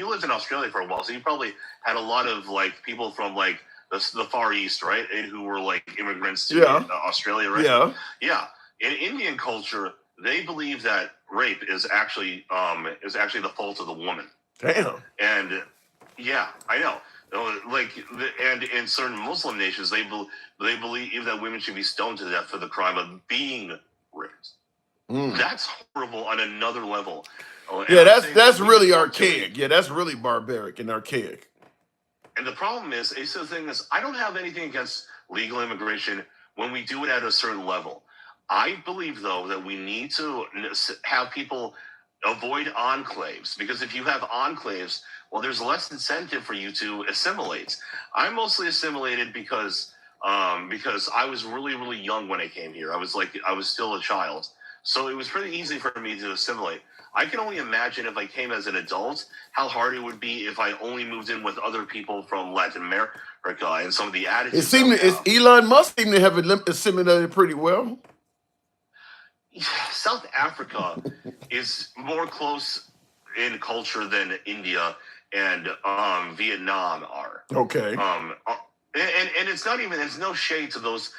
lived in Australia for a while, so you probably had a lot of, like, people from, like, the Far East, right, and who were, like, immigrants to Australia, right? Yeah. Yeah. In Indian culture, they believe that rape is actually the fault of the woman. Damn. And, yeah, I know. And in certain Muslim nations, they believe that women should be stoned to death for the crime of being raped. That's horrible on another level. Yeah, that's really archaic. Yeah, that's really barbaric and archaic. And the problem is, the thing is, I don't have anything against legal immigration when we do it at a certain level. I believe, though, that we need to have people avoid enclaves, because if you have enclaves, well, there's less incentive for you to assimilate. I mostly assimilated because I was really, really young when I came here. I was still a child. So it was pretty easy for me to assimilate. I can only imagine if I came as an adult, how hard it would be if I only moved in with other people from Latin America and some of the attitudes. Elon Musk seemed to have assimilated pretty well. South Africa is more close in culture than India and Vietnam are. Okay. And it's not even, there's no shade to those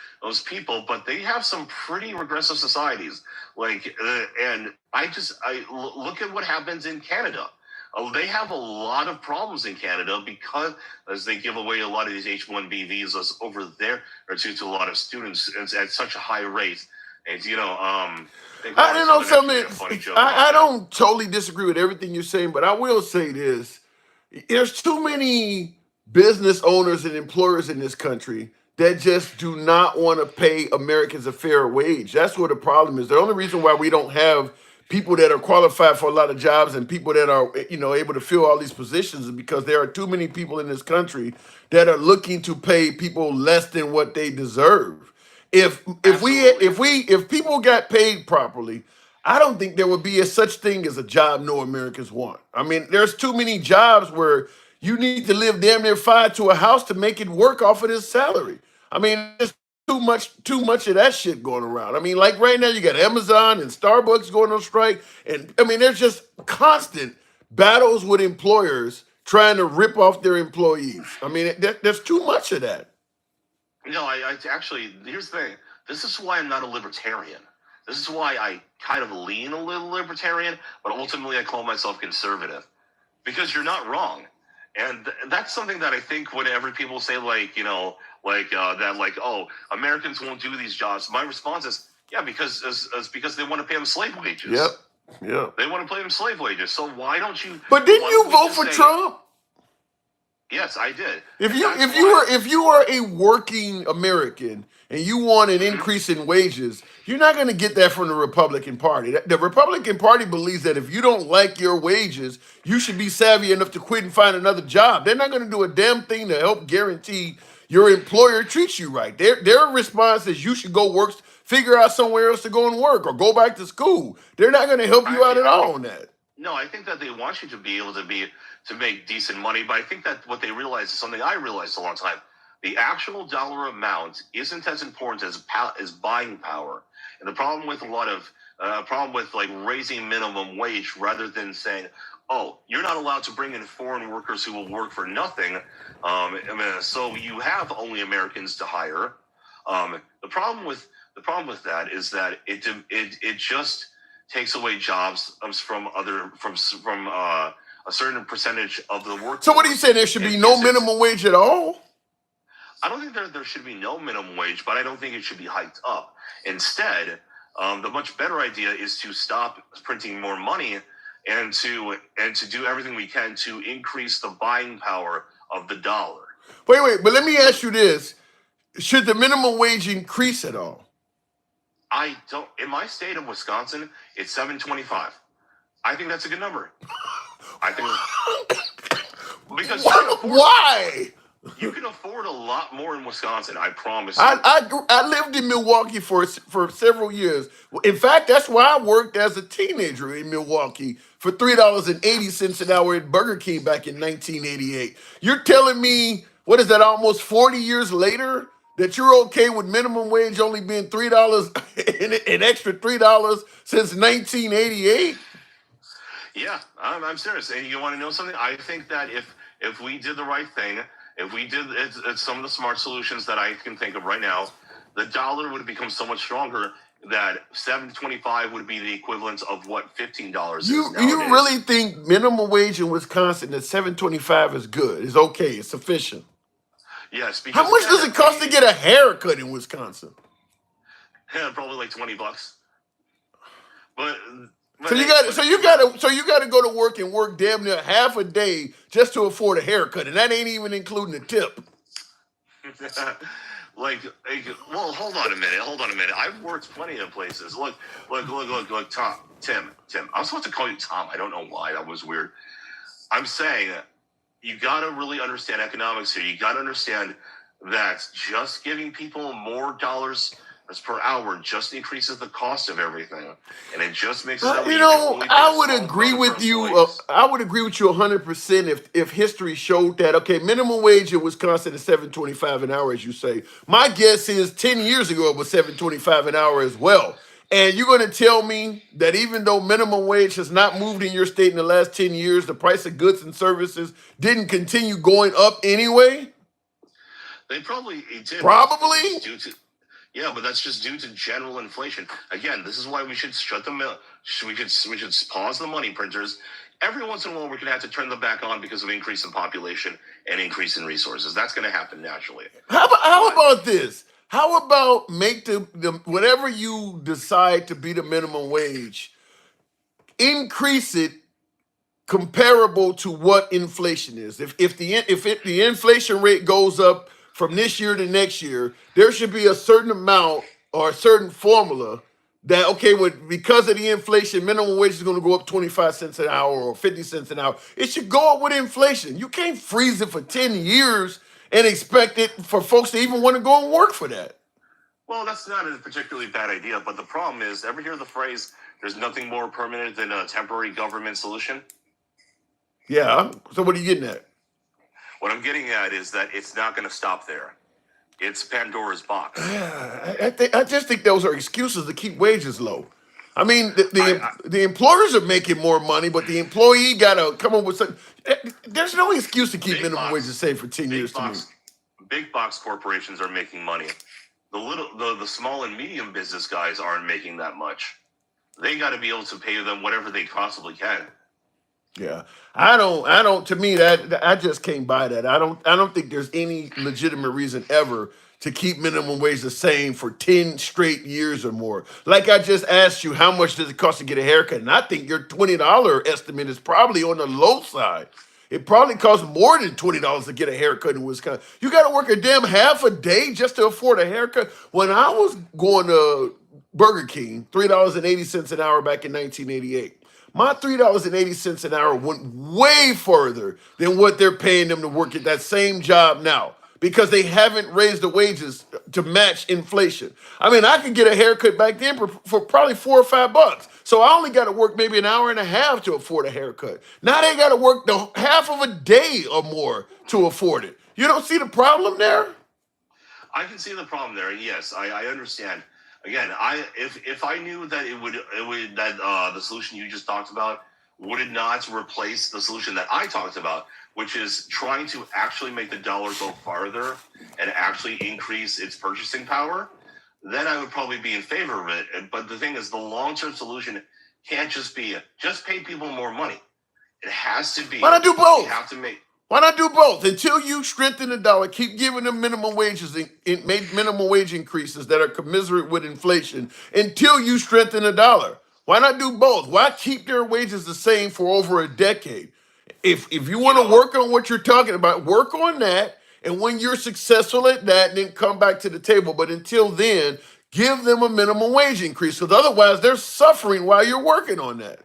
people, but they have some pretty regressive societies. And I look at what happens in Canada. They have a lot of problems in Canada because as they give away a lot of these H-1B visas over there or to a lot of students at such a high rate. And I don't totally disagree with everything you're saying, but I will say this. There's too many business owners and employers in this country that just do not want to pay Americans a fair wage. That's what the problem is. The only reason why we don't have people that are qualified for a lot of jobs and people that are, able to fill all these positions is because there are too many people in this country that are looking to pay people less than what they deserve. If people got paid properly, I don't think there would be a such thing as a job no Americans want. I mean, there's too many jobs where you need to live damn near 5 to a house to make it work off of this salary. I mean, there's too much of that shit going around. I mean, like right now you got Amazon and Starbucks going on strike, and I mean, there's just constant battles with employers trying to rip off their employees. I mean, there's too much of that. No, I actually, here's the thing. This is why I'm not a libertarian. This is why I kind of lean a little libertarian, but ultimately I call myself conservative. Because you're not wrong. And that's something that I think whenever people say oh, Americans won't do these jobs, my response is, yeah, because they want to pay them slave wages. Yep. They want to pay them slave wages. So why don't you? But didn't you vote for Trump? Yes, I did. If you were a working American and you want an increase in wages, you're not going to get that from the Republican Party. The Republican Party believes that if you don't like your wages, you should be savvy enough to quit and find another job. They're not going to do a damn thing to help guarantee your employer treats you right. Their response is you should go work, figure out somewhere else to go and work or go back to school. They're not going to help you out at all on that. No, I think that they want you to be able to make decent money, but I think that what they realize is something I realized a long time. The actual dollar amount isn't as important as buying power. And the problem with raising minimum wage rather than saying, oh, you're not allowed to bring in foreign workers who will work for nothing. So you have only Americans to hire. The problem with that is that it just takes away jobs from a certain percentage of the work. So what are you saying? There should be no minimum wage at all? I don't think there should be no minimum wage, but I don't think it should be hiked up. Instead, the much better idea is to stop printing more money and to do everything we can to increase the buying power of the dollar. Wait, but let me ask you this. Should the minimum wage increase at all? I don't. In my state of Wisconsin, it's $7.25. I think that's a good number. I think because why? You can afford a lot more in Wisconsin. I promise. I lived in Milwaukee for several years. In fact, that's why I worked as a teenager in Milwaukee for $3.80 an hour at Burger King back in 1988. You're telling me, what is that? Almost 40 years later, that you're okay with minimum wage only being $3 an extra $3 since 1988? Yeah, I'm serious. And you want to know something? I think that if we did the right thing, if we did some of the smart solutions that I can think of right now, the dollar would become so much stronger that $7.25 would be the equivalent of what $15 is nowadays. You really think minimum wage in Wisconsin at $7.25 is good? Is okay? It's sufficient? Yes. How much does it cost to get a haircut in Wisconsin? Yeah, probably like $20. But So you got to go to work and work damn near half a day just to afford a haircut, and that ain't even including the tip. Well, hold on a minute. I've worked plenty of places. Look, Tim. I'm supposed to call you Tom. I don't know why. That was weird. I'm saying you got to really understand economics here. You got to understand that just giving people more dollars per hour just increases the cost of everything, and it just makes it that You know, I would agree with you. I would agree with you 100% if history showed that. Okay, minimum wage in Wisconsin is $7.25 an hour, as you say. My guess is 10 years ago it was $7.25 an hour as well. And you're going to tell me that even though minimum wage has not moved in your state in the last 10 years, the price of goods and services didn't continue going up anyway? They probably did. Probably. Yeah, but that's just due to general inflation. Again, this is why we should shut them. We should pause the money printers. Every once in a while, we're going to have to turn them back on because of increase in population and increase in resources. That's going to happen naturally. How about this? How about make the whatever you decide to be the minimum wage, increase it comparable to what inflation is. If the inflation rate goes up from this year to next year, there should be a certain amount or a certain formula that, okay, because of the inflation, minimum wage is going to go up 25 cents an hour or 50 cents an hour. It should go up with inflation. You can't freeze it for 10 years and expect it for folks to even want to go and work for that. Well, that's not a particularly bad idea, but the problem is, ever hear the phrase, there's nothing more permanent than a temporary government solution? Yeah, so what are you getting at? What I'm getting at is that it's not going to stop there. It's Pandora's box. I just think those are excuses to keep wages low. I mean, the employers are making more money, but the employee got to come up with something. There's no excuse to keep minimum wages the same for 10 years to me. Big box corporations are making money. The small and medium business guys aren't making that much. They got to be able to pay them whatever they possibly can. Yeah, I don't. To me, that I just can't buy that. I don't think there's any legitimate reason ever to keep minimum wage the same for 10 straight years or more. Like I just asked you, how much does it cost to get a haircut? And I think your $20 estimate is probably on the low side. It probably costs more than $20 to get a haircut in Wisconsin. You got to work a damn half a day just to afford a haircut. When I was going to Burger King, $3.80 an hour back in 1988. My $3.80 an hour went way further than what they're paying them to work at that same job now because they haven't raised the wages to match inflation. I mean, I could get a haircut back then for probably $4 or $5. So I only got to work maybe an hour and a half to afford a haircut. Now they got to work the half of a day or more to afford it. You don't see the problem there? I can see the problem there. Yes, I understand. Again, if I knew that the solution you just talked about would not replace the solution that I talked about, which is trying to actually make the dollar go farther and actually increase its purchasing power, then I would probably be in favor of it. But the thing is, the long-term solution can't just be just pay people more money. It has to be. Why not do both? You have to make. Why not do both? Until you strengthen the dollar, keep giving them minimum wages and make minimum wage increases that are commensurate with inflation until you strengthen the dollar. Why not do both? Why keep their wages the same for over a decade? If you want to work on what you're talking about, work on that. And when you're successful at that, then come back to the table. But until then, give them a minimum wage increase because otherwise they're suffering while you're working on that.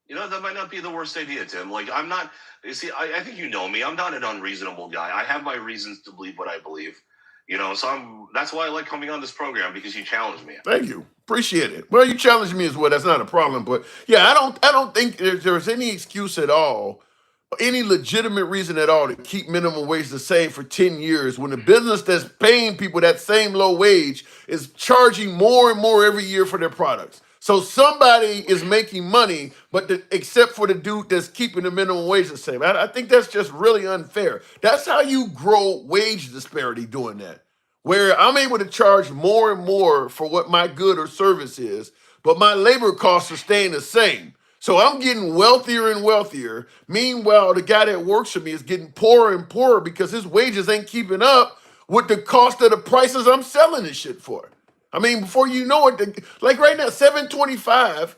You know, that might not be the worst idea, Tim. Like, I'm not, you see, I think you know me. I'm not an unreasonable guy. I have my reasons to believe what I believe. You know, so that's why I like coming on this program, because you challenge me. Thank you. Appreciate it. Well, you challenge me as well. That's not a problem. But yeah, I don't think there's any excuse at all, any legitimate reason at all to keep minimum wage the same for 10 years when the business that's paying people that same low wage is charging more and more every year for their products. So somebody is making money, but except for the dude that's keeping the minimum wage the same. I think that's just really unfair. That's how you grow wage disparity doing that, where I'm able to charge more and more for what my good or service is, but my labor costs are staying the same. So I'm getting wealthier and wealthier. Meanwhile, the guy that works for me is getting poorer and poorer because his wages ain't keeping up with the cost of the prices I'm selling this shit for. I mean, before you know it, like right now, $7.25.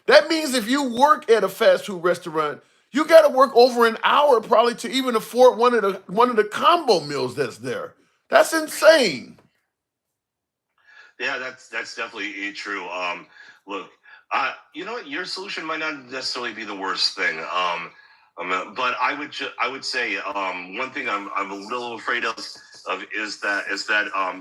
That means if you work at a fast food restaurant, you got to work over an hour probably to even afford one of the combo meals that's there. That's insane. Yeah, that's definitely true. Look, you know what? Your solution might not necessarily be the worst thing. But I would say one thing I'm a little afraid of is that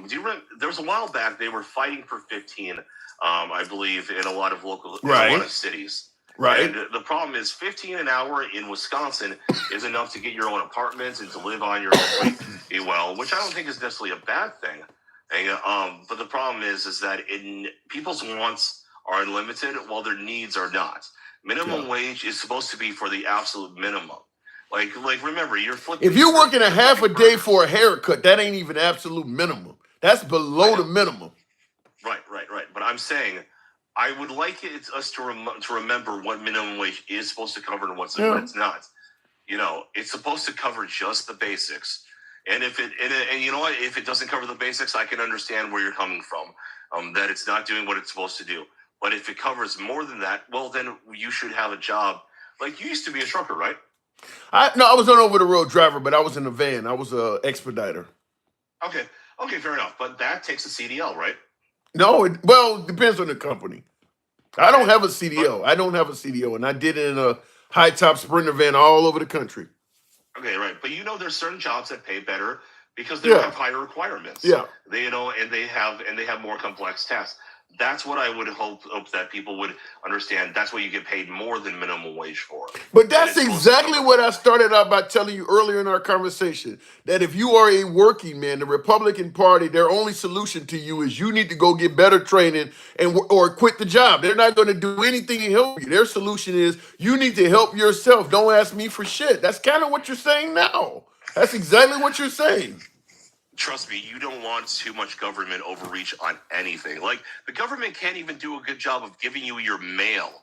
do you remember there was a while back they were fighting for 15, I believe, in a lot of cities. Right. And the problem is 15 an hour in Wisconsin is enough to get your own apartments and to live on your own well, which I don't think is necessarily a bad thing. And, but the problem is that people's wants are unlimited while their needs are not. Minimum wage is supposed to be for the absolute minimum. Like remember, you're flipping. If you're working a half a day for a haircut, that ain't even absolute minimum. That's below the minimum. Right. But I'm saying, I would like us to remember what minimum wage is supposed to cover and what it's not. You know, it's supposed to cover just the basics. And if you know what, if it doesn't cover the basics, I can understand where you're coming from. That it's not doing what it's supposed to do. But if it covers more than that, well, then you should have a job. Like, you used to be a trucker, right? I was an over-the-road driver, but I was in a van. I was a expediter. Okay, fair enough. But that takes a CDL, right? No, it depends on the company. I don't have a CDL. And I did it in a high-top Sprinter van all over the country. Okay, right. But there's certain jobs that pay better because they have higher requirements. Yeah. And they have more complex tasks. That's what I would hope that people would understand. That's what you get paid more than minimum wage for. But that's exactly what I started out by telling you earlier in our conversation, that if you are a working man, the Republican Party, their only solution to you is you need to go get better training or quit the job. They're not going to do anything to help you. Their solution is you need to help yourself. Don't ask me for shit. That's kind of what you're saying now. That's exactly what you're saying. Trust me, you don't want too much government overreach on anything. Like, the government can't even do a good job of giving you your mail.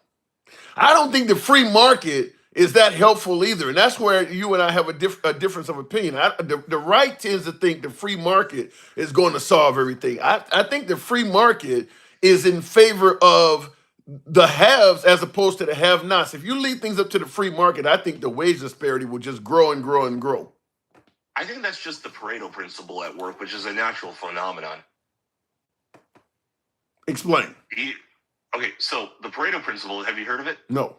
I don't think the free market is that helpful either. And that's where you and I have a difference of opinion. The right tends to think the free market is going to solve everything. I think the free market is in favor of the haves as opposed to the have-nots. If you leave things up to the free market, I think the wage disparity will just grow and grow and grow. I think that's just the Pareto principle at work, which is a natural phenomenon. Explain. Okay, so the Pareto principle, have you heard of it? No.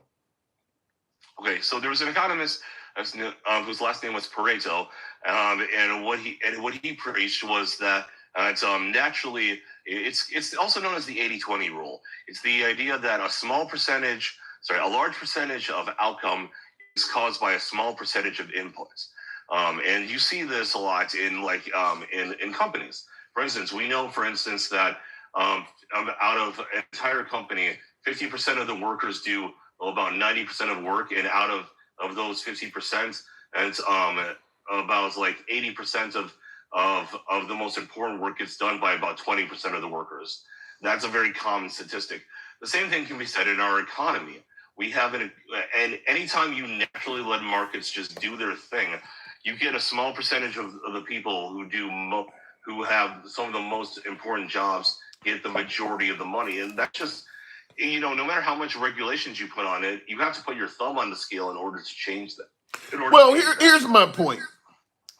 Okay, so there was an economist whose last name was Pareto, and what he preached was that it's naturally, it's also known as the 80-20 rule. It's the idea that a large percentage of outcome is caused by a small percentage of inputs. And you see this a lot in companies. For instance, we know, that out of an entire company, 50% of the workers do about 90% of work, and out of those 50%, it's about 80% of the most important work gets done by about 20% of the workers. That's a very common statistic. The same thing can be said in our economy. We have and anytime you naturally let markets just do their thing, you get a small percentage of the people who have some of the most important jobs get the majority of the money. And that's just, no matter how much regulations you put on it, you have to put your thumb on the scale in order to change them. Here's my point.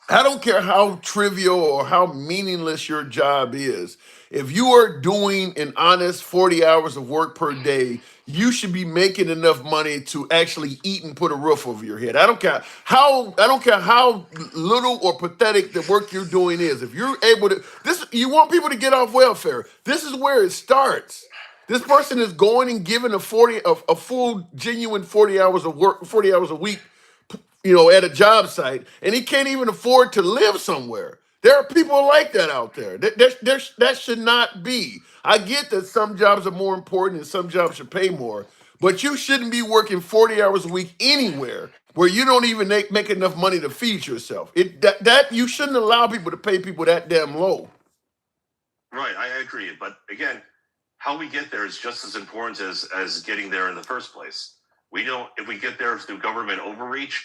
I don't care how trivial or how meaningless your job is. If you are doing an honest 40 hours of work per day, you should be making enough money to actually eat and put a roof over your head. I don't care how little or pathetic the work you're doing is. If you're able to, you want people to get off welfare. This is where it starts. This person is going and giving a full genuine 40 hours of work, 40 hours a week, at a job site, and he can't even afford to live somewhere. There are people like that out there. That should not be. I get that some jobs are more important and some jobs should pay more, but you shouldn't be working 40 hours a week anywhere where you don't even make enough money to feed yourself. You shouldn't allow people to pay people that damn low. Right, I agree. But again, how we get there is just as important as getting there in the first place. If we get there through government overreach,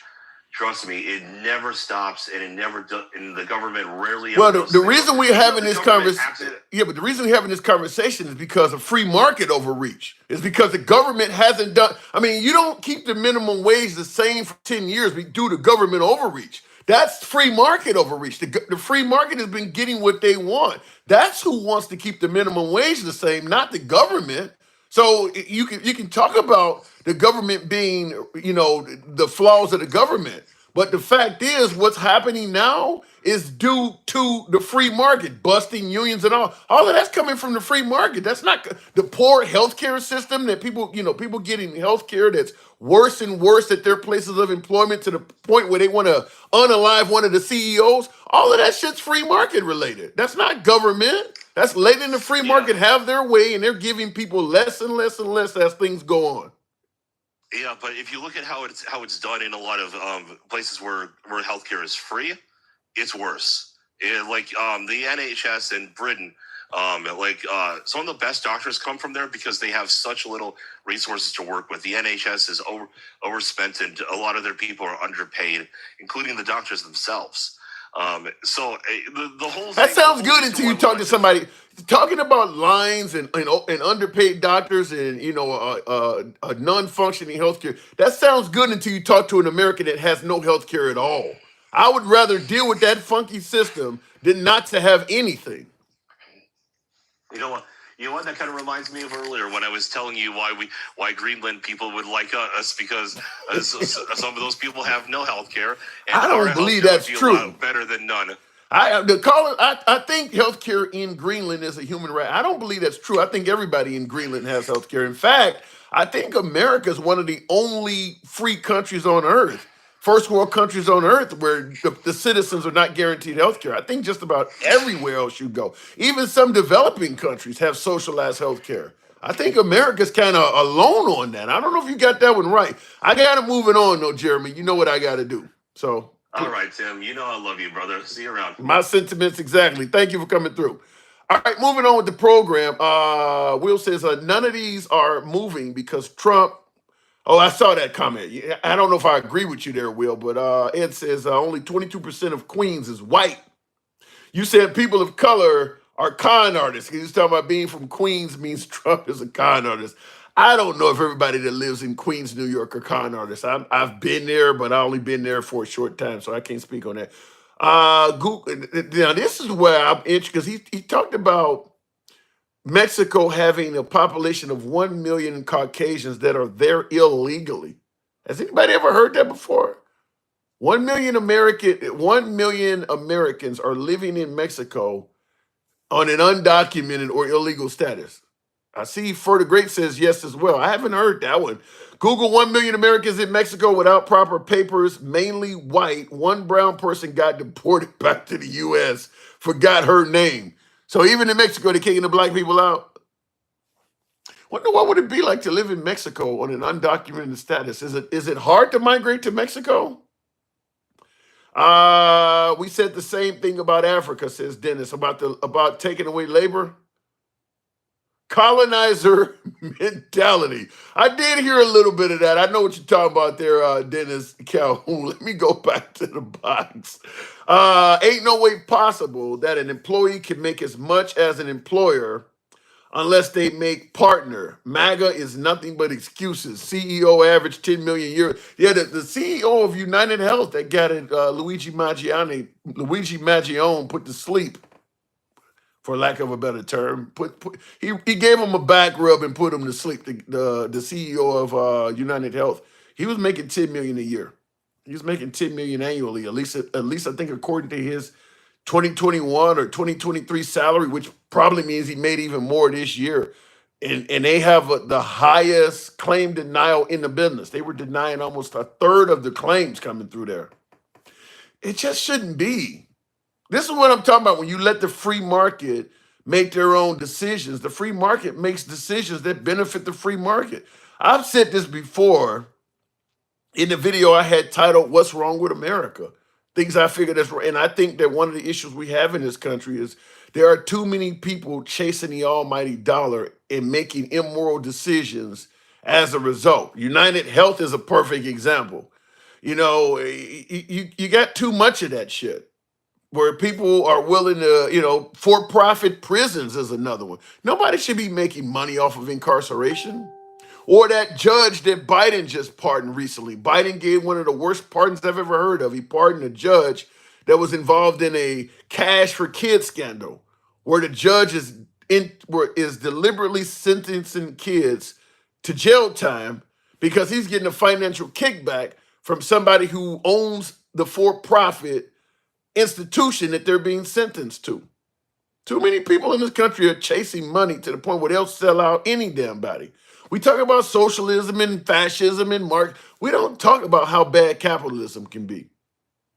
trust me, it never stops, and it never does. And the government rarely. Well, the reason we're having this conversation, but the reason we're having this conversation is because of free market overreach. It's because the government hasn't done. I mean, you don't keep the minimum wage the same for 10 years due to government overreach. That's free market overreach. The free market has been getting what they want. That's who wants to keep the minimum wage the same, not the government. So you can talk about the government being, the flaws of the government, But the fact is, what's happening now is due to the free market, busting unions and all. All of that's coming from the free market. That's not the poor healthcare system that people, people getting healthcare that's worse and worse at their places of employment to the point where they want to unalive one of the CEOs. All of that shit's free market related. That's not government. That's letting the free market have their way, and they're giving people less and less and less as things go on. Yeah, but if you look at how it's done in a lot of places where healthcare is free, it's worse. Like the NHS in Britain, some of the best doctors come from there because they have such little resources to work with. The NHS is overspent, and a lot of their people are underpaid, including the doctors themselves. So the whole that sounds good until you talk to somebody talking about lines and underpaid doctors and a non-functioning healthcare. That sounds good until you talk to an American that has no healthcare at all. I would rather deal with that funky system than not to have anything. You know what? That kind of reminds me of earlier when I was telling you why Greenland people would like us, because some of those people have no health care. I don't believe that's true. Better than none. I think healthcare in Greenland is a human right. I don't believe that's true. I think everybody in Greenland has healthcare. In fact, I think America is one of the only free countries on earth, first world countries on earth, where the citizens are not guaranteed healthcare. I think just about everywhere else you go, even some developing countries have socialized healthcare. I think America's kind of alone on that. I don't know if you got that one right. I got to move it on, though, Jeremy. You know what I got to do. So. All right, Tim. You know I love you, brother. See you around. My sentiments exactly. Thank you for coming through. All right, moving on with the program. Will says none of these are moving because Trump. Oh, I saw that comment. I don't know if I agree with you there, Will, but Ed says only 22% of Queens is white. You said people of color are con artists. He's talking about being from Queens means Trump is a con artist. I don't know if everybody that lives in Queens, New York are con artists. I've been there, but I only been there for a short time, so I can't speak on that. Google, now, this is where I'm interested, because he talked about Mexico having a population of 1 million Caucasians that are there illegally. Has anybody ever heard that before? 1 million Americans are living in Mexico on an undocumented or illegal status. I see Fer the Great says yes as well. I haven't heard that one. Google 1 million Americans in Mexico without proper papers, mainly white. One brown person got deported back to the U.S., forgot her name. So even in Mexico, they're kicking the black people out. Wonder what would it be like to live in Mexico on an undocumented status? Is it hard to migrate to Mexico? We said the same thing about Africa, says Dennis, about taking away labor. Colonizer mentality. I did hear a little bit of that. I know what you're talking about there, Dennis Calhoun. Let me go back to the box. Ain't no way possible that an employee can make as much as an employer unless they make partner. MAGA is nothing but excuses. CEO average 10 million a year. Yeah, the CEO of United Health that got it, Luigi Maggione put to sleep, for lack of a better term. He gave him a back rub and put him to sleep. The CEO of United Health, he was making 10 million a year. He was making 10 million annually, at least I think according to his 2021 or 2023 salary, which probably means he made even more this year. And they have the highest claim denial in the business. They were denying almost a third of the claims coming through there. It just shouldn't be. This is what I'm talking about when you let the free market make their own decisions. The free market makes decisions that benefit the free market. I've said this before in the video I had titled, What's Wrong with America? Things I figured that's right. And I think that one of the issues we have in this country is there are too many people chasing the almighty dollar and making immoral decisions as a result. United Health is a perfect example. You got too much of that shit, where people are willing to, for-profit prisons is another one. Nobody should be making money off of incarceration. Or that judge that Biden just pardoned recently. Biden gave one of the worst pardons I've ever heard of. He pardoned a judge that was involved in a cash for kids scandal, where the judge is deliberately sentencing kids to jail time because he's getting a financial kickback from somebody who owns the for-profit institution that they're being sentenced to. Too many people in this country are chasing money to the point where they'll sell out any damn body. We talk about socialism and fascism and Marx. We don't talk about how bad capitalism can be.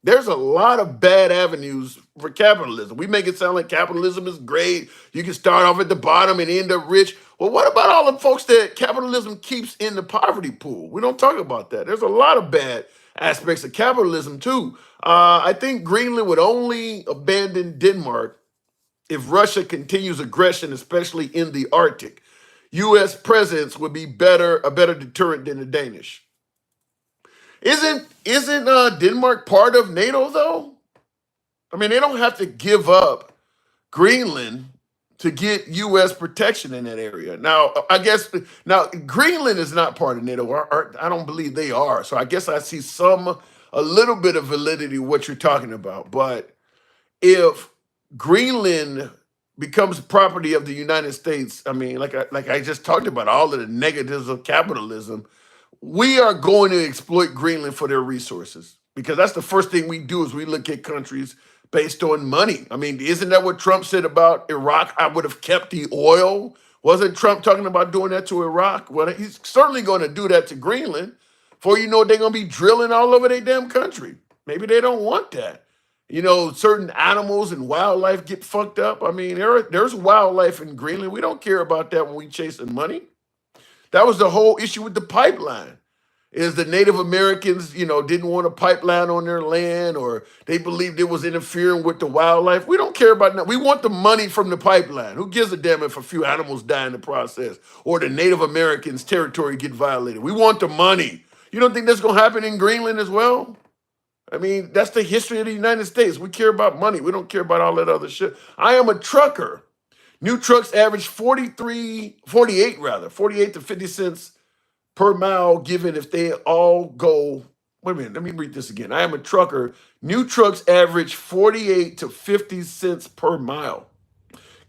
There's a lot of bad avenues for capitalism. We make it sound like capitalism is great. You can start off at the bottom and end up rich. Well, what about all the folks that capitalism keeps in the poverty pool? We don't talk about that. There's a lot of bad aspects of capitalism too. I think Greenland would only abandon Denmark if Russia continues aggression, especially in the Arctic. U.S. presence would be a better deterrent than the Danish. Isn't Denmark part of NATO though? I mean, they don't have to give up Greenland to get U.S. protection in that area. Now, I guess Greenland is not part of NATO. I don't believe they are. So I guess I see a little bit of validity in what you're talking about. But if Greenland becomes property of the United States, I mean, like I just talked about, all of the negatives of capitalism, we are going to exploit Greenland for their resources, because that's the first thing we do is we look at countries based on money. I mean, isn't that what Trump said about Iraq? I would have kept the oil. Wasn't Trump talking about doing that to Iraq? Well, he's certainly going to do that to Greenland. For you know, they're going to be drilling all over their damn country. Maybe they don't want that. You know, certain animals and wildlife get fucked up. I mean, there's wildlife in Greenland. We don't care about that when we chasing money. That was the whole issue with the pipeline, is the Native Americans, you know, didn't want a pipeline on their land, or they believed it was interfering with the wildlife. We don't care about that. We want the money from the pipeline. Who gives a damn if a few animals die in the process or the Native Americans' territory get violated? We want the money. You don't think that's going to happen in Greenland as well? I mean, that's the history of the United States. We care about money. We don't care about all that other shit. I am a trucker. New trucks average 48 to 50 cents per mile given if they all go. Wait a minute, let me read this again. I am a trucker. New trucks average 48 to 50 cents per mile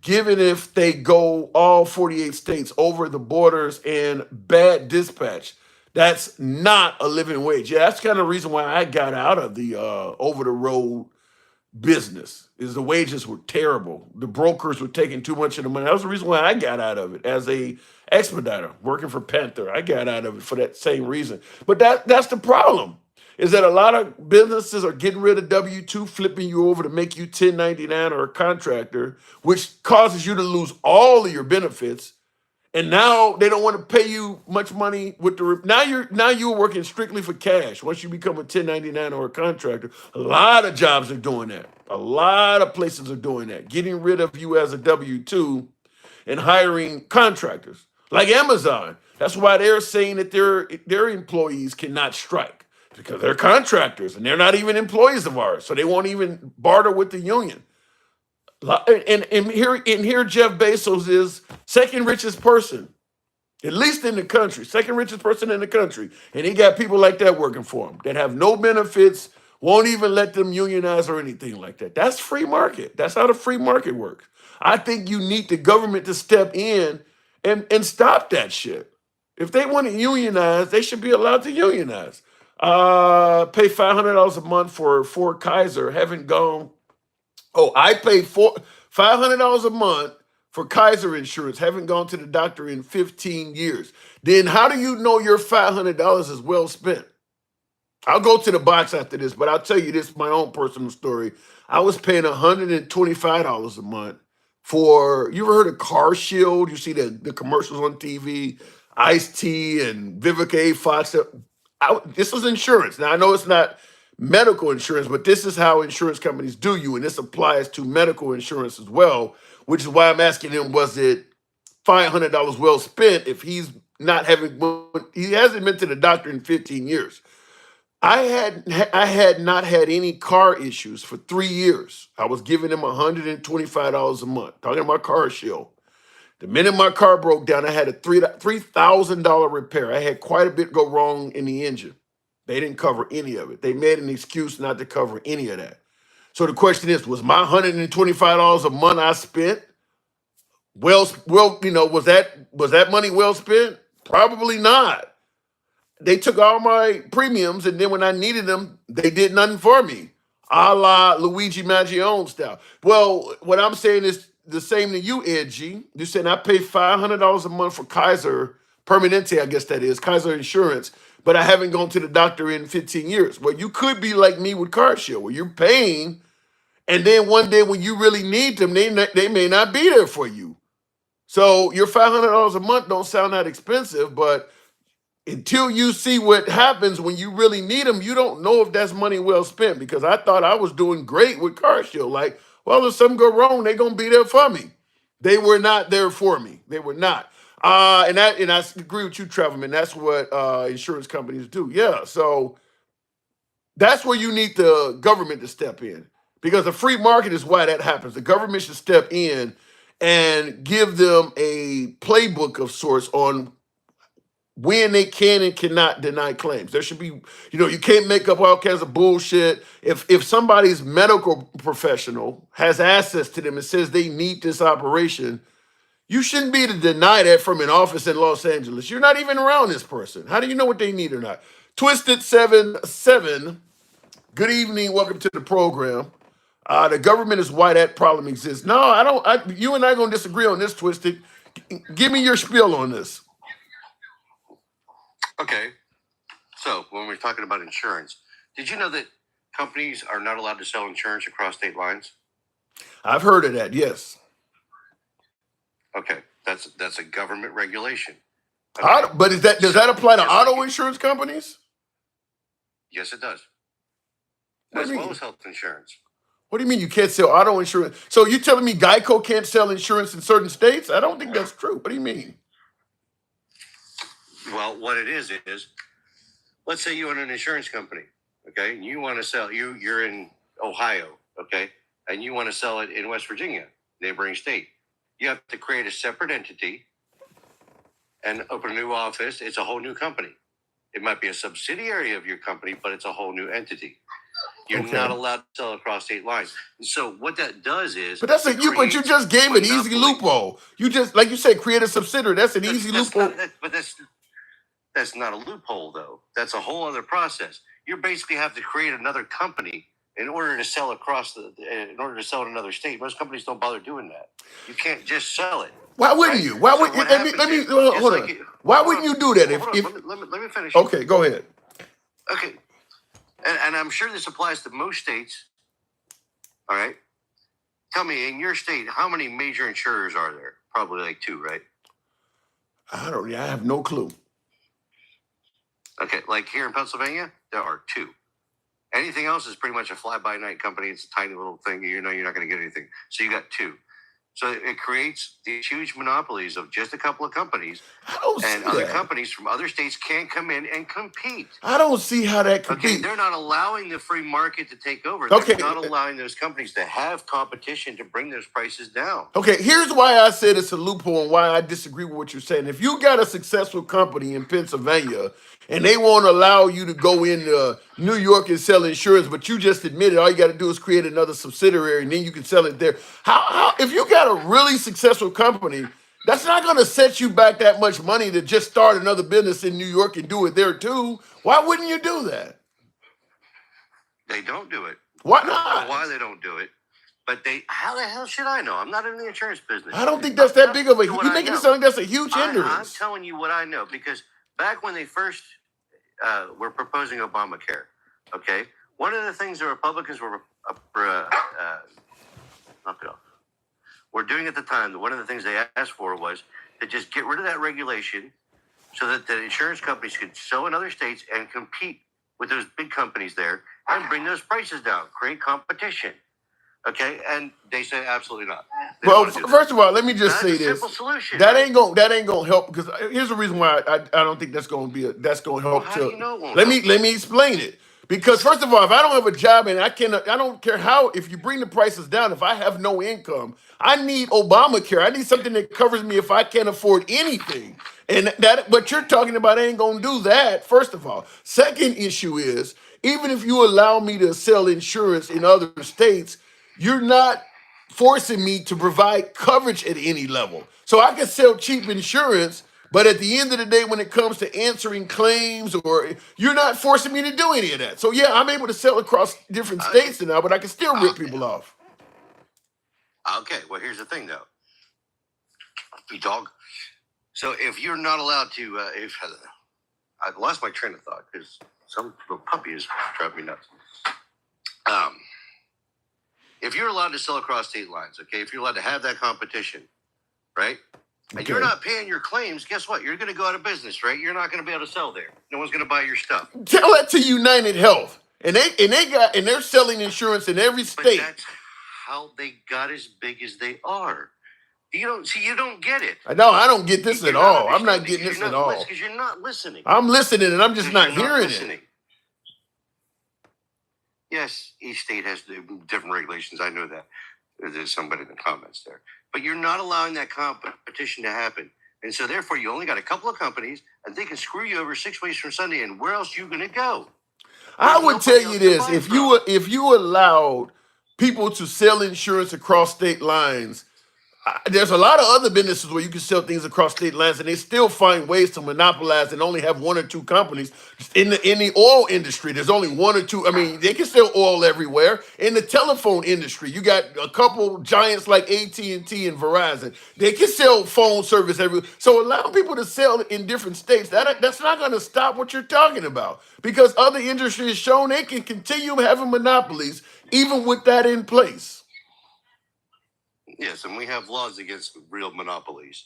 given if they go all 48 states over the borders and bad dispatch. That's not a living wage. Yeah, that's kind of the reason why I got out of the over-the-road business, is the wages were terrible. The brokers were taking too much of the money. That was the reason why I got out of it as a expediter working for Panther. I got out of it for that same reason. But that's the problem, is that a lot of businesses are getting rid of W-2, flipping you over to make you 1099 or a contractor, which causes you to lose all of your benefits. And now they don't want to pay you much money with now you're working strictly for cash. Once you become a 1099 or a contractor, a lot of jobs are doing that. A lot of places are doing that, getting rid of you as a W-2 and hiring contractors like Amazon. That's why they're saying that their employees cannot strike, because they're contractors and they're not even employees of ours. So they won't even barter with the union. And here Jeff Bezos is second richest person, at least in the country, second richest person in the country. And he got people like that working for him that have no benefits, won't even let them unionize or anything like that. That's free market. That's how the free market works. I think you need the government to step in and stop that shit. If they want to unionize, they should be allowed to unionize. Pay $500 a month for Kaiser. Haven't gone. Oh, I pay $500 a month for Kaiser insurance. Haven't gone to the doctor in 15 years. Then how do you know your $500 is well spent? I'll go to the box after this, but I'll tell you this, my own personal story. I was paying $125 a month for, you ever heard of Car Shield? You see the commercials on TV, Ice-T and Vivica A. Fox. This was insurance. Now, I know it's not medical insurance, but this is how insurance companies do you, and this applies to medical insurance as well, which is why I'm asking him, was it $500 well spent if he hasn't been to the doctor in 15 years? I had not had any car issues for 3 years. I was giving him $125 a month, talking about Car Shield. The minute my car broke down, I had a $3,000 repair. I had quite a bit go wrong in the engine. They didn't cover any of it. They made an excuse not to cover any of that. So the question is, was my $125 a month I spent well, was that money well spent? Probably not. they took all my premiums, and then when I needed them, they did nothing for me, a la Luigi Maggione style. Well, what I'm saying is the same to you, Ed G. You're saying I pay $500 a month for Kaiser Permanente, I guess that is, Kaiser Insurance, but I haven't gone to the doctor in 15 years. Well, you could be like me with CarShield, where you're paying, and then one day when you really need them, they may not be there for you. So your $500 a month don't sound that expensive, but until you see what happens when you really need them, you don't know if that's money well spent. Because I thought I was doing great with CarShield. Like, well, if something go wrong, they're gonna be there for me. They were not there for me. They were not. And I agree with you, Trevorman. That's what insurance companies do. Yeah. So that's where you need the government to step in, because the free market is why that happens. The government should step in and give them a playbook of sorts on when they can and cannot deny claims. There should be, you can't make up all kinds of bullshit. If somebody's medical professional has access to them and says they need this operation, you shouldn't be able to deny that from an office in Los Angeles. You're not even around this person. How do you know what they need or not? Twisted77, good evening. Welcome to the program. The government is why that problem exists. No, I don't. You and I are going to disagree on this, Twisted. Give me your spiel on this. Okay, so when we're talking about insurance, did you know that companies are not allowed to sell insurance across state lines? I've heard of that, yes. Okay, that's a government regulation. But does that apply to auto insurance companies? Yes, it does. What As do you well mean? as health insurance. What do you mean you can't sell auto insurance? So you're telling me Geico can't sell insurance in certain states? I don't think that's true. What do you mean? Well, what it is, let's say you own an insurance company, okay, and you want to sell, you're in Ohio, okay, and you want to sell it in West Virginia, neighboring state. You have to create a separate entity and open a new office. It's a whole new company. It might be a subsidiary of your company, but it's a whole new entity. You're not allowed to sell across state lines. And so what that does is, but but you just gave an easy loophole. You just, like you said, create a subsidiary. That's an easy loophole. That's not a loophole, though. That's a whole other process. You basically have to create another company in order to sell in order to sell in another state. Most companies don't bother doing that. You can't just sell it. Why wouldn't you? Why would let me hold on. Why wouldn't you do that? Let me finish. Okay, go ahead. Okay, and I'm sure this applies to most states. All right. Tell me, in your state, how many major insurers are there? Probably like 2, right? I have no clue. Okay, like here in Pennsylvania, there are 2. Anything else is pretty much a fly-by-night company. It's a tiny little thing. You're not going to get anything. So you got 2. So it creates these huge monopolies of just a couple of companies. And other companies from other states can't come in and compete. I don't see how that could be. They're not allowing the free market to take over. They're not allowing those companies to have competition to bring those prices down. Okay, here's why I said it's a loophole and why I disagree with what you're saying. If you got a successful company in Pennsylvania and they won't allow you to go into New York and sell insurance, but you just admitted all you got to do is create another subsidiary and then you can sell it there. How if you got a really successful company, that's not going to set you back that much money to just start another business in New York and do it there too. Why wouldn't you do that? They don't do it. Why not? I don't know why they don't do it. But how the hell should I know? I'm not in the insurance business. I don't think that's that big of a... You're making it sound like that's a huge hindrance. I'm telling you what I know, because back when they first were proposing Obamacare, okay, one of the things the Republicans were were doing at the time, one of the things they asked for was to just get rid of that regulation so that the insurance companies could sell in other states and compete with those big companies there and bring those prices down, create competition. Okay, and they say absolutely not. Well, first of all, let me just say this: simple solution. That ain't gonna help, because here's the reason why I don't think that's gonna help. How do you know it won't let me explain it. Because first of all, if I don't have a job and I don't care how, if you bring the prices down, if I have no income, I need Obamacare. I need something that covers me if I can't afford anything. And that what you're talking about ain't gonna do that, first of all. Second issue is, even if you allow me to sell insurance in other states, you're not forcing me to provide coverage at any level. So I can sell cheap insurance, But at the end of the day, when it comes to answering claims, or you're not forcing me to do any of that. So yeah, I'm able to sell across different states now, but I can still rip people off. Okay, well, here's the thing, though. You dog. So if you're not allowed to, if I lost my train of thought because some little puppy is driving me nuts. If you're allowed to sell across state lines, okay, if you're allowed to have that competition, right? And you're not paying your claims, guess what? You're going to go out of business, right? You're not going to be able to sell there. No one's going to buy your stuff. Tell that to United Health, and they're selling insurance in every state. But that's how they got as big as they are. You don't get it. I don't get this at all. I'm not getting this at all. Because you're not listening. I'm listening, and I'm just not hearing it. Yes, each state has different regulations. I know that. There's somebody in the comments there. But you're not allowing that competition to happen. And so therefore, you only got a couple of companies, and they can screw you over 6 ways from Sunday, and where else are you going to go? I would tell you this. If you allowed people to sell insurance across state lines, there's a lot of other businesses where you can sell things across state lines, and they still find ways to monopolize and only have one or two companies. In the oil industry, there's only one or two. I mean, they can sell oil everywhere. In the telephone industry, you got a couple giants like AT&T and Verizon. They can sell phone service everywhere. So allow people to sell in different states. That's not going to stop what you're talking about, because other industries have shown they can continue having monopolies even with that in place. Yes, and we have laws against real monopolies.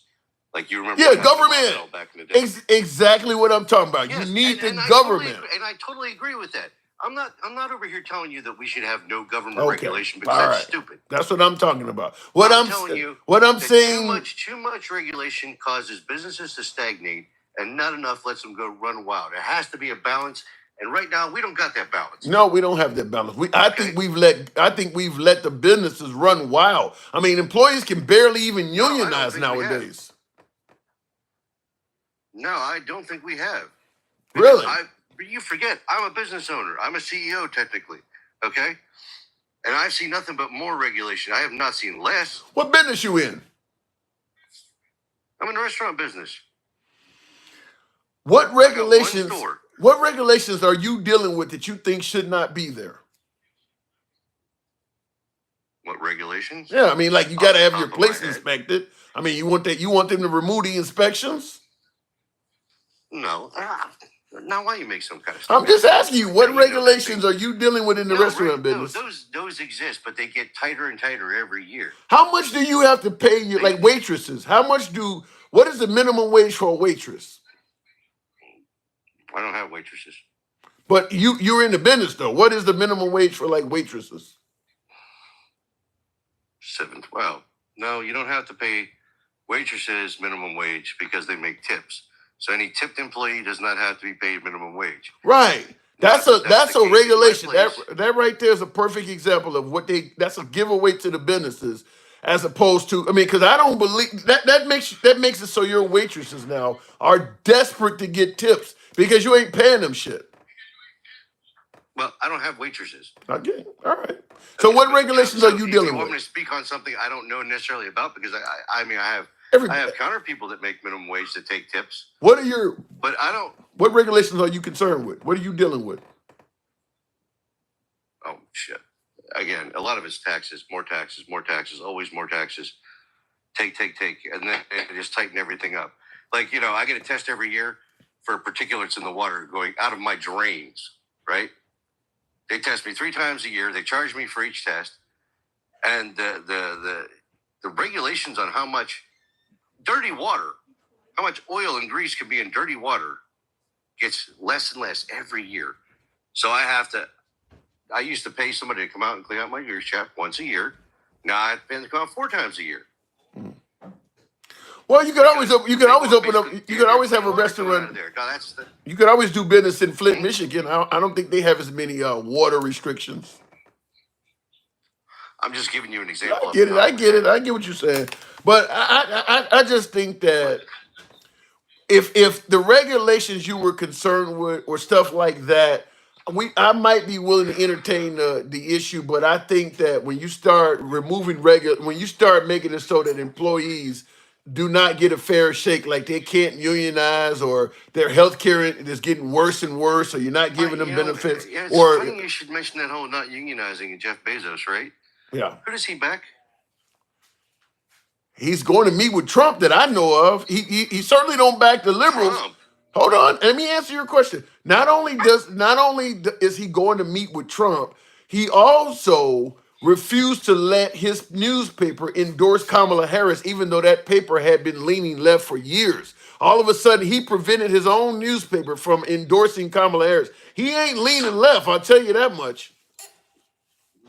Like you remember, government. Back in the day. Exactly what I'm talking about. Yes, you need the government. I totally agree with that. I'm not over here telling you that we should have no government regulation, because that's stupid. That's what I'm talking about. What I'm saying, too much regulation causes businesses to stagnate, and not enough lets them go run wild. It has to be a balance. And right now, we don't got that balance. No, we don't have that balance. I think we've let the businesses run wild. I mean, employees can barely even unionize nowadays. No, I don't think we have. Really? You forget, I'm a business owner. I'm a CEO, technically. Okay? And I've seen nothing but more regulation. I have not seen less. What business you in? I'm in the restaurant business. What regulations? What regulations are you dealing with that you think should not be there? What regulations? Yeah, I mean, like you got to have your place inspected. I mean, you want them to remove the inspections? No. Now, why you make some kind of? I'm just asking you, what regulations are you dealing with in the restaurant business? Those exist, but they get tighter and tighter every year. How much do you have to pay your waitresses? What is the minimum wage for a waitress? I don't have waitresses. But you're in the business though. What is the minimum wage for waitresses? $7.12. No, you don't have to pay waitresses minimum wage because they make tips. So any tipped employee does not have to be paid minimum wage. Right. That's a regulation. That right there is a perfect example of that's a giveaway to the businesses, as opposed to, I mean, because I don't believe that makes it so your waitresses now are desperate to get tips because you ain't paying them shit. Well, I don't have waitresses. Okay, all right. So what regulations are you dealing with? You want me to speak on something I don't know necessarily about, because I have counter people that make minimum wage that take tips. What are your? But I don't. What regulations are you concerned with? What are you dealing with? Oh shit! Again, a lot of it's taxes, more taxes, always more taxes. Take, and then they just tighten everything up. Like, I get a test every year for particulates in the water going out of my drains. Right? They test me 3 times a year. They charge me for each test, and the regulations on how much dirty water, how much oil and grease can be in dirty water, gets less and less every year. So I used to pay somebody to come out and clean out my gear shaft once a year. Now I pay them to come out 4 times a year. Well, you could always open up. You could always have a restaurant. You could always do business in Flint, Michigan. I don't think they have as many water restrictions. I'm just giving you an example. I get it. I get what you're saying. But I just think that if the regulations you were concerned with or stuff like that, I might be willing to entertain the issue. But I think that when you start removing when you start making it so that employees do not get a fair shake, like they can't unionize, or their health care is getting worse and worse, or you're not giving them benefits. Yeah, it's or funny you should mention that whole not unionizing Jeff Bezos, right? Yeah. Who does he back? He's going to meet with Trump that I know of. He certainly don't back the liberals. Trump. Hold on, let me answer your question. Not only is he going to meet with Trump, he also refused to let his newspaper endorse Kamala Harris, even though that paper had been leaning left for years. All of a sudden, he prevented his own newspaper from endorsing Kamala Harris. He ain't leaning left, I'll tell you that much.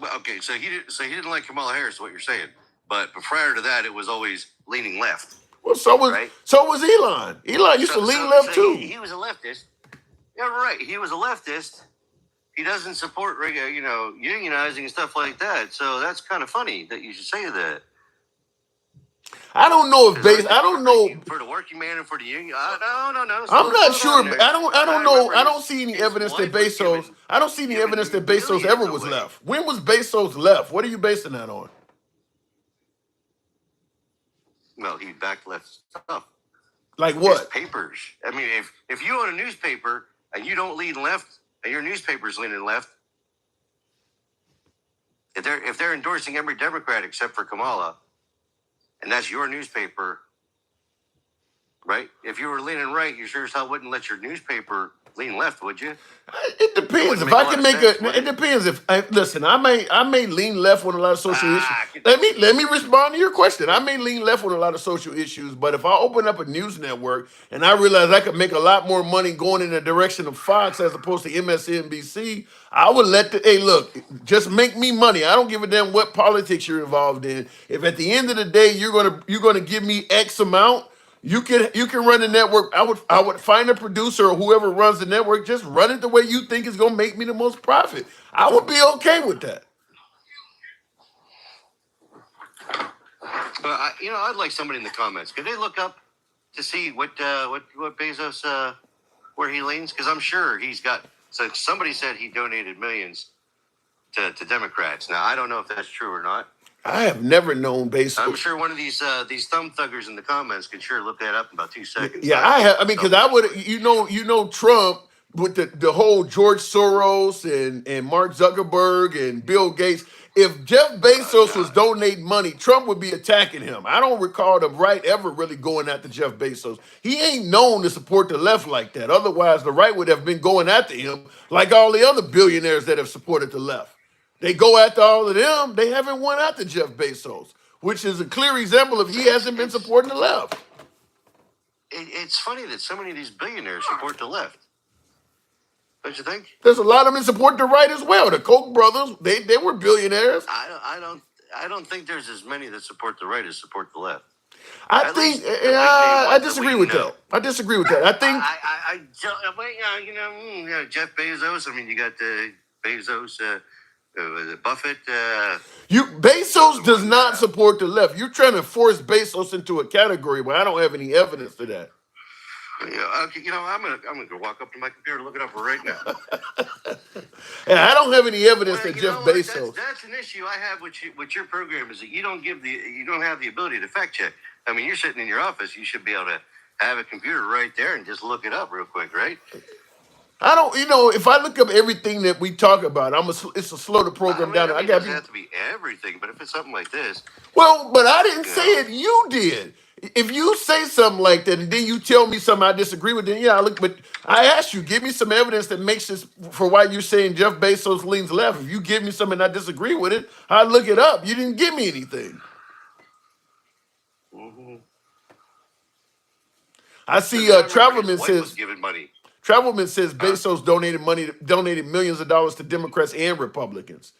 Well, okay, so he didn't like Kamala Harris, what you're saying. But prior to that, it was always leaning left. Well, so was Elon. Elon used to lean left too. He was a leftist. Yeah, right. He was a leftist. He doesn't support unionizing and stuff like that. So that's kind of funny that you should say that. I don't know if I don't know for the working man and for the union. No. I'm not sure. I don't know. I don't see any evidence that Bezos. I don't see any evidence that Bezos ever was left. When was Bezos left? What are you basing that on? Well, he backed left stuff. Like what? His papers. I mean, if you own a newspaper and you don't lean left, and your newspaper's leaning left, if they're endorsing every Democrat except for Kamala, and that's your newspaper, right? If you were leaning right, you sure as hell wouldn't let your newspaper lean left, would you? It depends. If I can make it depends. Listen, I may lean left on a lot of social issues. Let me respond to your question. I may lean left on a lot of social issues, but if I open up a news network and I realize I could make a lot more money going in the direction of Fox as opposed to MSNBC, I would look, just make me money. I don't give a damn what politics you're involved in. If at the end of the day you're gonna give me X amount, you can run the network. I would find a producer or whoever runs the network, just run it the way you think is gonna make me the most profit. I would be okay with that. But I'd like somebody in the comments. Could they look up to see what Bezos where he leans? Because I'm sure he's got. So somebody said he donated millions to Democrats. Now I don't know if that's true or not. I have never known Bezos. I'm sure one of these thumb thuggers in the comments could sure look that up in about 2 seconds. Yeah, I have. I mean, because I would, Trump with the whole George Soros and Mark Zuckerberg and Bill Gates. If Jeff Bezos was donating money, Trump would be attacking him. I don't recall the right ever really going after Jeff Bezos. He ain't known to support the left like that. Otherwise, the right would have been going after him like all the other billionaires that have supported the left. They go after all of them. They haven't went after Jeff Bezos, which is a clear example of he hasn't been supporting the left. It's funny that so many of these billionaires support the left. Don't you think? There's a lot of them that support the right as well. The Koch brothers, they were billionaires. I don't think there's as many that support the right as support the left. I disagree with that. I disagree with that. I think Jeff Bezos. I mean, you got Bezos. Buffett. Bezos does not support the left. You're trying to force Bezos into a category where I don't have any evidence to that. Yeah, okay, I'm gonna go walk up to my computer and look it up right now. I don't have any evidence that Jeff Bezos. That's an issue I have with your program is that you don't have the ability to fact check. I mean, you're sitting in your office, you should be able to have a computer right there and just look it up real quick, right? I don't, if I look up everything that we talk about, it's a slow to program down. It doesn't have to be everything, but if it's something like this. Well, but I didn't say it. You did. If you say something like that and then you tell me something I disagree with, then but I asked you, give me some evidence that makes this for why you're saying Jeff Bezos leans left. If you give me something and I disagree with it, I look it up. You didn't give me anything. Mm-hmm. I see Travelman says giving money. Travelman says Bezos donated millions of dollars to Democrats and Republicans.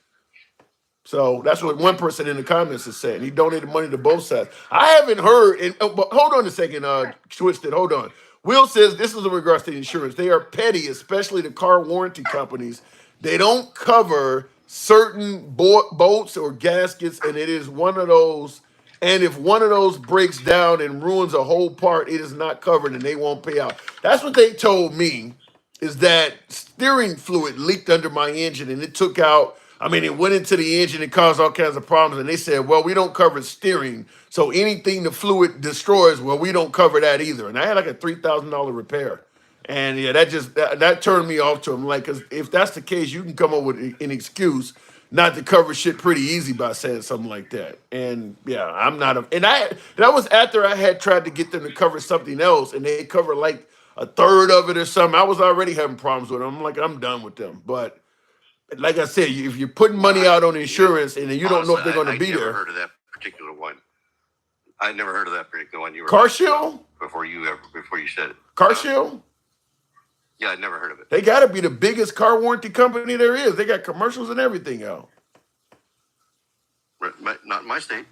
So that's what one person in the comments is saying. He donated money to both sides. I haven't heard, but hold on a second, Twisted, hold on. Will says, this is in regards to insurance. They are petty, especially the car warranty companies. They don't cover certain bolts or gaskets, and it is one of those. And if one of those breaks down and ruins a whole part, it is not covered and they won't pay out. That's what they told me, is that steering fluid leaked under my engine and it took out I mean, it went into the engine and caused all kinds of problems. And they said, well, we don't cover steering. So anything the fluid destroys, well, we don't cover that either. And I had like a $3,000 repair. And yeah, that turned me off to him. Like, 'cause if that's the case, you can come up with an excuse not to cover shit pretty easy by saying something like that. And yeah, I'm not a, and that was after I had tried to get them to cover something else and they covered like a third of it or something. I was already having problems with them. I'm like, I'm done with them. But like I said, if you're putting money out on insurance and then you don't know if they're going to be I never there. heard of that particular one. I never heard of that particular one. You were Car Shield? before you said it. Car Shield? Yeah, I never heard of it. They got to be the biggest car warranty company there is. They got commercials and everything out. Not in my state,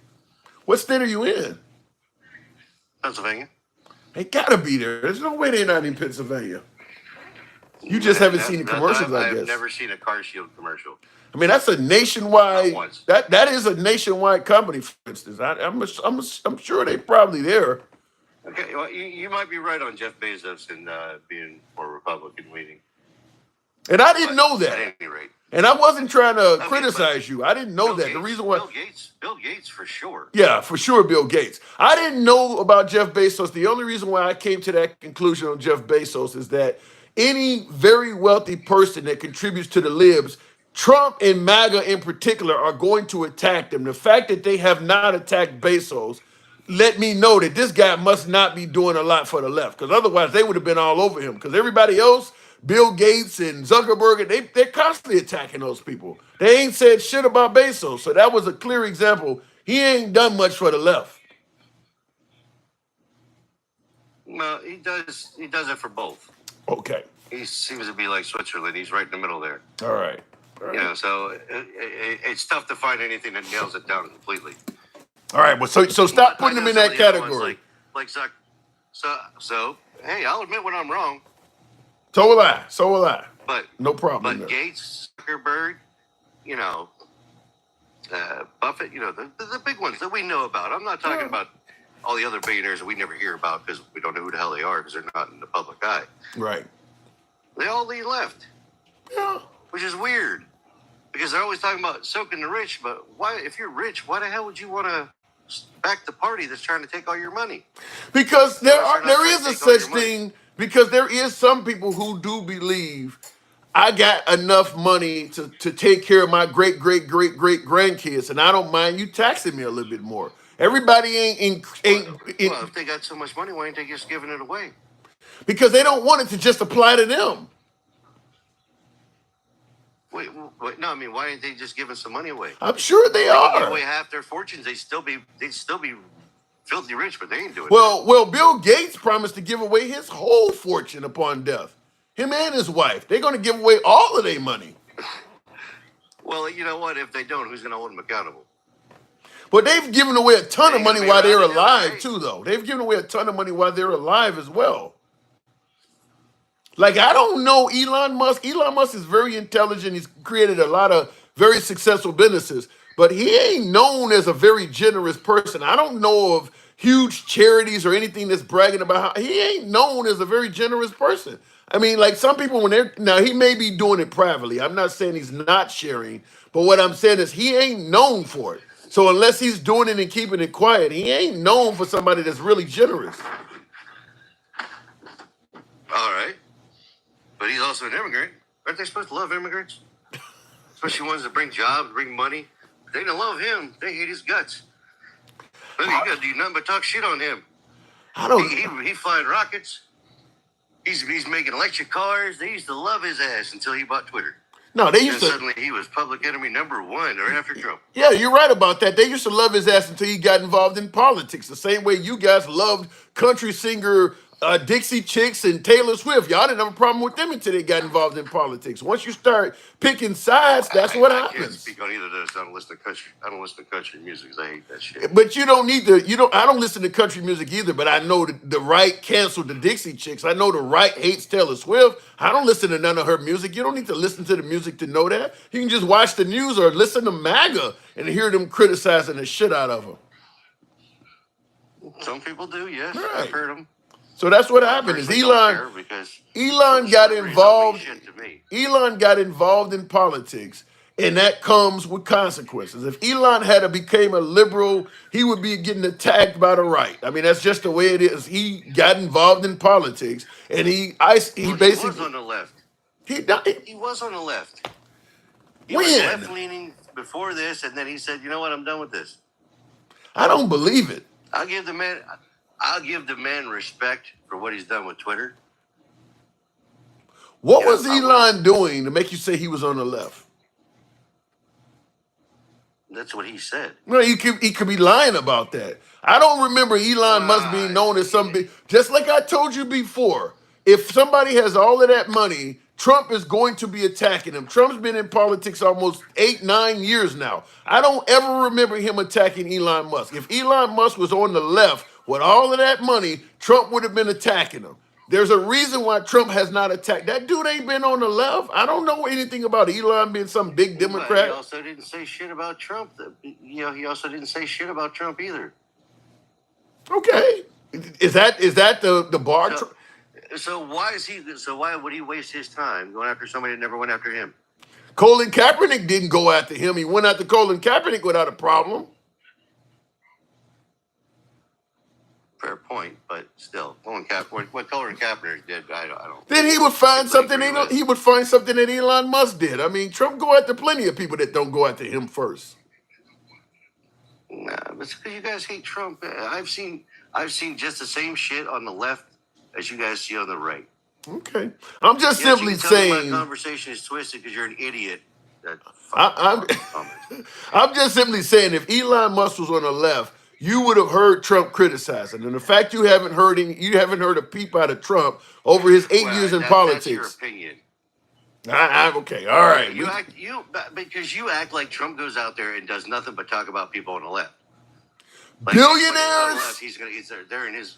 What state are you in? Pennsylvania. They got to be there. There's no way they're not in Pennsylvania. You just haven't seen the commercials, I guess. I've never seen a Car Shield commercial. I mean, that's a nationwide. Not once. That is a nationwide company, for instance. I'm sure they probably there. Okay, well, you might be right on Jeff Bezos and being for Republican leaning. And I didn't know At that. any rate, And I wasn't trying to Okay, criticize you. I didn't know that. The reason why. Bill Gates for sure. Yeah, for sure, Bill Gates. I didn't know about Jeff Bezos. The only reason why I came to that conclusion on Jeff Bezos is that any very wealthy person that contributes to the libs, Trump and MAGA in particular, are going to attack them. The fact that they have not attacked Bezos let me know that this guy must not be doing a lot for the left, because otherwise they would have been all over him. Because everybody else, Bill Gates and Zuckerberg, they're constantly attacking those people. They ain't said shit about Bezos. So that was a clear example. He ain't done much for the left. Well, he does it for both. Okay. He seems to be like Switzerland. He's right in the middle there. All right. You know, so it's tough to find anything that nails it down completely. All right. Well, so stop putting them in that category. Like Zuck. So hey, I'll admit when I'm wrong. So will I. So will I. But no problem. But Gates, Zuckerberg, you know, Buffett, you know, the big ones that we know about. I'm not talking about all the other billionaires that we never hear about because we don't know who the hell they are because they're not in the public eye. Right. They all lead left. Yeah. Which is weird because they're always talking about soaking the rich. But why, if you're rich, why the hell would you want to back the party that's trying to take all your money? Because there is a such thing. Because there is some people who do believe I got enough money to take care of my great grandkids, and I don't mind you taxing me a little bit more. Everybody ain't. Well, if they got so much money, why ain't they just giving it away? Because they don't want it to just apply to them. Wait, no, I mean, why ain't they just giving some money away? I'm sure they are. Give away half their fortunes, they'd still be filthy rich, but they ain't doing it. Well, Bill Gates promised to give away his whole fortune upon death. Him and his wife. They're going to give away all of their money. Well, you know what? If they don't, who's going to hold them accountable? But they've given away a ton of money while they're alive, too, though. They've given away a ton of money while they're alive as well. Like, I don't know Elon Musk. Elon Musk is very intelligent. He's created a lot of very successful businesses. But he ain't known as a very generous person. I don't know of huge charities or anything that's bragging about how he ain't known as a very generous person. I mean, like some people, now he may be doing it privately. I'm not saying he's not sharing, but what I'm saying is he ain't known for it. So unless he's doing it and keeping it quiet, he ain't known for somebody that's really generous. All right. But he's also an immigrant. Aren't they supposed to love immigrants? Especially ones that bring jobs, bring money. They don't love him. They hate his guts. Look, you gotta do nothing but talk shit on him. He flying rockets. He's making electric cars. They used to love his ass until he bought Twitter. No, they used to. Suddenly he was public enemy number one right after Trump. Yeah, you're right about that. They used to love his ass until he got involved in politics. The same way you guys loved country singer Dixie Chicks and Taylor Swift. Y'all didn't have a problem with them until they got involved in politics. Once you start picking sides, that's what happens. I can't speak on either of those. I don't listen to country music because I hate that shit. But you don't need to. I don't listen to country music either. But I know the right canceled the Dixie Chicks. I know the right hates Taylor Swift. I don't listen to none of her music. You don't need to listen to the music to know that. You can just watch the news or listen to MAGA and hear them criticizing the shit out of them. Some people do, yes. Right. I've heard them. So that's what happened. Is Elon got involved. Elon got involved in politics, And that comes with consequences. If Elon had became a liberal, he would be getting attacked by the right. I mean, that's just the way it is. He got involved in politics, and he Well, he was basically on the left. he died. He was on the left. He When? was left leaning before this, and then he said, "You know what? I'm done with this." I don't believe it. I'll give the man respect for what he's done with Twitter. What Yeah, was I will. Elon doing to make you say he was on the left? That's what he said. No, he could be lying about that. I don't remember Elon Musk being known as some big. Just like I told you before, if somebody has all of that money, Trump is going to be attacking him. Trump's been in politics almost 8-9 years now. I don't ever remember him attacking Elon Musk. If Elon Musk was on the left with all of that money, Trump would have been attacking him. There's a reason why Trump has not attacked. That dude ain't been on the left. I don't know anything about Elon being some big But Democrat. he also didn't say shit about Trump. He also didn't say shit about Trump either. Okay. Is that the bar? So why would he waste his time going after somebody that never went after him? Colin Kaepernick didn't go after him. He went after Colin Kaepernick without a problem. Fair point, but still, what Colin Kaepernick did, I don't. Then he would find something. agree with. He would find something that Elon Musk did. I mean, Trump go after plenty of people that don't go after him first. Nah, but it's because you guys hate Trump. I've seen just the same shit on the left as you guys see on the right. Okay, I'm just Yes, simply you can tell me saying. my conversation is twisted because you're an idiot. I'm just simply saying, if Elon Musk was on the left, you would have heard Trump criticizing. And the fact you haven't heard a peep out of Trump over his 8 years in That's your politics. opinion. Okay, all right. Because you act like Trump goes out there and does nothing but talk about people on the left. Like, Billionaires? They're in his.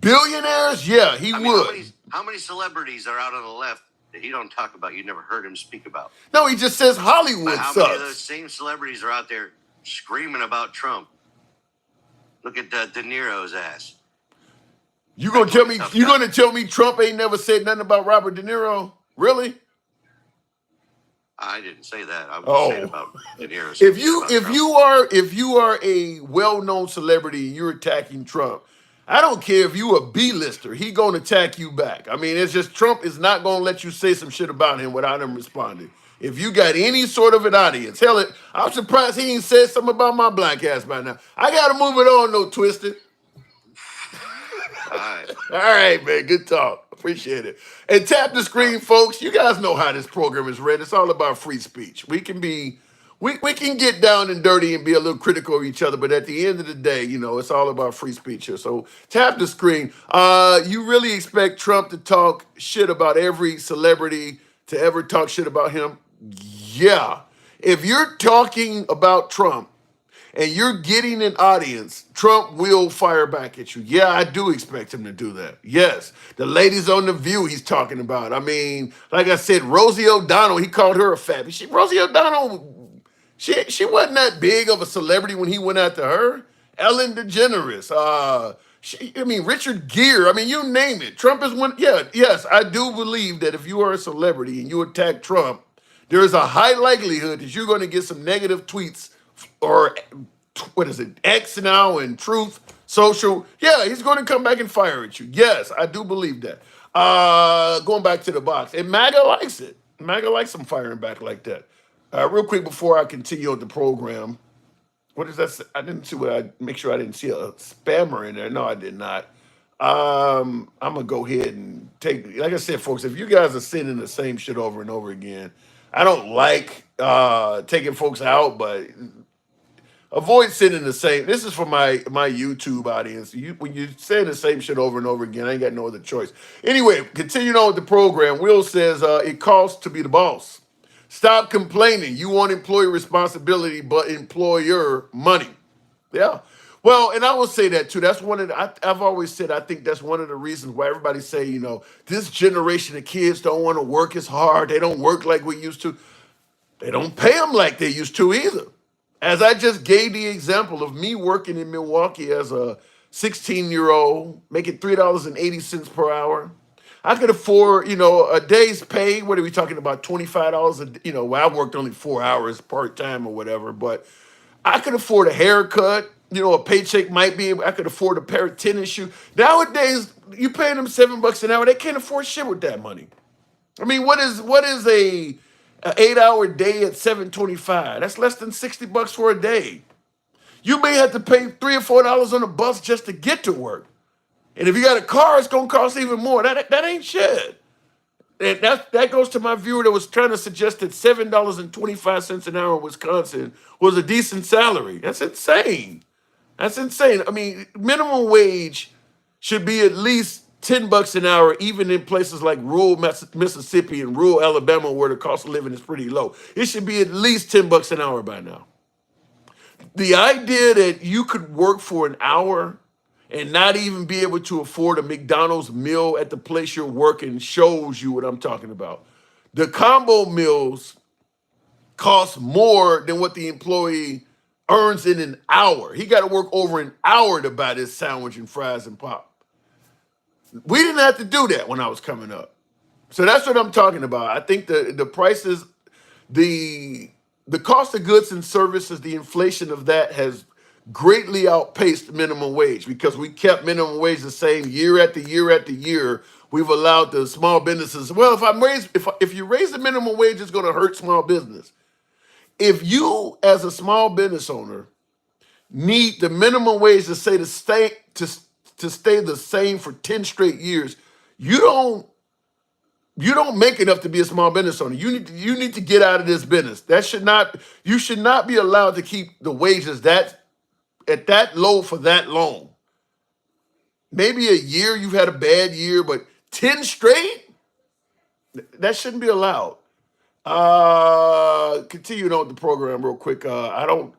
Billionaires? Yeah, he I mean, would. how many celebrities are out on the left that he don't talk about? You never heard him speak about. No, he just says Hollywood But how many of those sucks. same celebrities are out there screaming about Trump? Look at De Niro's ass. You gonna tell me Trump ain't never said nothing about Robert De Niro? Really? I didn't say that. I was saying about De Niro. If you are a well-known celebrity and you're attacking Trump, I don't care if you a B-lister, he gonna attack you back. I mean, it's just Trump is not gonna let you say some shit about him without him responding. If you got any sort of an audience, hell it, I'm surprised he ain't said something about my black ass by now. I gotta move it on though, Twisted. All right. All right, man. Good talk. Appreciate it. And tap the screen, folks. You guys know how this program is read. It's all about free speech. We can get down and dirty and be a little critical of each other, but at the end of the day, it's all about free speech here. So tap the screen. You really expect Trump to talk shit about every celebrity to ever talk shit about him? Yeah. If you're talking about Trump and you're getting an audience, Trump will fire back at you. Yeah, I do expect him to do that. Yes. The ladies on The View he's talking about. I mean, like I said, Rosie O'Donnell, he called her a fat. Rosie O'Donnell, she wasn't that big of a celebrity when he went after her. Ellen DeGeneres, Richard Gere, you name it. Trump is one. Yeah, yes, I do believe that if you are a celebrity and you attack Trump, there is a high likelihood that you're going to get some negative tweets or what is it, X now and Truth Social. Yeah, he's going to come back and fire at you. Yes, I do believe that. Going back to the box. And MAGA likes it. MAGA likes some firing back like that. Real quick before I continue with the program. What is that? I didn't see make sure I didn't see a spammer in there. No, I did not. I'm going to go ahead and like I said, folks, if you guys are sending the same shit over and over again, I don't like taking folks out, but avoid sending the same. This is for my YouTube audience. When you say the same shit over and over again, I ain't got no other choice. Anyway, continuing on with the program, Will says it costs to be the boss. Stop complaining. You want employee responsibility, but employer money. Yeah. Well, and I will say that too. That's one of I've always said I think that's one of the reasons why everybody say, this generation of kids don't want to work as hard. They don't work like we used to. They don't pay them like they used to either. As I just gave the example of me working in Milwaukee as a 16-year-old, making $3.80 per hour. I could afford, a day's pay. What are we talking about? $25 well, I worked only 4 hours part-time or whatever, but I could afford a haircut. A paycheck might be, I could afford a pair of tennis shoes. Nowadays, you paying them $7 an hour. They can't afford shit with that money. I mean, what is a 8-hour day at 725? That's less than $60 for a day. You may have to pay $3 or $4 on a bus just to get to work. And if you got a car, it's gonna cost even more. That ain't shit. And that goes to my viewer that was trying to suggest that $7.25 an hour in Wisconsin was a decent salary. That's insane. That's insane. I mean, minimum wage should be at least $10 an hour, even in places like rural Mississippi and rural Alabama, where the cost of living is pretty low. It should be at least $10 an hour by now. The idea that you could work for an hour and not even be able to afford a McDonald's meal at the place you're working shows you what I'm talking about. The combo meals cost more than what the employee earns in an hour. He got to work over an hour to buy this sandwich and fries and pop. We didn't have to do that when I was coming up. So that's what I'm talking about. I think the prices, the cost of goods and services, the inflation of that has greatly outpaced minimum wage because we kept minimum wage the same year after year after year. We've allowed the small businesses. Well, if you raise the minimum wage, it's going to hurt small business. If you, as a small business owner, need the minimum wage to stay the same for 10 straight years, you don't make enough to be a small business owner. You need to get out of this business. You should not be allowed to keep the wages at that low for that long. Maybe a year you've had a bad year, but 10 straight? That shouldn't be allowed. Continuing on with the program real quick. I do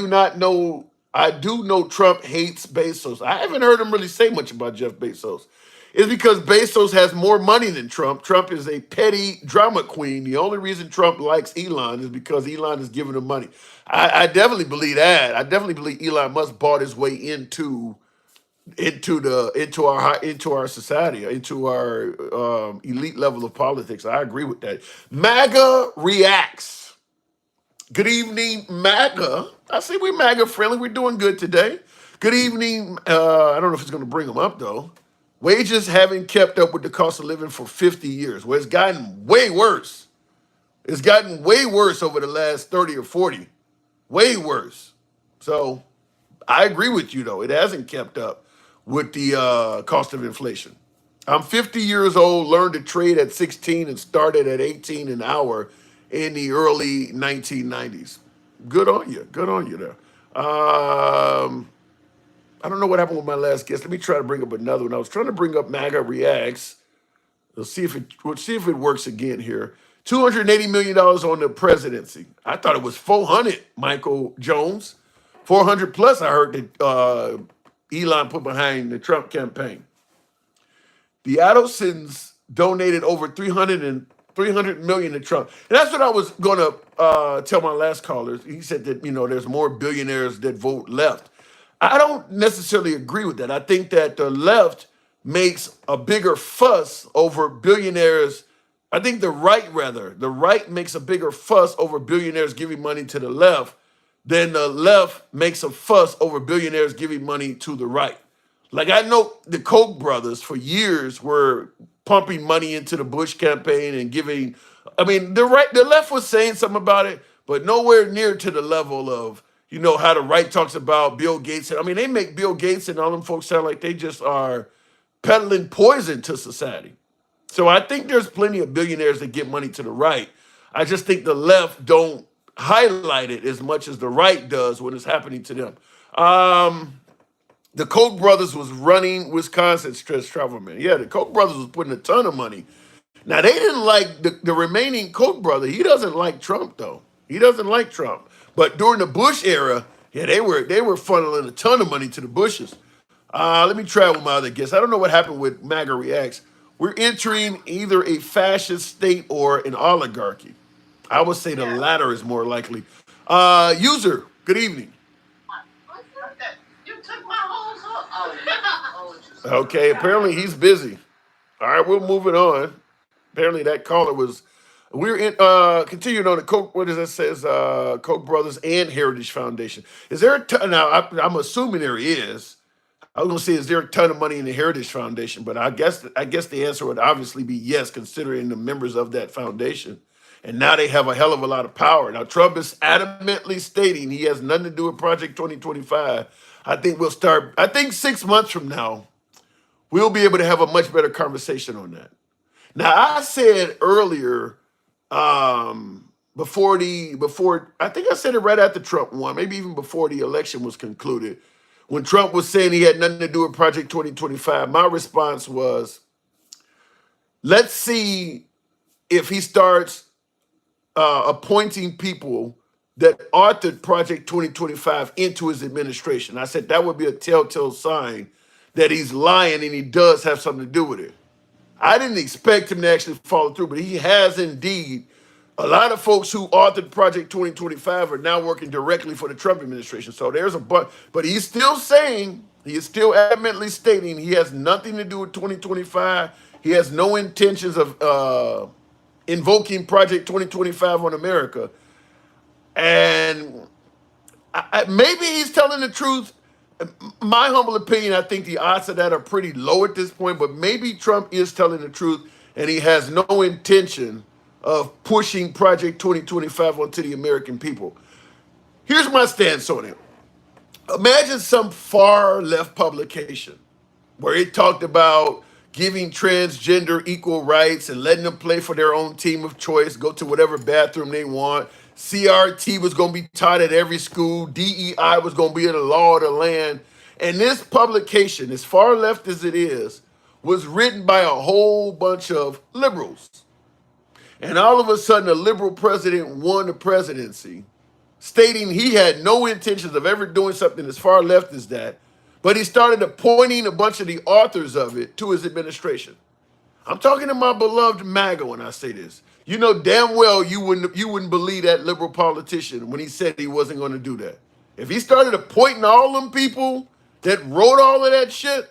not know. I do know Trump hates Bezos. I haven't heard him really say much about Jeff Bezos. It's because Bezos has more money than Trump. Trump is a petty drama queen. The only reason Trump likes Elon is because Elon is giving him money. I definitely believe that. I definitely believe Elon Musk bought his way into our society, into our elite level of politics. I agree with that. MAGA reacts. Good evening, MAGA. I see we MAGA friendly. We're doing good today. Good evening. I don't know if it's going to bring them up though. Wages haven't kept up with the cost of living for 50 years. Well, it's gotten way worse. It's gotten way worse over the last 30 or 40. Way worse. So I agree with you though. It hasn't kept up with the cost of inflation. I'm 50 years old, learned to trade at 16 and started at 18 an hour in the early 1990s. Good on you. Good on you there. I don't know what happened with my last guest. Let me try to bring up another one. I was trying to bring up MAGA Reacts. We'll see if it works again here. $280 million on the presidency. I thought it was 400, Michael Jones. 400 plus, I heard that Elon put behind the Trump campaign. The Adelsons donated over $300 million to Trump. And that's what I was going to tell my last caller. He said that, there's more billionaires that vote left. I don't necessarily agree with that. I think that the left makes a bigger fuss over billionaires. I think the right makes a bigger fuss over billionaires giving money to the left than the left makes a fuss over billionaires giving money to the right. Like I know the Koch brothers for years were pumping money into the Bush campaign and giving. I mean, the left was saying something about it, but nowhere near to the level of how the right talks about Bill Gates. I mean, they make Bill Gates and all them folks sound like they just are peddling poison to society. So I think there's plenty of billionaires that get money to the right. I just think the left don't highlight it as much as the right does when it's happening to them. The Koch brothers was running Wisconsin Stress Travelman. Yeah, the Koch brothers was putting a ton of money. Now, they didn't like the remaining Koch brother. He doesn't like Trump, though. He doesn't like Trump. But during the Bush era, yeah, they were funneling a ton of money to the Bushes. Let me try with my other guests. I don't know what happened with MAGA Reacts. We're entering either a fascist state or an oligarchy. I would say the latter is more likely. User, good evening. You took my whole. Okay, apparently he's busy. All right, we'll move it on. Apparently that caller was we're in continuing on the Koch, what does that says? Koch brothers and Heritage Foundation. Is there a ton now? I'm assuming there is. I was gonna say, is there a ton of money in the Heritage Foundation? But I guess the answer would obviously be yes, considering the members of that foundation. And now they have a hell of a lot of power. Now Trump is adamantly stating he has nothing to do with Project 2025. I think 6 months from now, we'll be able to have a much better conversation on that. Now I said earlier, before I think I said it right after Trump won, maybe even before the election was concluded, when Trump was saying he had nothing to do with Project 2025, my response was, let's see if he starts appointing people that authored Project 2025 into his administration. I said that would be a telltale sign that he's lying and he does have something to do with it. I didn't expect him to actually follow through, but he has indeed. A lot of folks who authored Project 2025 are now working directly for the Trump administration. So there's a but he's still saying, he is still adamantly stating he has nothing to do with 2025. He has no intentions of invoking Project 2025 on America. And maybe he's telling the truth. My humble opinion, I think the odds of that are pretty low at this point, but maybe Trump is telling the truth and he has no intention of pushing Project 2025 onto the American people. Here's my stance on it. Imagine some far left publication where it talked about giving transgender equal rights and letting them play for their own team of choice, go to whatever bathroom they want. CRT was going to be taught at every school. DEI was going to be the law of the land. And this publication, as far left as it is, was written by a whole bunch of liberals. And all of a sudden, a liberal president won the presidency, stating he had no intentions of ever doing something as far left as that, but he started appointing a bunch of the authors of it to his administration. I'm talking to my beloved MAGA when I say this. You know damn well you wouldn't believe that liberal politician when he said he wasn't going to do that. If he started appointing all them people that wrote all of that shit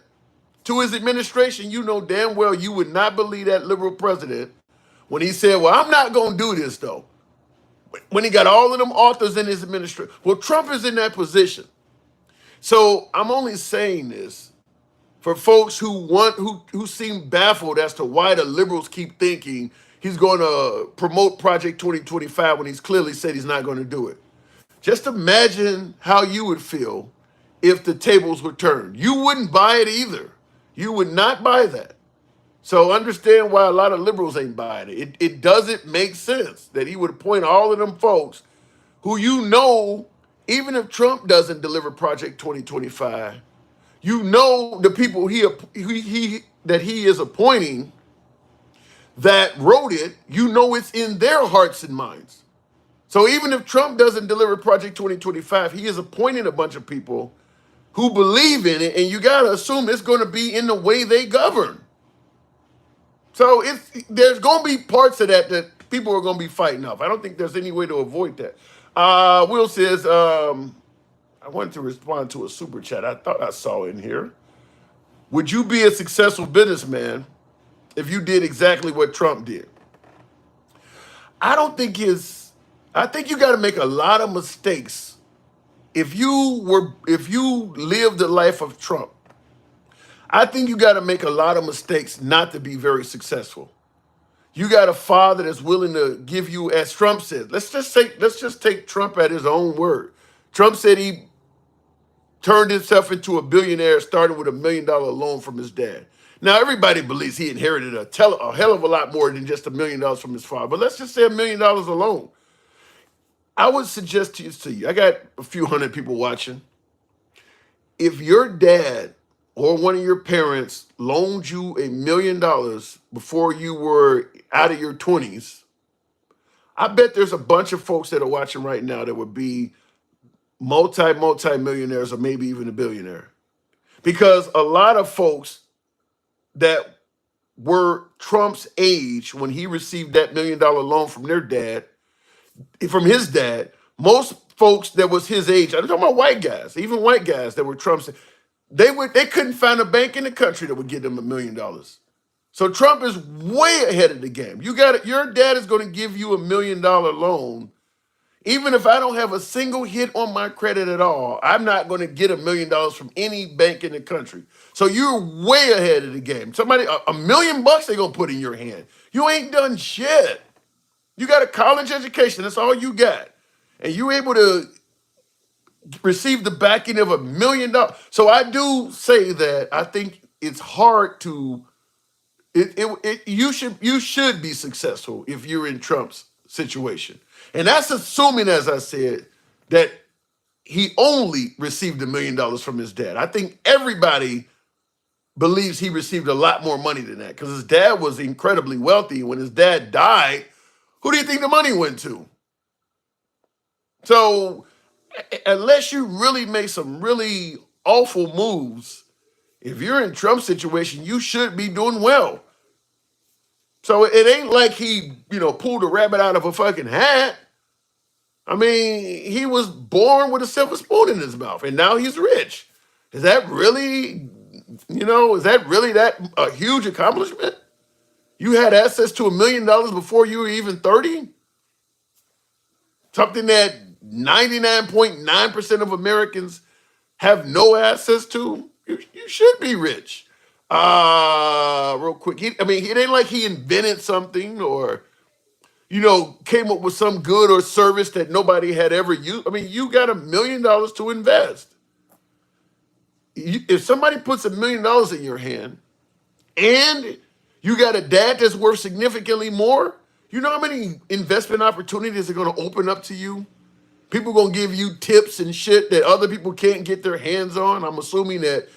to his administration, you know damn well you would not believe that liberal president when he said, well, I'm not going to do this though. When he got all of them authors in his administration. Well, Trump is in that position. So I'm only saying this for folks who seem baffled as to why the liberals keep thinking he's going to promote Project 2025 when he's clearly said he's not going to do it. Just imagine how you would feel if the tables were turned. You wouldn't buy it either. You would not buy that. So understand why a lot of liberals ain't buying it. It doesn't make sense that he would appoint all of them folks who, you know, even if Trump doesn't deliver Project 2025, you know the people that he is appointing that wrote it, you know it's in their hearts and minds. So even if Trump doesn't deliver Project 2025, he is appointing a bunch of people who believe in it, and you got to assume it's going to be in the way they govern. So there's going to be parts of that people are going to be fighting off. I don't think there's any way to avoid that. Will says, I wanted to respond to a super chat I thought I saw in here. Would you be a successful businessman if you did exactly what Trump did? I think you got to make a lot of mistakes if you lived the life of Trump. I think you got to make a lot of mistakes not to be very successful. You got a father that's willing to give you, as Trump said, let's just take Trump at his own word. Trump said he turned himself into a billionaire starting with $1 million loan from his dad. Now, everybody believes he inherited a hell of a lot more than just $1 million from his father, but let's just say $1 million alone. I would suggest to you, I got a few hundred people watching. If your dad or one of your parents loaned you $1 million before you were out of your 20s, I bet there's a bunch of folks that are watching right now that would be multi-millionaires or maybe even a billionaire. Because a lot of folks that were Trump's age when he received that $1 million loan from his dad, most folks that was his age, I'm talking about white guys, even white guys that were Trump's, they couldn't find a bank in the country that would give them $1 million. So Trump is way ahead of the game. Your dad is going to give you $1 million loan. Even if I don't have a single hit on my credit at all, I'm not going to get $1 million from any bank in the country. So you're way ahead of the game. Somebody, $1 million they're going to put in your hand. You ain't done shit. You got a college education. That's all you got. And you're able to receive the backing of $1 million. So I do say that I think it's hard to, you should be successful if you're in Trump's situation. And that's assuming, as I said, that he only received $1 million from his dad. I think everybody believes he received a lot more money than that because his dad was incredibly wealthy. When his dad died, who do you think the money went to? So unless you really make some really awful moves, if you're in Trump's situation, you should be doing well. So it ain't like he, pulled a rabbit out of a fucking hat. I mean, he was born with a silver spoon in his mouth, and now he's rich. Is that really, that a huge accomplishment? You had access to $1 million before you were even 30? Something that 99.9% of Americans have no access to? You should be rich. Real quick. It ain't like he invented something or, came up with some good or service that nobody had ever used. I mean, you got $1 million to invest. If somebody puts $1 million in your hand and you got a dad that's worth significantly more, you know how many investment opportunities are going to open up to you? People going to give you tips and shit that other people can't get their hands on. I'm assuming that,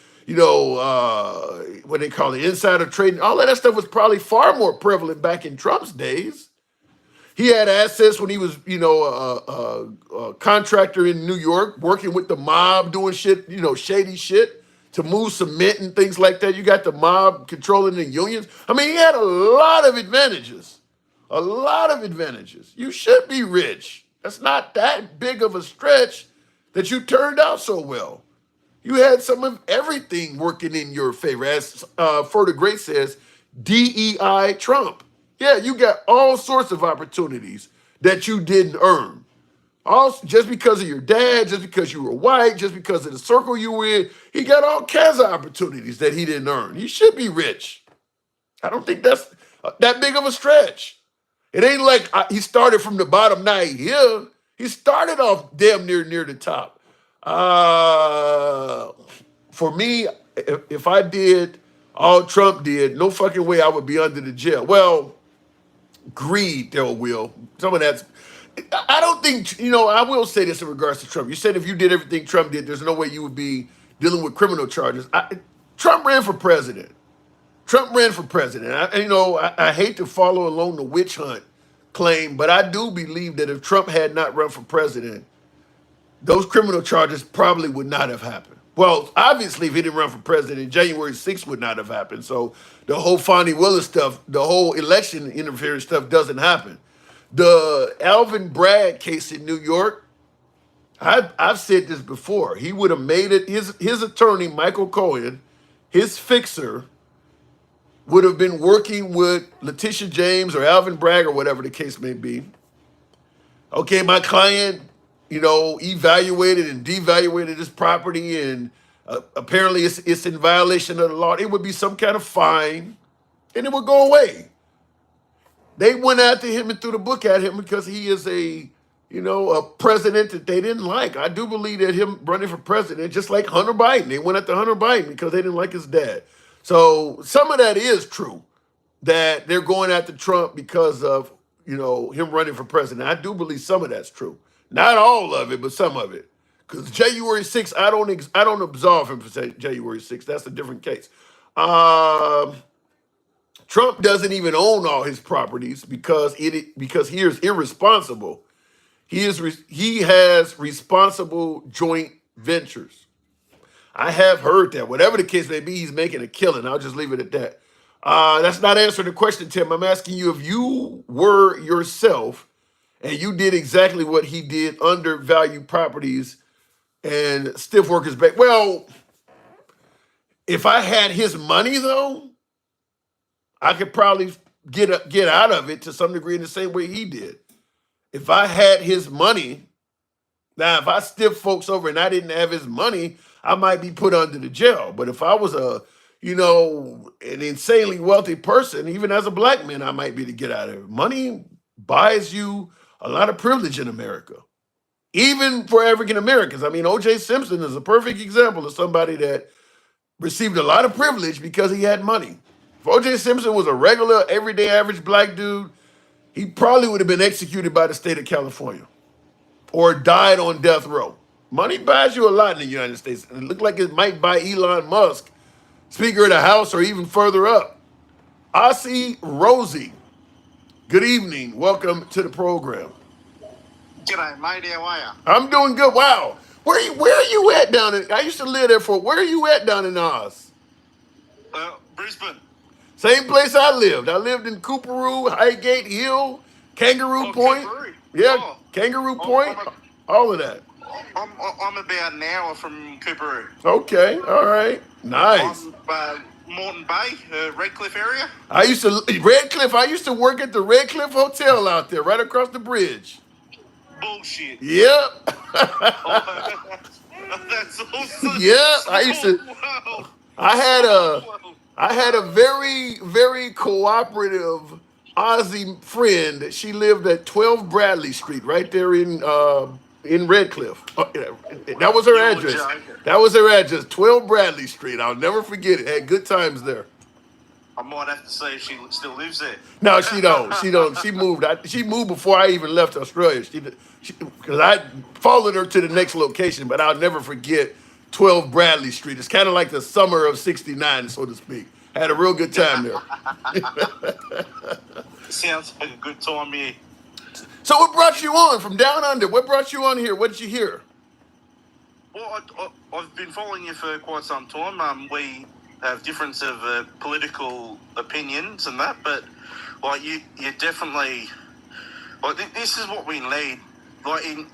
what they call it, insider trading, all of that stuff was probably far more prevalent back in Trump's days. He had assets when he was, a contractor in New York, working with the mob, doing shit, shady shit to move cement and things like that. You got the mob controlling the unions. I mean, he had a lot of advantages. A lot of advantages. You should be rich. That's not that big of a stretch that you turned out so well. You had some of everything working in your favor. As Further Great says, DEI Trump. Yeah, you got all sorts of opportunities that you didn't earn. Just because of your dad, just because you were white, just because of the circle you were in, he got all kinds of opportunities that he didn't earn. He should be rich. I don't think that's that big of a stretch. It ain't like he started from the bottom, now he's here. He started off damn near the top. For me, if I did all Trump did, no fucking way I would be under the jail. Well, greed, there will. Some of that's, I don't think, I will say this in regards to Trump. You said if you did everything Trump did, there's no way you would be dealing with criminal charges. Trump ran for president. I hate to follow along the witch hunt claim, but I do believe that if Trump had not run for president, those criminal charges probably would not have happened. Well, obviously, if he didn't run for president, January 6th would not have happened. So the whole Fonnie Willis stuff, the whole election interference stuff doesn't happen. The Alvin Bragg case in New York, I've said this before. He would have made it, his attorney, Michael Cohen, his fixer, would have been working with Letitia James or Alvin Bragg or whatever the case may be. Okay, my client, evaluated and devaluated his property, and apparently it's in violation of the law. It would be some kind of fine, and it would go away. They went after him and threw the book at him because he is a president that they didn't like. I do believe that him running for president, just like Hunter Biden, they went after Hunter Biden because they didn't like his dad. So some of that is true, that they're going after Trump because of, him running for president. I do believe some of that's true. Not all of it, but some of it. Because January 6th, I don't absolve him for January 6th. That's a different case. Trump doesn't even own all his properties because he is irresponsible. He has responsible joint ventures. I have heard that. Whatever the case may be, he's making a killing. I'll just leave it at that. That's not answering the question, Tim. I'm asking you if you were yourself and you did exactly what he did, undervalued properties and stiff workers back. Well, if I had his money, though, I could probably get out of it to some degree in the same way he did. If I had his money, now if I stiff folks over and I didn't have his money, I might be put under the jail. But if I was an insanely wealthy person, even as a black man, I might be to get out of it. Money buys you a lot of privilege in America, even for African Americans. I mean, O.J. Simpson is a perfect example of somebody that received a lot of privilege because he had money. If O.J. Simpson was a regular, everyday, average black dude, he probably would have been executed by the state of California or died on death row. Money buys you a lot in the United States. And it looked like it might buy Elon Musk, Speaker of the House, or even further up. Ossie Rosie, good evening. Welcome to the program. G'day, mate. How are you? I'm doing good. Wow. Where are you at down in? I used to live there where are you at down in Oz? Brisbane. Same place I lived. I lived in Cooperoo, Highgate Hill, Kangaroo Point. Kangaroo. Yeah, Oh, Kangaroo Point. All of that. I'm about an hour from Cooperoo. Okay. All right. Nice. I'm Moreton Bay, Redcliffe area. I used to work at the Redcliffe Hotel out there, right across the bridge. Bullshit. Yep. That's awesome. Yeah, I used to. Wow. I had a very, very cooperative Aussie friend. She lived at 12 Bradley Street, right there in Redcliffe. That was her address. That was her address, 12 Bradley Street. I'll never forget it. Had good times there. I might have to see if she still lives there. No, she don't. She don't. She moved. She moved before I even left Australia. Because I followed her to the next location, but I'll never forget 12 Bradley Street. It's kind of like the summer of '69, so to speak. Had a real good time there. Sounds like a good time here. So what brought you on from down under? What brought you on here? What did you hear? Well, I've been following you for quite some time. We have difference of political opinions and that, but like you definitely like this is what we need. Like in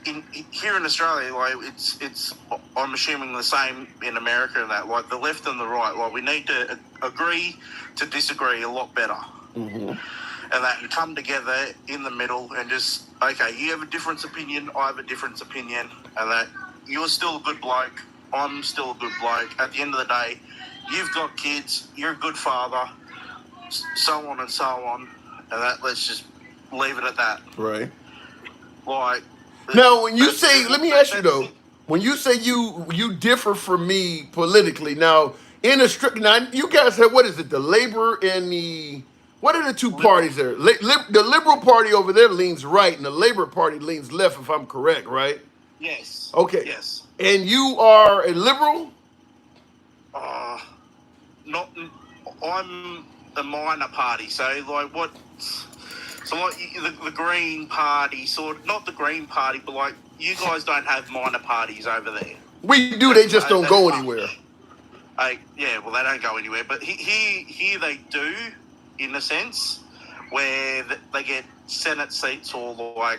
here in Australia, like it's I'm assuming the same in America and that. Like the left and the right, like we need to agree to disagree a lot better. Mm-hmm. And that and come together in the middle and just, okay, you have a different opinion, I have a different opinion, and that you're still a good bloke, I'm still a good bloke. At the end of the day, you've got kids, you're a good father, so on and so on, and that let's just leave it at that. Right. Like now, when you say, let me ask you though, when you say you differ from me politically, now now you guys have, what is it, the Labor and the, what are the two parties there? The Liberal Party over there leans right, and the Labor Party leans left, if I'm correct, right? Yes. Okay. Yes. And you are a liberal? Not. I'm a minor party. So like what? So like the Green Party, not the Green Party, but like you guys don't have minor parties over there. We do. They just don't go anywhere. Yeah. Well, they don't go anywhere. But here they do, in a sense, where they get Senate seats or like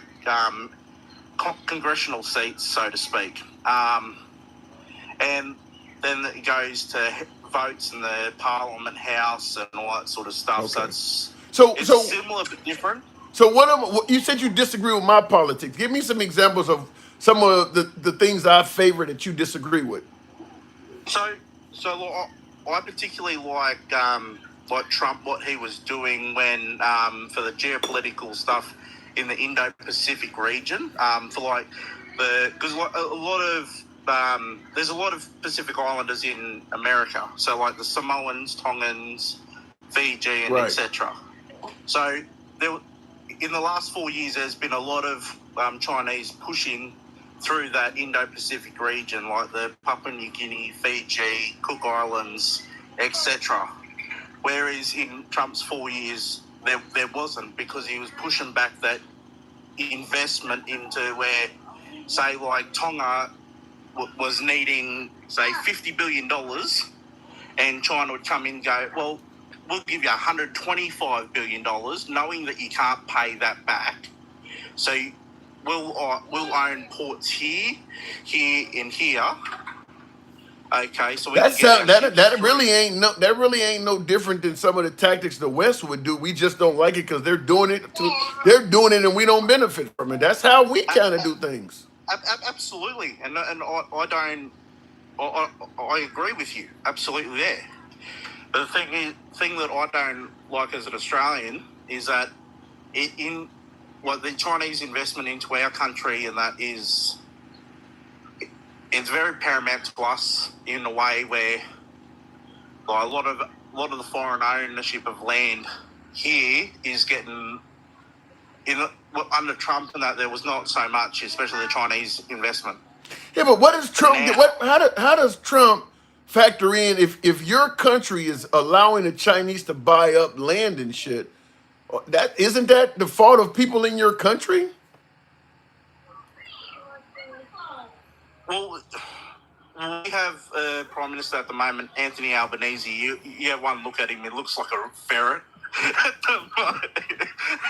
congressional seats, so to speak. And then it goes to votes in the Parliament House and all that sort of stuff. Okay. So it's similar but different. So you said you disagree with my politics. Give me some examples of some of the things I favor that you disagree with. So I particularly like Trump, what he was doing when for the geopolitical stuff in the Indo-Pacific region, because there's a lot of Pacific Islanders in America, so like the Samoans, Tongans, Fiji, and etc. So in the last 4 years, there's been a lot of Chinese pushing through that Indo-Pacific region, like the Papua New Guinea, Fiji, Cook Islands, etc. Whereas in Trump's 4 years, there wasn't, because he was pushing back that investment into where, say, like Tonga was needing, say, $50 billion, and China would come in and go, well, we'll give you $125 billion, knowing that you can't pay that back. So we'll own ports here, and here. Okay, so we That can get our sound ships that through. really ain't no different than some of the tactics the West would do. We just don't like it because they're doing it and we don't benefit from it. That's how we kind of do things. Absolutely, and I don't. I agree with you absolutely there. But the thing that I don't like as an Australian is that in like the Chinese investment into our country, and that is it's very paramount to us in a way where like, a lot of the foreign ownership of land here is getting under Trump, and that there was not so much, especially the Chinese investment. Yeah, but what does Trump? How does Trump factor in if your country is allowing the Chinese to buy up land and shit? That isn't that the fault of people in your country? Well, we have a Prime Minister at the moment, Anthony Albanese. You have one look at him, it looks like a ferret.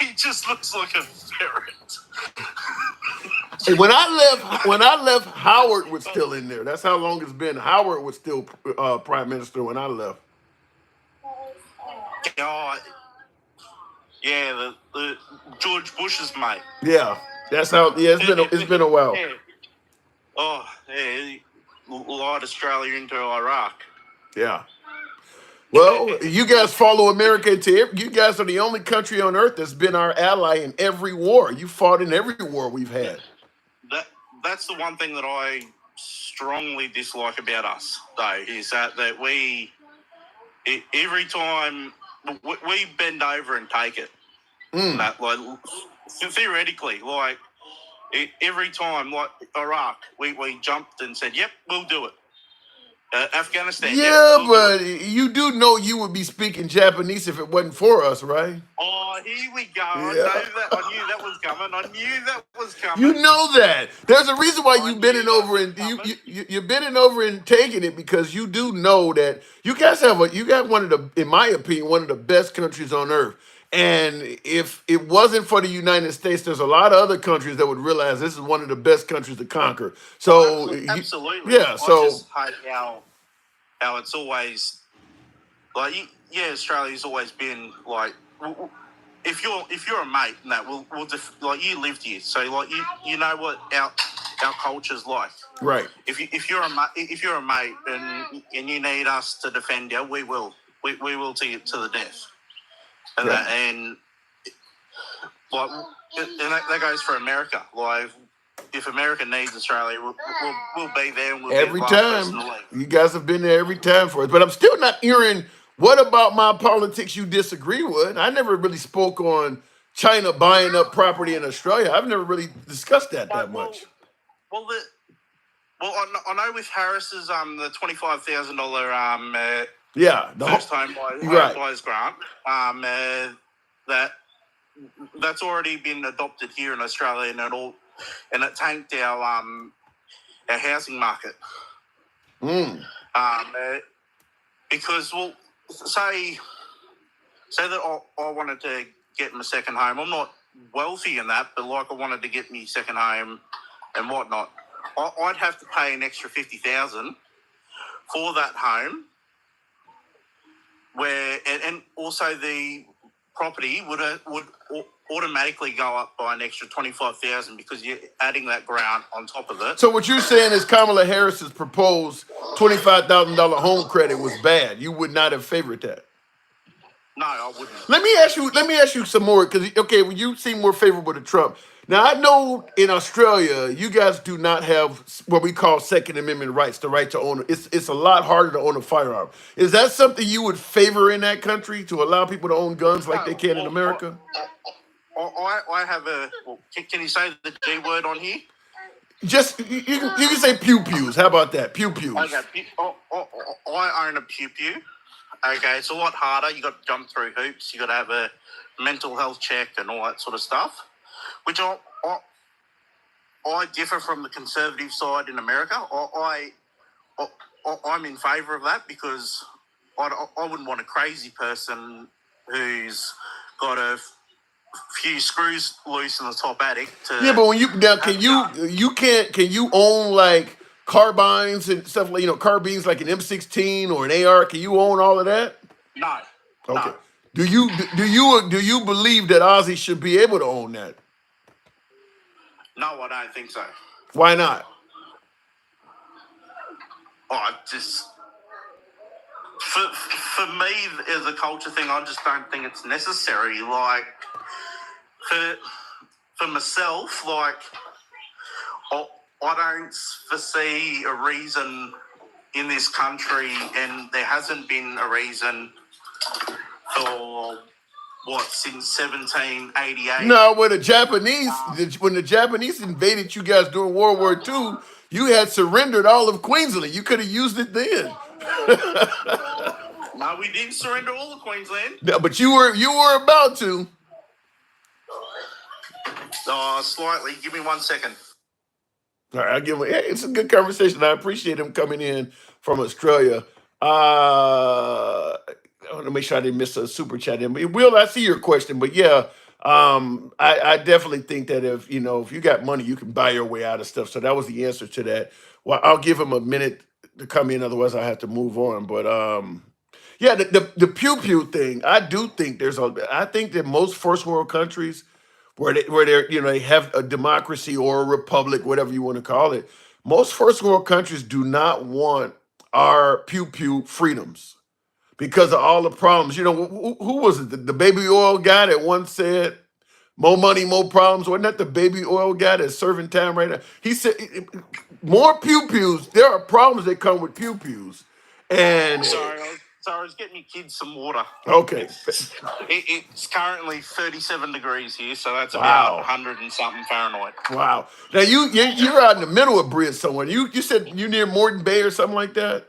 He just looks like a ferret. Hey, when I left, Howard was still in there. That's how long it's been. Howard was still prime minister when I left. Oh, yeah, the George Bush's mate. Yeah, that's how. Yeah, it's been a while. Yeah. Oh, yeah, lied Australia into Iraq. Yeah. Well, you guys follow America you guys are the only country on earth that's been our ally in every war. You fought in every war we've had. That's the one thing that I strongly dislike about us, though, is that we every time we bend over and take it. That, like, theoretically, like every time, like Iraq, we jumped and said, "Yep, we'll do it." Afghanistan. Yeah, yep, but you do know you would be speaking Japanese if it wasn't for us, right? Oh, here we go. Yeah. I knew that was coming. You know that. There's a reason why you're bending over and you're bending over and taking it, because you do know that you guys you got one of the, in my opinion, one of the best countries on earth. And if it wasn't for the United States, there's a lot of other countries that would realize this is one of the best countries to conquer. So absolutely, yeah. So I just hate how it's always like, yeah, Australia's always been like, if you're a mate, and that we'll like, you lived here, so like you know what our culture's like. Right. If you're a mate and you need us to defend you, we will to the death. And yeah. And that goes for America. Like, if America needs Australia, we'll be there. And we'll every time. You guys have been there every time for us. But I'm still not hearing, what about my politics you disagree with? I never really spoke on China buying up property in Australia. I've never really discussed that much. Well, I know with Harris's the $25,000 the first home buyers grant, that's already been adopted here in Australia, and it tanked our housing market. Because, well, say that I wanted to get my second home. I'm not wealthy in that, but like, I wanted to get me second home and whatnot. I'd have to pay an extra $50,000 for that home. And also the property would automatically go up by an extra $25,000 because you're adding that grant on top of it. So what you're saying is Kamala Harris's proposed $25,000 home credit was bad. You would not have favored that. No, I wouldn't. Let me ask you some more, because well, you seem more favorable to Trump. Now, I know in Australia, you guys do not have what we call Second Amendment rights, the right to own. It's a lot harder to own a firearm. Is that something you would favor in that country, to allow people to own guns like they can in America? I have a. Well, can you say the G word on here? Just you can say pew pews. How about that? Pew pews. Okay. I own a pew pew. Okay, it's a lot harder. You got to jump through hoops. You got to have a mental health check and all that sort of stuff. Which I differ from the conservative side in America. I'm in favour of that, because I wouldn't want a crazy person who's got a few screws loose in the top attic to. Yeah, but when can you own like carbines and stuff like carbines like an M16 or an AR? Can you own all of that? No, Okay. no, Do you believe that Ozzy should be able to own that? no, I don't think so. Why not? Oh, just for me as a culture thing, I just don't think it's necessary. Like for myself, like I don't foresee a reason in this country, and there hasn't been a reason for since 1788. No, when the Japanese invaded you guys during World War II, you had surrendered all of Queensland. You could have used it then. No, we didn't surrender all of Queensland. No, but you were about to. Slightly. Give me 1 second. All right, I'll give him. Hey, it's a good conversation. I appreciate him coming in from Australia. I want to make sure I didn't miss a super chat in. Will, I see your question, but yeah, I definitely think that if you got money, you can buy your way out of stuff. So that was the answer to that. Well, I'll give him a minute to come in, otherwise I have to move on. But yeah, the pew pew thing. I do think I think that most first world countries where they have a democracy or a republic, whatever you want to call it. Most first world countries do not want our pew pew freedoms because of all the problems. Who was it? The baby oil guy that once said, "More money, more problems." Wasn't that the baby oil guy that's serving time right now? He said, "More pew pews. There are problems that come with pew pews." And Sorry, I was getting your kids some water. okay, It's currently 37 degrees here, so that's about 100 and something Fahrenheit. Wow. Now you're out in the middle of Bridge somewhere. You said you near Morton Bay or something like that?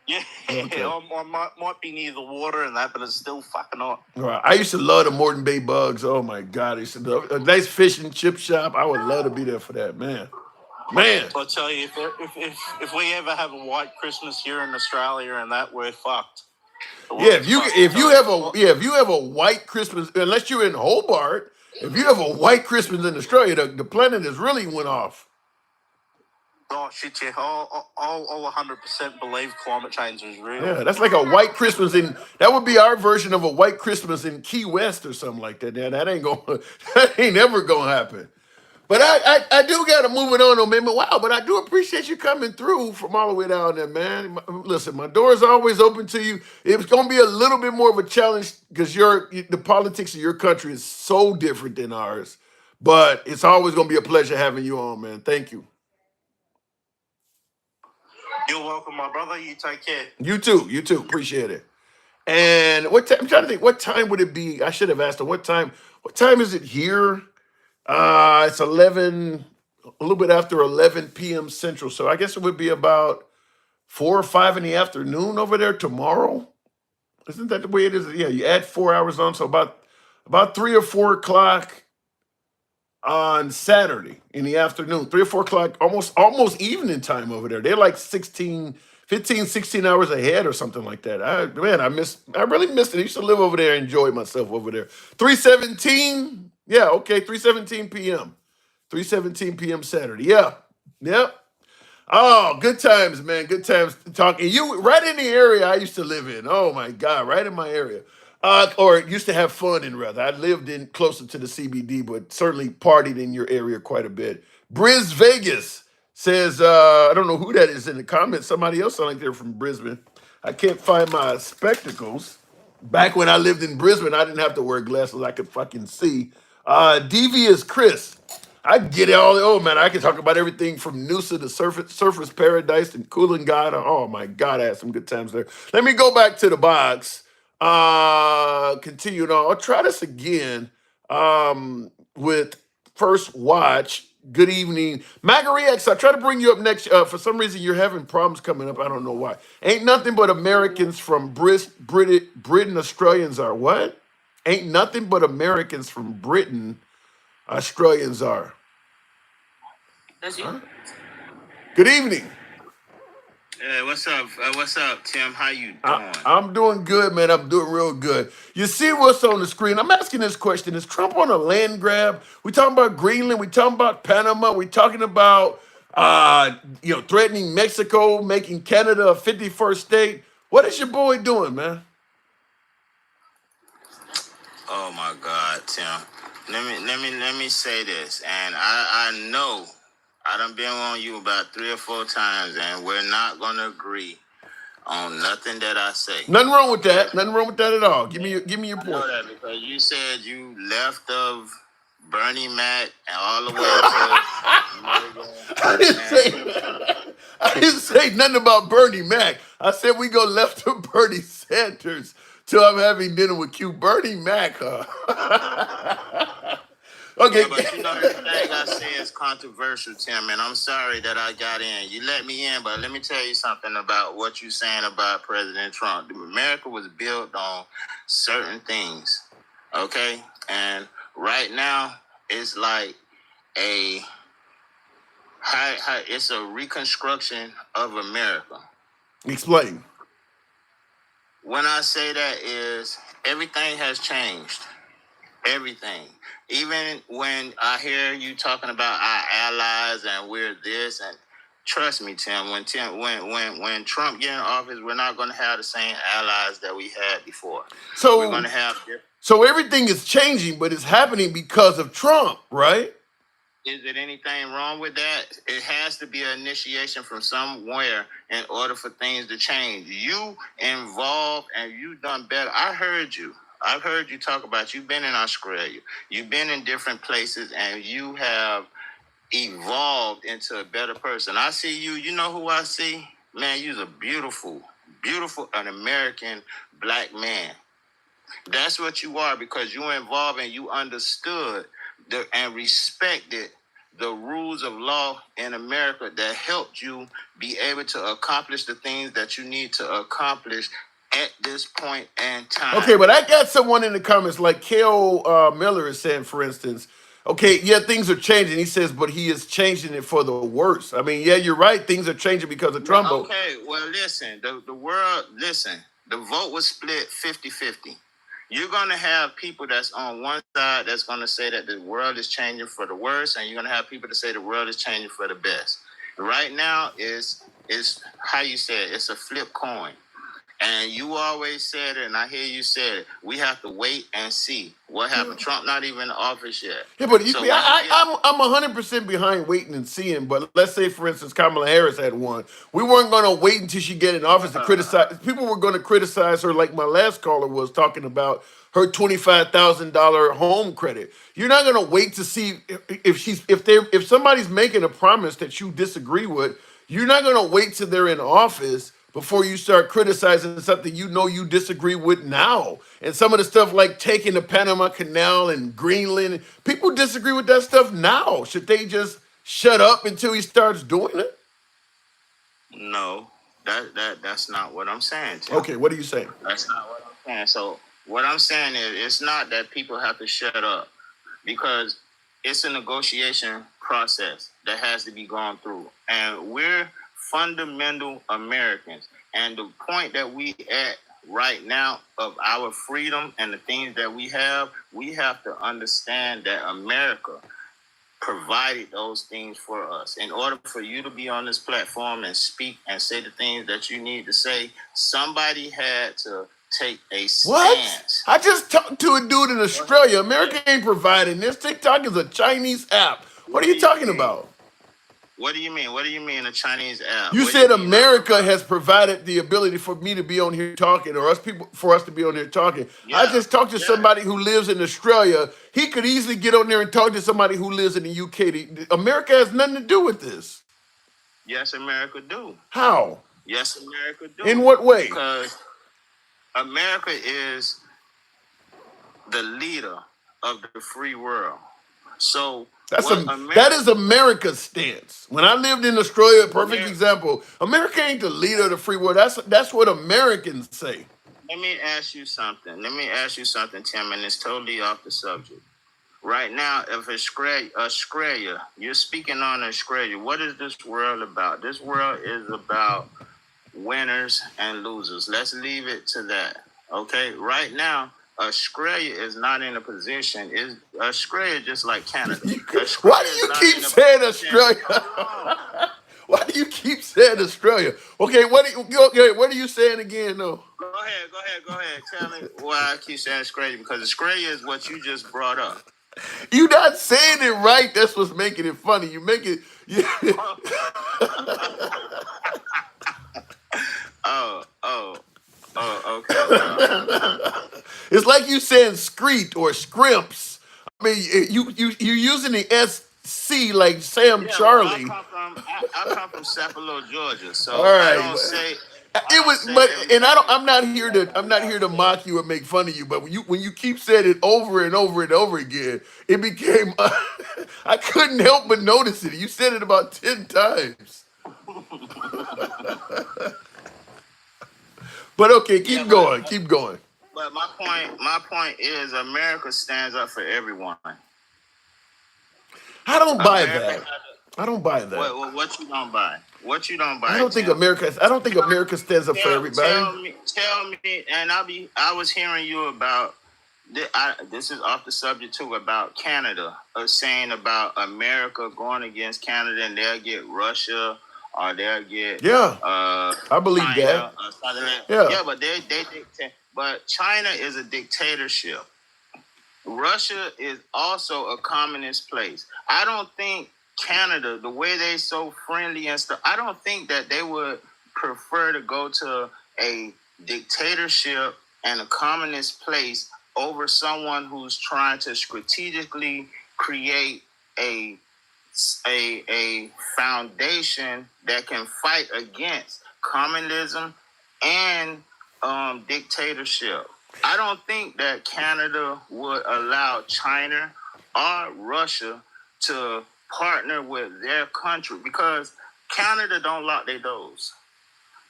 Yeah, Okay. I might be near the water and that, but it's still fucking hot. Right. I used to love the Morton Bay Bugs. Oh my God. I used to love a nice fish and chip shop. I would love to be there for that, man. Man. I'll tell you, if we ever have a white Christmas here in Australia and that, we're fucked. Yeah, if you have a white Christmas, unless you're in Hobart, if you have a white Christmas in Australia, the planet has really went off. Oh shit, yeah, I'll 100% believe climate change is real. Yeah, that's like a white Christmas that would be our version of a white Christmas in Key West or something like that. Now that ain't ever gonna happen. But I do gotta move it on, man. Wow, but I do appreciate you coming through from all the way down there, man. Listen, my door is always open to you. It's gonna be a little bit more of a challenge because the politics of your country is so different than ours. But it's always gonna be a pleasure having you on, man. Thank you. You're welcome, my brother. You take care. You too. Appreciate it. And I'm trying to think, what time would it be? I should have asked him what time is it here? It's a little bit after 11 p.m. Central. So I guess it would be about 4 or 5 in the afternoon over there tomorrow. Isn't that the way it is? Yeah, you add 4 hours on, so about 3 or 4 o'clock on Saturday in the afternoon. 3 or 4 o'clock, almost evening time over there. They're like 15, 16 hours ahead or something like that. I really missed it. I used to live over there and enjoy myself over there. 3:17. Yeah, okay, 3:17 p.m. 3:17 p.m. Saturday. Yeah. Yep. Oh, good times, man. Good times talking. You right in the area I used to live in. Oh my God, right in my area. Or used to have fun in rather. I lived in closer to the CBD, but certainly partied in your area quite a bit. Briz Vegas says, I don't know who that is in the comments. Somebody else sound like they're from Brisbane. I can't find my spectacles. Back when I lived in Brisbane, I didn't have to wear glasses. I could fucking see. Devious Chris. I get it all. Oh man, I can talk about everything from Noosa to Surface Paradise and Coolangatta. Oh my God, I had some good times there. Let me go back to the box. Continue on. I'll try this again with First Watch. Good evening. Magariax, I try to bring you up next. For some reason, you're having problems coming up. I don't know why. Ain't nothing but Americans from Britain, Australians are what? Ain't nothing but Americans from Britain, Australians are. That's you. Huh? Good evening. What's up, Tim? How you doing? I'm doing good, man. I'm doing real good. You see what's on the screen? I'm asking this question. Is Trump on a land grab? We talking about Greenland. We talking about Panama. We talking about threatening Mexico, making Canada a 51st state. What is your boy doing, man? Oh my God, Tim. Let me say this, and I know I done been on you about 3 or 4 times, and we're not gonna agree on nothing that I say. Nothing wrong with that. Nothing wrong with that at all. Give me your I point. know that because you said you left of Bernie Mac and all the way to I didn't say nothing about Bernie Mac. I said we go left of Bernie Sanders till I'm having dinner with Q. Bernie Mac, huh? Okay. Yeah, but you know, everything I say is controversial, Tim, and I'm sorry that I got in. You let me in, but let me tell you something about what you're saying about President Trump. America was built on certain things, okay? And right now, it's like it's a reconstruction of America. Explain. When I say that is everything has changed. Everything. Even when I hear you talking about our allies and we're this, and trust me, Tim, when Trump get in office, we're not going to have the same allies that we had before. So we're going to have. So everything is changing, but it's happening because of Trump, right? Is it anything wrong with that? It has to be an initiation from somewhere in order for things to change. You involved and you done better. I've heard you talk about you've been in Australia. You've been in different places and you have evolved into a better person. I see you. You know who I see? Man, you're a beautiful, an American black man. That's what you are because you were involved and you understood and respected the rules of law in America that helped you be able to accomplish the things that you need to accomplish at this point in time. Okay, but I got someone in the comments like Kale Miller is saying, for instance, okay, yeah, things are changing. He says, but he is changing it for the worse. I mean, yeah, you're right. Things are changing because of Trump. Okay, well, listen, the world, the vote was split 50-50. You're going to have people that's on one side that's going to say that the world is changing for the worse, and you're going to have people that say the world is changing for the best. Right now is how you say it, it's a flip coin. And you always said it, and I hear you said it. We have to wait and see what happened. Trump not even in office yet. Yeah, but I'm 100% behind waiting and seeing. But let's say, for instance, Kamala Harris had won. We weren't going to wait until she get in office to criticize. People were going to criticize her, like my last caller was talking about her $25,000 home credit. You're not going to wait to see if somebody's making a promise that you disagree with. You're not going to wait till they're in office before you start criticizing something you know you disagree with now. And some of the stuff like taking the Panama Canal and Greenland, people disagree with that stuff now. Should they just shut up until he starts doing it? No, that's not what I'm saying, Tim. Okay, what are you saying? That's not what I'm saying. So what I'm saying is it's not that people have to shut up because it's a negotiation process that has to be gone through. And we're fundamental Americans. And the point that we at right now of our freedom and the things that we have to understand that America provided those things for us. In order for you to be on this platform and speak and say the things that you need to say, somebody had to take a stance. What? I just talked to a dude in Australia. America ain't providing this. TikTok is a Chinese app. What are you talking about? What do you mean? What do you mean a Chinese app? You said America has provided the ability for me to be on here talking, or for us to be on here talking. Yeah. I just talked to somebody who lives in Australia. He could easily get on there and talk to somebody who lives in the UK. America has nothing to do with this. Yes, America do. How? Yes, America do. In what way? Because America is the leader of the free world. So that is America's stance. When I lived in Australia, perfect example. America ain't the leader of the free world. That's what Americans say. Let me ask you something, Tim, and it's totally off the subject. Right now, if Australia, you're speaking on Australia, what is this world about? This world is about winners and losers. Let's leave it to that. Okay? Right now, Australia is not in a position. Australia just like Canada. Why do you keep saying Australia? Why do you keep saying Australia? Okay, what are you saying again, though? Go ahead. Tell me why I keep saying Australia, because Australia is what you just brought up. You're not saying it right. That's what's making it funny. You make it. Okay. Well. It's like you saying screet or scrimps. I mean, you're using the SC like Sam Charlie. Well, I come from Sapelo, Georgia, so All right. I don't say. It was, but and I'm not here to mock you or make fun of you. But when you keep saying it over and over and over again, it became I couldn't help but notice it. You said it about 10 times. But okay, keep going. But my point is, America stands up for everyone. I don't buy that. I don't buy that. What you don't buy? What you don't buy? I don't think America stands up for everybody. Tell me, and I was hearing you about. This is off the subject too, about Canada, saying about America going against Canada, and they'll get Russia or they'll get I believe China, that. But they dictate. But China is a dictatorship. Russia is also a communist place. I don't think Canada, the way they so friendly and stuff, I don't think that they would prefer to go to a dictatorship and a communist place over someone who's trying to strategically create a foundation that can fight against communism and dictatorship. I don't think that Canada would allow China or Russia to partner with their country, because Canada don't lock their doors.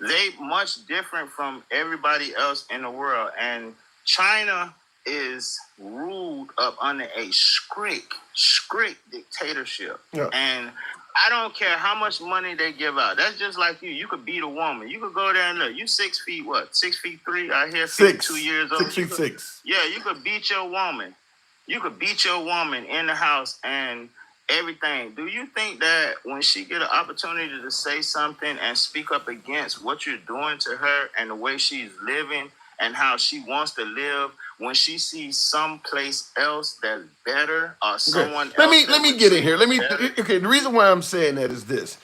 They much different from everybody else in the world, and China is ruled up under a strict dictatorship. And I don't care how much money they give out. That's just like you. You could beat a woman. You could go there and look. You 6 feet, what? 6'3"? I hear 52 years old. 6'6". Yeah, you could beat your woman. You could beat your woman in the house and everything. Do you think that when she get an opportunity to say something and speak up against what you're doing to her and the way she's living and how she wants to live, when she sees someplace else that's better or someone else? Let me get in here. The reason why I'm saying that is this.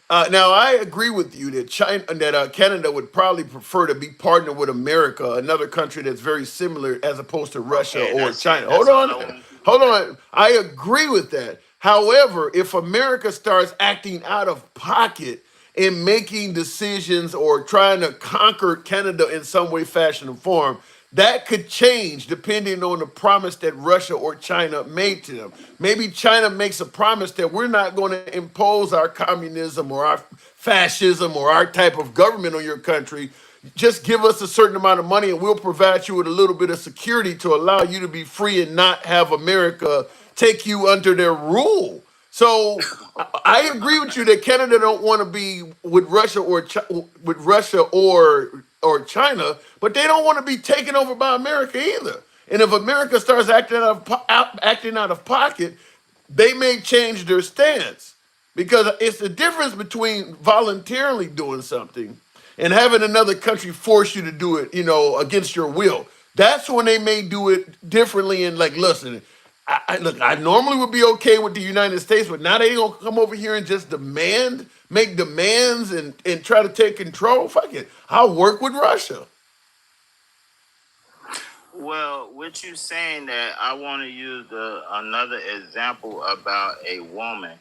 Now, I agree with you that Canada would probably prefer to be partnered with America, another country that's very similar, as opposed to Russia or China. Hold on. I agree with that. However, if America starts acting out of pocket and making decisions or trying to conquer Canada in some way, fashion, or form, that could change depending on the promise that Russia or China made to them. Maybe China makes a promise that we're not going to impose our communism or our fascism or our type of government on your country. Just give us a certain amount of money and we'll provide you with a little bit of security to allow you to be free and not have America take you under their rule. So I agree with you that Canada don't want to be with Russia or China, but they don't want to be taken over by America either. And if America starts acting out of pocket, they may change their stance, because it's the difference between voluntarily doing something and having another country force you to do it, against your will. That's when they may do it differently and like, listen, I normally would be okay with the United States, but now they gonna come over here and just make demands and try to take control. Fuck it, I'll work with Russia. Well, with you saying that, I want to use another example about a woman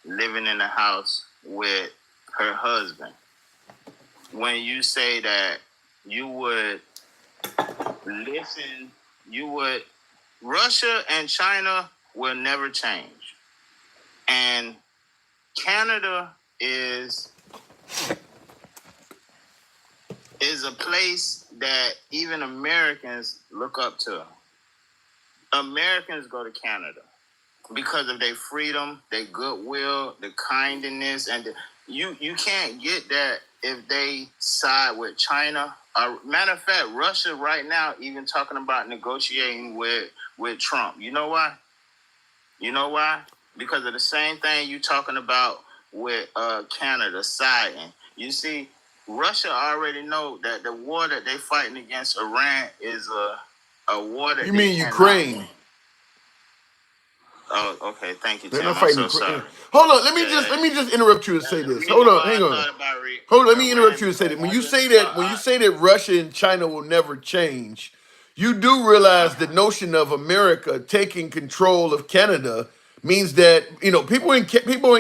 living in a house with her husband. When you say that you would listen, Russia and China will never change. And Canada is a place that even Americans look up to. Americans go to Canada because of their freedom, their goodwill, the kindness, and you can't get that if they side with China. Matter of fact, Russia right now even talking about negotiating with Trump. You know why? Because of the same thing you talking about with Canada siding. You see, Russia already know that the war that they fighting against Iran is a war that You they mean cannot Ukraine? win. Oh, okay. Thank you, They're Tim. not I'm fighting so Ukraine. sorry. Hold on. Let me just interrupt you and say The this. reason Hold on. why Hang I on. thought about Hold on, let me interrupt Iran you and say because that. When you say that Russia and China will never change, you do realize the notion of America taking control of Canada means that people in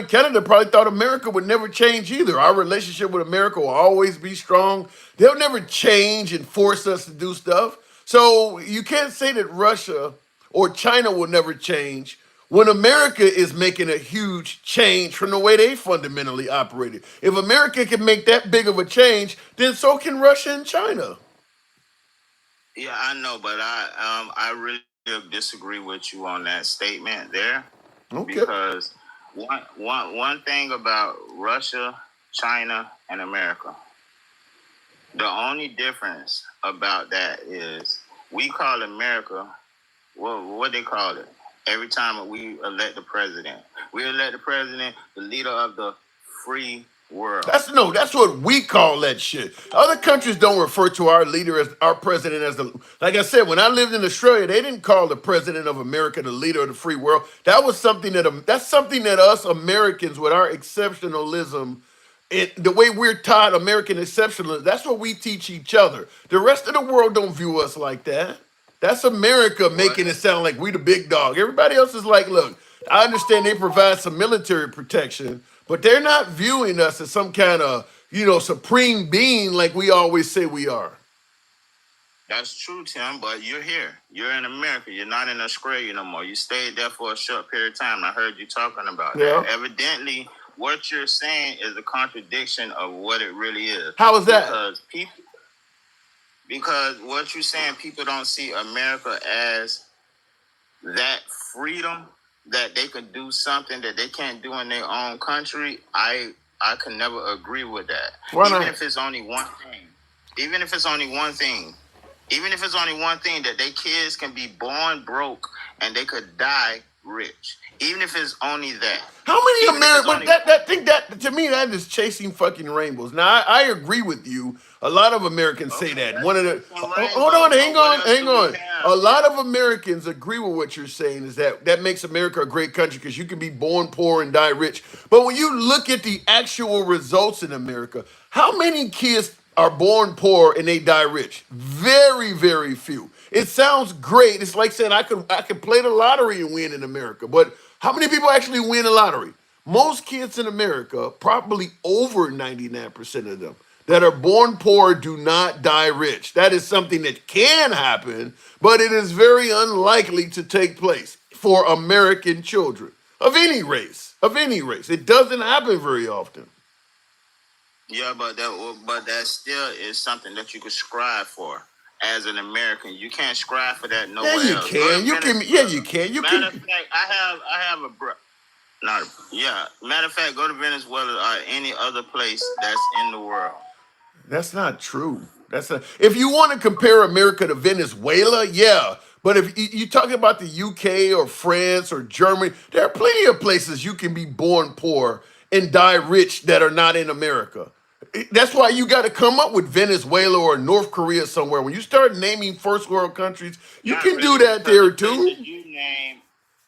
Canada probably thought America would never change either. Our relationship with America will always be strong. They'll never change and force us to do stuff. So you can't say that Russia or China will never change when America is making a huge change from the way they fundamentally operated. If America can make that big of a change, then so can Russia and China. Yeah, I know, but I really disagree with you on that statement there. Okay. Because one thing about Russia, China, and America, the only difference about that is we call America, what they call it, every time we elect the president. We elect the president, the leader of the free world. That's what we call that shit. Other countries don't refer to our leader as our president as the. Like I said, when I lived in Australia, they didn't call the president of America the leader of the free world. That's something that us Americans with our exceptionalism, the way we're taught American exceptionalism, that's what we teach each other. The rest of the world don't view us like that. That's America making it sound like we the big dog. Everybody else is like, look, I understand they provide some military protection, but they're not viewing us as some kind of, supreme being like we always say we are. That's true, Tim, but you're here. You're in America. You're not in Australia no more. You stayed there for a short period of time. I heard you talking about that. Evidently, what you're saying is a contradiction of what it really is. How is that? Because what you're saying, people don't see America as that freedom that they can do something that they can't do in their own country. I can never agree with that. Why not? Even if it's only one thing. Even if it's only one thing that their kids can be born broke and they could die rich. Even if it's only that. How many Americans? To me, that is chasing fucking rainbows. Now, I agree with you. A lot of Americans say that. Hang on. A lot of Americans agree with what you're saying. Is that makes America a great country because you can be born poor and die rich. But when you look at the actual results in America, how many kids are born poor and they die rich? Very, very few. It sounds great. It's like saying I could play the lottery and win in America. But how many people actually win the lottery? Most kids in America, probably over 99% of them that are born poor do not die rich. That is something that can happen, but it is very unlikely to take place for American children of any race. It doesn't happen very often. Yeah, but that still is something that you could strive for as an American. You can't strive for that nowhere else. You can. You can. Matter of fact, I have a bro. Matter of fact, go to Venezuela or any other place that's in the world. That's not true. If you want to compare America to Venezuela, yeah. But if you talking about the UK or France or Germany, there are plenty of places you can be born poor and die rich that are not in America. That's why you got to come up with Venezuela or North Korea somewhere. When you start naming first world countries, you can do that there too.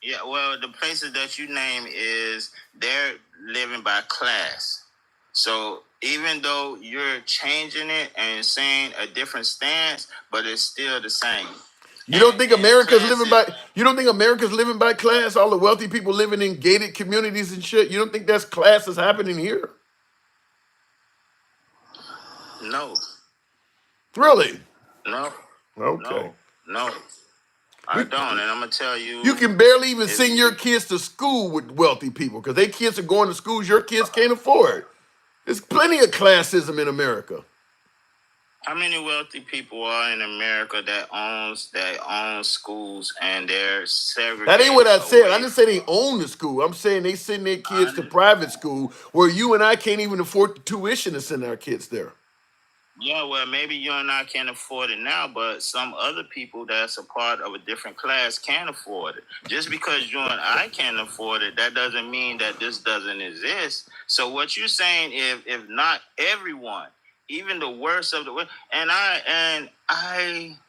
The places that you name is they're living by class. So even though you're changing it and saying a different stance, but it's still the same. You don't think America's living by class? All the wealthy people living in gated communities and shit. You don't think that's class is happening here? No. Really? No. Okay. No. I don't, and I'm gonna tell you. You can barely even send your kids to school with wealthy people because their kids are going to schools your kids can't afford. There's plenty of classism in America. How many wealthy people are in America that own schools and they're segregated? That ain't what I said. I didn't say they own the school. I'm saying they send their kids to private school where you and I can't even afford the tuition to send our kids there. Yeah, well, maybe you and I can't afford it now, but some other people that's a part of a different class can afford it. Just because you and I can't afford it, that doesn't mean that this doesn't exist. So what you're saying, if not everyone, even the worst of the worst, and I,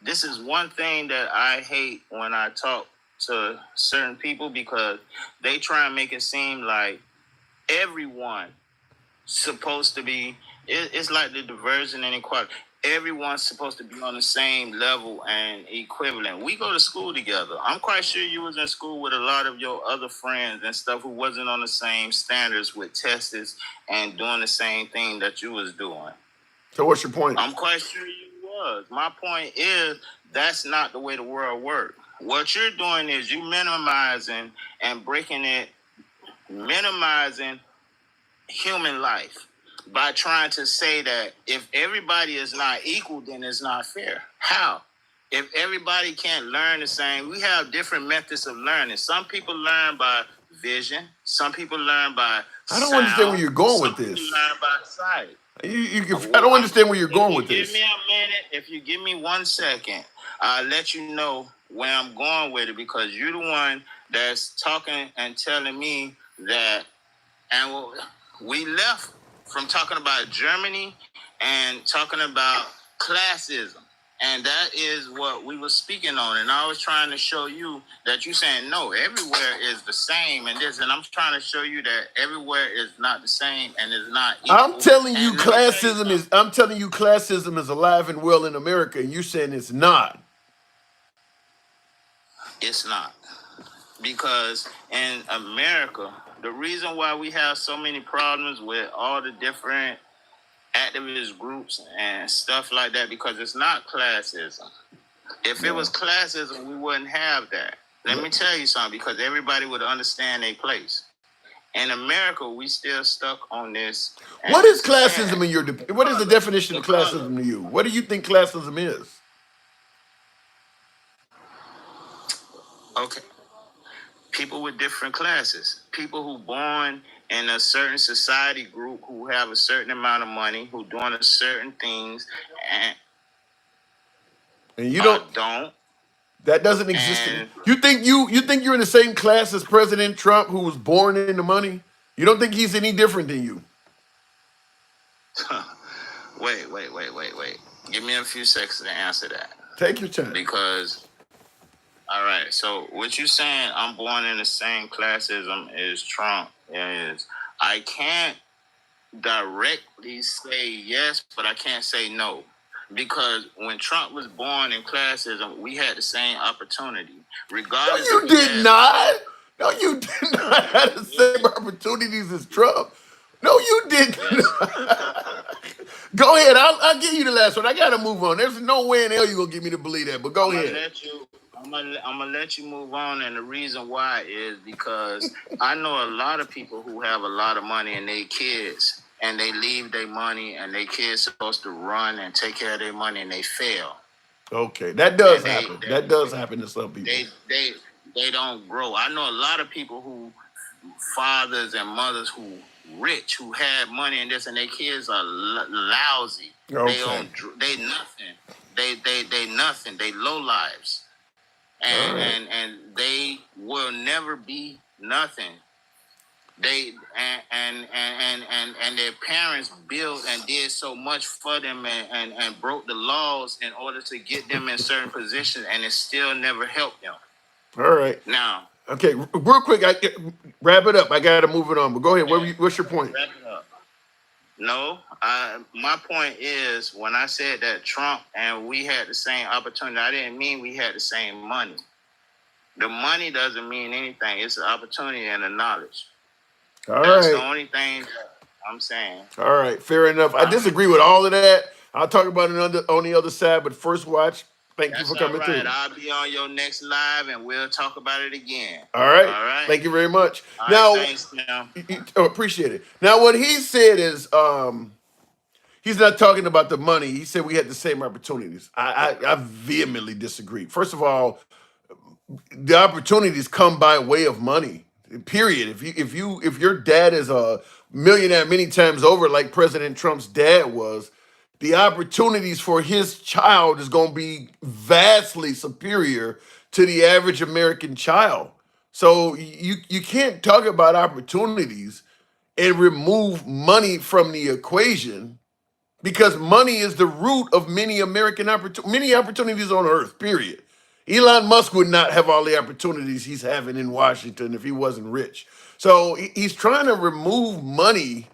this is one thing that I hate when I talk to certain people because they try and make it seem like everyone supposed to be. It's like the diversion and equality. Everyone's supposed to be on the same level and equivalent. We go to school together. I'm quite sure you was in school with a lot of your other friends and stuff who wasn't on the same standards with tests and doing the same thing that you was doing. So what's your point? I'm quite sure you was. My point is that's not the way the world works. What you're doing is you minimizing and minimizing human life by trying to say that if everybody is not equal, then it's not fair. How? If everybody can't learn the same, we have different methods of learning. Some people learn by vision. Some people learn by sound. I don't understand where you're going with this. Some people learn by sight. I don't understand where you're going with this. Give me a minute. If you give me 1 second, I'll let you know where I'm going with it because you're the one that's talking and telling me that. And we left from talking about Germany and talking about classism. And that is what we were speaking on. And I was trying to show you that you're saying, no, everywhere is the same. And I'm trying to show you that everywhere is not the same and is not equal. I'm telling you classism is alive and well in America. And you're saying it's not. It's not. Because in America, the reason why we have so many problems with all the different activist groups and stuff like that, because it's not classism. If it was classism, we wouldn't have that. Let me tell you something, because everybody would understand their place. In America, we still stuck on this. What is classism in your? What is the definition of classism to you? What do you think classism is? Okay. People with different classes. People who born in a certain society group who have a certain amount of money, who doing a certain things, and you don't. That doesn't exist. You think you're in the same class as President Trump, who was born into money? You don't think he's any different than you? Wait. Give me a few seconds to answer that. Take your time. Because, all right, so what you're saying, I'm born in the same classism as Trump, is I can't directly say yes, but I can't say no. Because when Trump was born in classism, we had the same opportunity. Regardless, no, you did not. No, you did not have the same opportunities as Trump. No, you did not. Go ahead. I'll give you the last one. I got to move on. There's no way in hell you're going to get me to believe that, but go ahead. I'm gonna let you move on, and the reason why is because I know a lot of people who have a lot of money and they kids, and they leave their money, and their kids supposed to run and take care of their money, and they fail. Okay, that does happen. That does happen to some people. They don't grow. I know a lot of people who fathers and mothers who rich, who had money and this, and their kids are lousy. Okay. They nothing. They nothing. They low lives. And they will never be nothing. They and their parents built and did so much for them and broke the laws in order to get them in certain positions, and it still never helped them. All right. Now. Okay, real quick, wrap it up. I got to move it on, but go ahead. What's your point? Wrap it up. No, my point is when I said that Trump and we had the same opportunity, I didn't mean we had the same money. The money doesn't mean anything. It's the opportunity and the knowledge. That's the only thing I'm saying. All right, fair enough. I disagree with all of that. I'll talk about it on the other side, but first watch. Thank you for coming through. I'll be on your next live and we'll talk about it again. All right. Thank you very much. Now, thanks, Tim. Appreciate it. Now, what he said is he's not talking about the money. He said we had the same opportunities. I vehemently disagree. First of all, the opportunities come by way of money. Period. If your dad is a millionaire many times over, like President Trump's dad was, the opportunities for his child is going to be vastly superior to the average American child. So you can't talk about opportunities and remove money from the equation, because money is the root of many many opportunities on earth, period. Elon Musk would not have all the opportunities he's having in Washington if he wasn't rich. So he's trying to remove money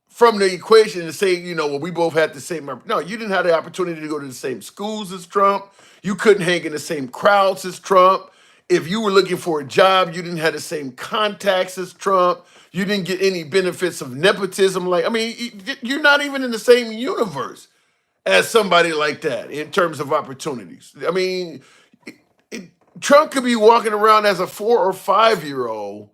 from the equation and say, well, we both had the same. No, you didn't have the opportunity to go to the same schools as Trump. You couldn't hang in the same crowds as Trump. If you were looking for a job, you didn't have the same contacts as Trump. You didn't get any benefits of nepotism. You're not even in the same universe as somebody like that in terms of opportunities. Trump could be walking around as a 4 or 5-year-old,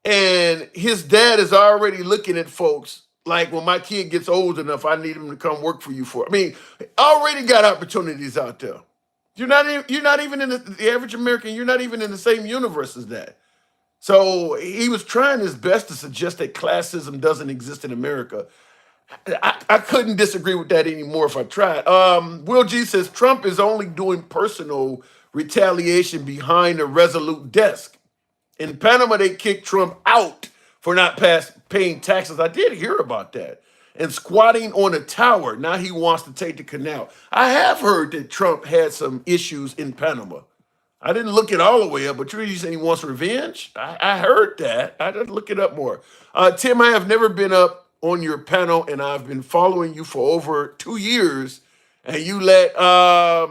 and his dad is already looking at folks like, when my kid gets old enough, I need him to come work for you already got opportunities out there. You're not even in the average American, you're not even in the same universe as that. So he was trying his best to suggest that classism doesn't exist in America. I couldn't disagree with that anymore if I tried. Will G says Trump is only doing personal retaliation behind a resolute desk. In Panama, they kicked Trump out for not paying taxes. I did hear about that. And squatting on a tower. Now he wants to take the canal. I have heard that Trump had some issues in Panama. I didn't look it all the way up, but you saying he wants revenge? I heard that. I didn't look it up more. Tim, I have never been up on your panel, and I've been following you for over 2 years. And you let I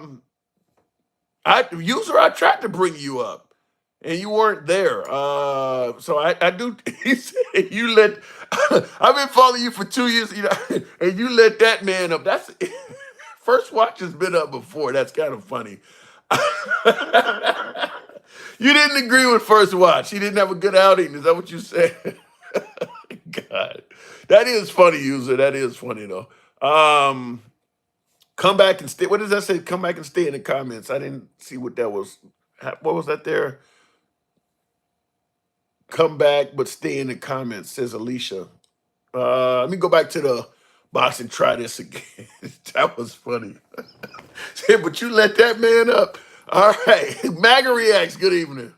tried to bring you up, and you weren't there. So I do. He said you let. I've been following you for 2 years, and you let that man up. That's First Watch has been up before. That's kind of funny. You didn't agree with First Watch. He didn't have a good outing. Is that what you said? God, that is funny, user. That is funny though. Come back and stay. What does that say? Come back and stay in the comments. I didn't see what that was. What was that there? Come back, but stay in the comments, says Alicia. Let me go back to the box and try this again. That was funny. But you let that man up. All right. MAGA Reacts, good evening.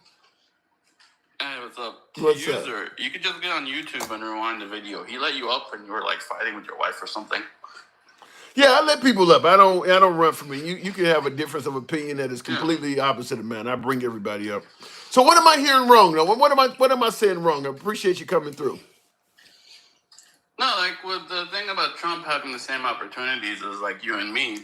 Hey, what's up? What's User, you could just get on YouTube and rewind the video. He let you up when you were like fighting with your wife or something. Yeah, I let people up. I don't run from it. You can have a difference of opinion that is completely opposite of mine. I bring everybody up. So what am I hearing wrong though? What am I saying wrong? I appreciate you coming through. No, like with the thing about Trump having the same opportunities as like you and me,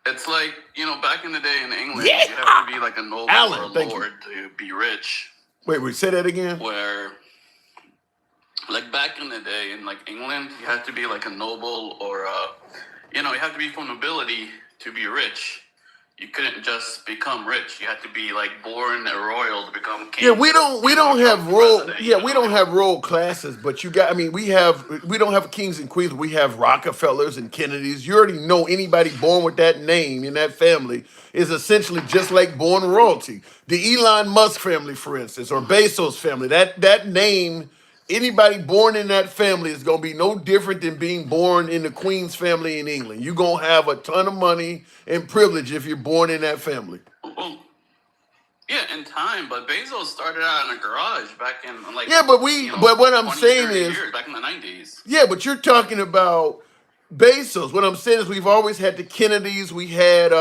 it's like, back in the day in England, you have to be like a noble or a lord to be rich. Wait, say that again? Where, like back in the day in like England, you had to be like a noble or you have to be from nobility to be rich. You couldn't just become rich. You had to be like born a royal to become king. Yeah, we don't have royal classes, but we don't have kings and queens. We have Rockefellers and Kennedys. You already know anybody born with that name in that family is essentially just like born royalty. The Elon Musk family, for instance, or Bezos family, that name, anybody born in that family is going to be no different than being born in the Queen's family in England. You're going to have a ton of money and privilege if you're born in that family. Well, yeah, in time, but Bezos started out in a garage back in like... Yeah, but what I'm saying is... years, back in the 90s. Yeah, but you're talking about Bezos. What I'm saying is we've always had the Kennedys, we had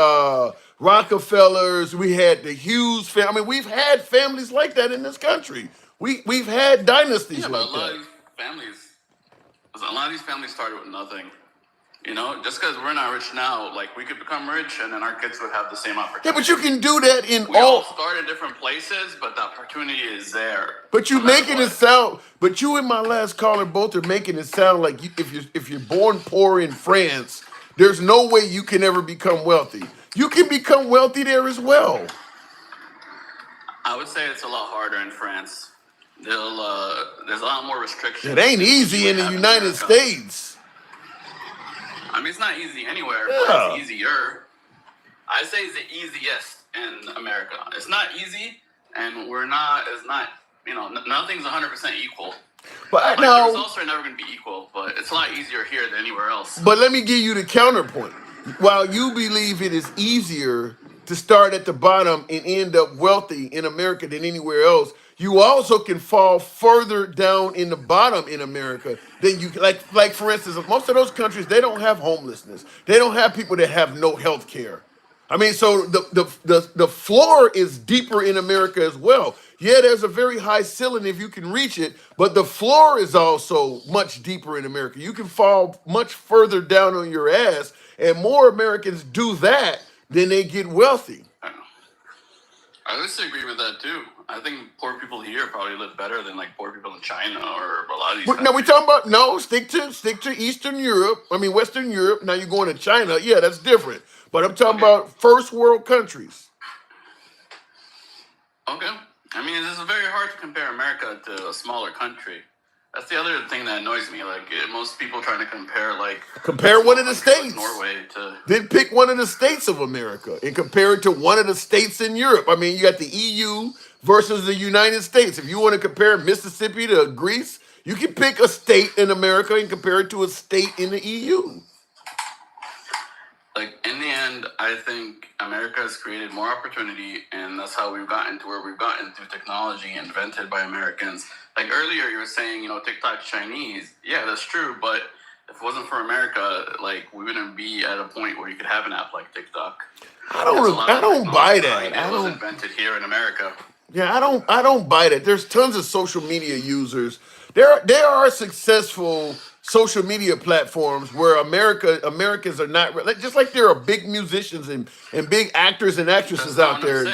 Rockefellers, we had the Hughes family. We've had families like that in this country. We've had dynasties like that. A lot of these families started with nothing. Just because we're not rich now, like we could become rich and then our kids would have the same opportunity. Yeah, but you can do that in we all start in different places, but the opportunity is there. But you making it sound. But you and my last caller both are making it sound like if you're born poor in France, there's no way you can ever become wealthy. You can become wealthy there as well. I would say it's a lot harder in France. There's a lot more restrictions. It ain't easy in the United States. I mean, it's not easy anywhere, but it's easier. I say it's the easiest in America. It's not easy, and nothing's 100% equal. But the now, results are never going to be equal, but it's a lot easier here than anywhere else. but let me give you the counterpoint. While you believe it is easier to start at the bottom and end up wealthy in America than anywhere else, you also can fall further down in the bottom in America than you like for instance, most of those countries, they don't have homelessness. They don't have people that have no health care. I mean, so the floor is deeper in America as well. Yeah, there's a very high ceiling if you can reach it, but the floor is also much deeper in America. You can fall much further down on your ass, and more Americans do that than they get wealthy. I disagree with that too. I think poor people here probably live better than like poor people in China or a lot of these. But now we're talking about stick to Eastern Europe. I mean Western Europe. Now you're going to China. Yeah, that's different. But I'm talking about first world countries. Okay. I mean, it's very hard to compare America to a smaller country. That's the other thing that annoys me. Like most people trying to compare one of the states, like Norway, to then pick one of the states of America and compare it to one of the states in Europe. I mean, you got the EU versus the United States. If you want to compare Mississippi to Greece, you can pick a state in America and compare it to a state in the EU. Like in the end, I think America has created more opportunity, and that's how we've gotten to where we've gotten through technology invented by Americans. Like earlier, you were saying, TikTok's Chinese. Yeah, that's true. But if it wasn't for America, like we wouldn't be at a point where you could have an app like TikTok. I don't buy that. It was invented here in America. Yeah, I don't buy that. There's tons of social media users. There are successful social media platforms where Americans are not just like there are big musicians and big actors and actresses out there.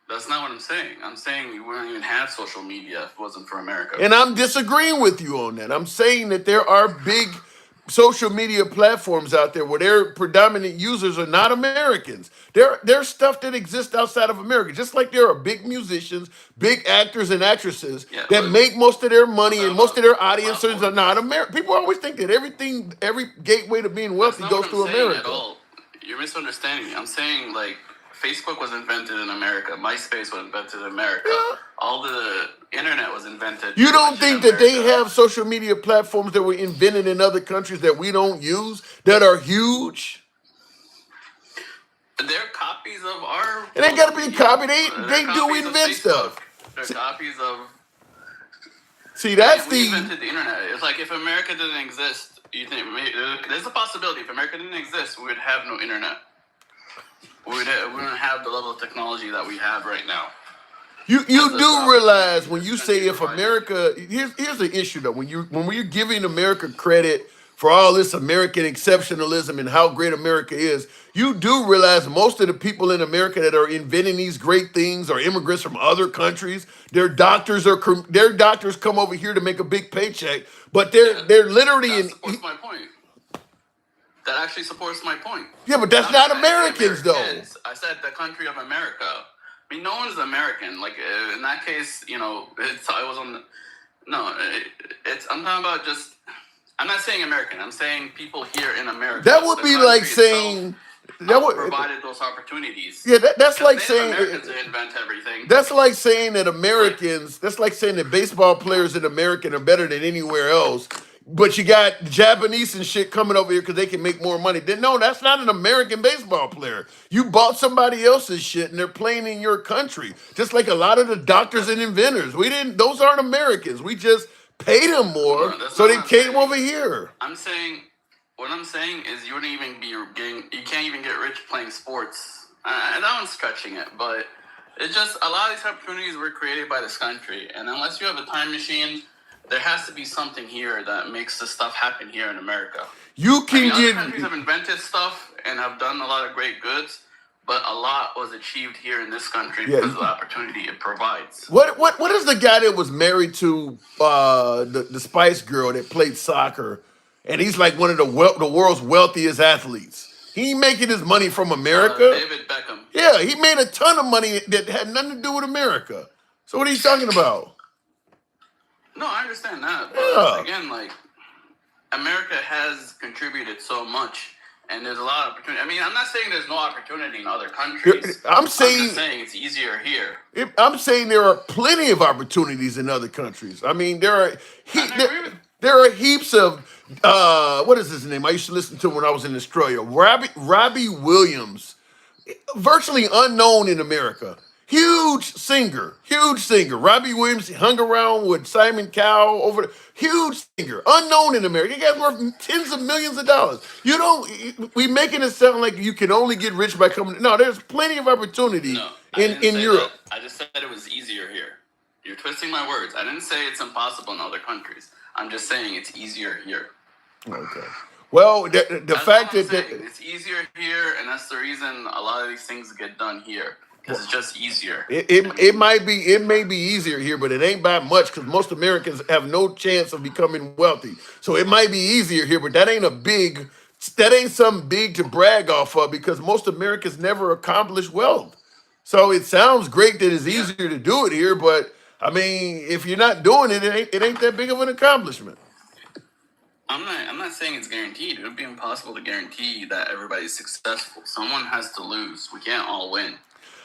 That's not what I'm saying. I'm saying we wouldn't even have social media if it wasn't for America. And I'm disagreeing with you on that. I'm saying that there are big social media platforms out there where their predominant users are not Americans. There's stuff that exists outside of America. Just like there are big musicians, big actors and actresses that make most of their money and most of their audiences are not American. People always think that every gateway to being wealthy goes through America. At all. You're misunderstanding me. I'm saying Facebook was invented in America. MySpace was invented in America. Yeah. All the internet was invented. You don't think that they have social media platforms that were invented in other countries that we don't use that are huge? They're copies of our. It ain't got to be a copy. They do invent stuff. They're copies of. See, that's we invented the internet. It's like if America didn't exist, you think there's a possibility if America didn't exist, we would have no internet. We wouldn't have the level of technology that we have right now. You do realize when you say if America, here's the issue though, when we're giving America credit for all this American exceptionalism and how great America is, you do realize most of the people in America that are inventing these great things are immigrants from other countries. Their doctors come over here to make a big paycheck, but they're literally that supports my point. That actually supports my point. Yeah, but that's not Americans, though. I said the country of America. I mean, no one's American. Like in that case, it was on. I'm talking about just. I'm not saying American. I'm saying people here in America. That would be like saying that would provided those opportunities. Yeah, that's like saying Americans invent everything. That's like saying that Americans. That's like saying that baseball players in America are better than anywhere else. But you got Japanese and shit coming over here because they can make more money. No, that's not an American baseball player. You bought somebody else's shit and they're playing in your country. Just like a lot of the doctors and inventors. Those aren't Americans. We just paid them more so they came over here. What I'm saying is you can't even get rich playing sports. And that one's stretching it, but it's just a lot of these opportunities were created by this country. And unless you have a time machine, there has to be something here that makes this stuff happen here in America. Other countries have invented stuff and have done a lot of great goods, but a lot was achieved here in this country because of the opportunity it provides. What is the guy that was married to the Spice Girl that played soccer, and he's like one of the world's wealthiest athletes? He ain't making his money from America. David Beckham. Yeah, he made a ton of money that had nothing to do with America. So what are you talking about? No, I understand that. But again, America has contributed so much, and there's a lot of opportunity. I mean, I'm not saying there's no opportunity in other countries. I'm I'm saying just saying it's easier here. I'm saying there are plenty of opportunities in other countries. I mean, there are And I agree with there are heaps of what is his name? I used to listen to him when I was in Australia. Robbie Williams, virtually unknown in America. Huge singer, huge singer. Robbie Williams hung around with Simon Cowell over the huge singer, unknown in America. He guy's worth tens of millions of dollars. You don't. We making it sound like you can only get rich by coming. No, there's plenty of opportunity No, I didn't in say Europe. that. I just said it was easier here. You're twisting my words. I didn't say it's impossible in other countries. I'm just saying it's easier here. Okay. Well, the That's fact all I'm that saying. It's easier here, and that's the reason a lot of these things get done here because it's just easier. it may be easier here, but it ain't by much because most Americans have no chance of becoming wealthy. So it might be easier here, but that ain't something big to brag off of because most Americans never accomplish wealth. So it sounds great that it's Yeah. easier to do it here, but I mean, if you're not doing it, it ain't that big of an accomplishment. I'm not saying it's guaranteed. It would be impossible to guarantee that everybody's successful. Someone has to lose. We can't all win.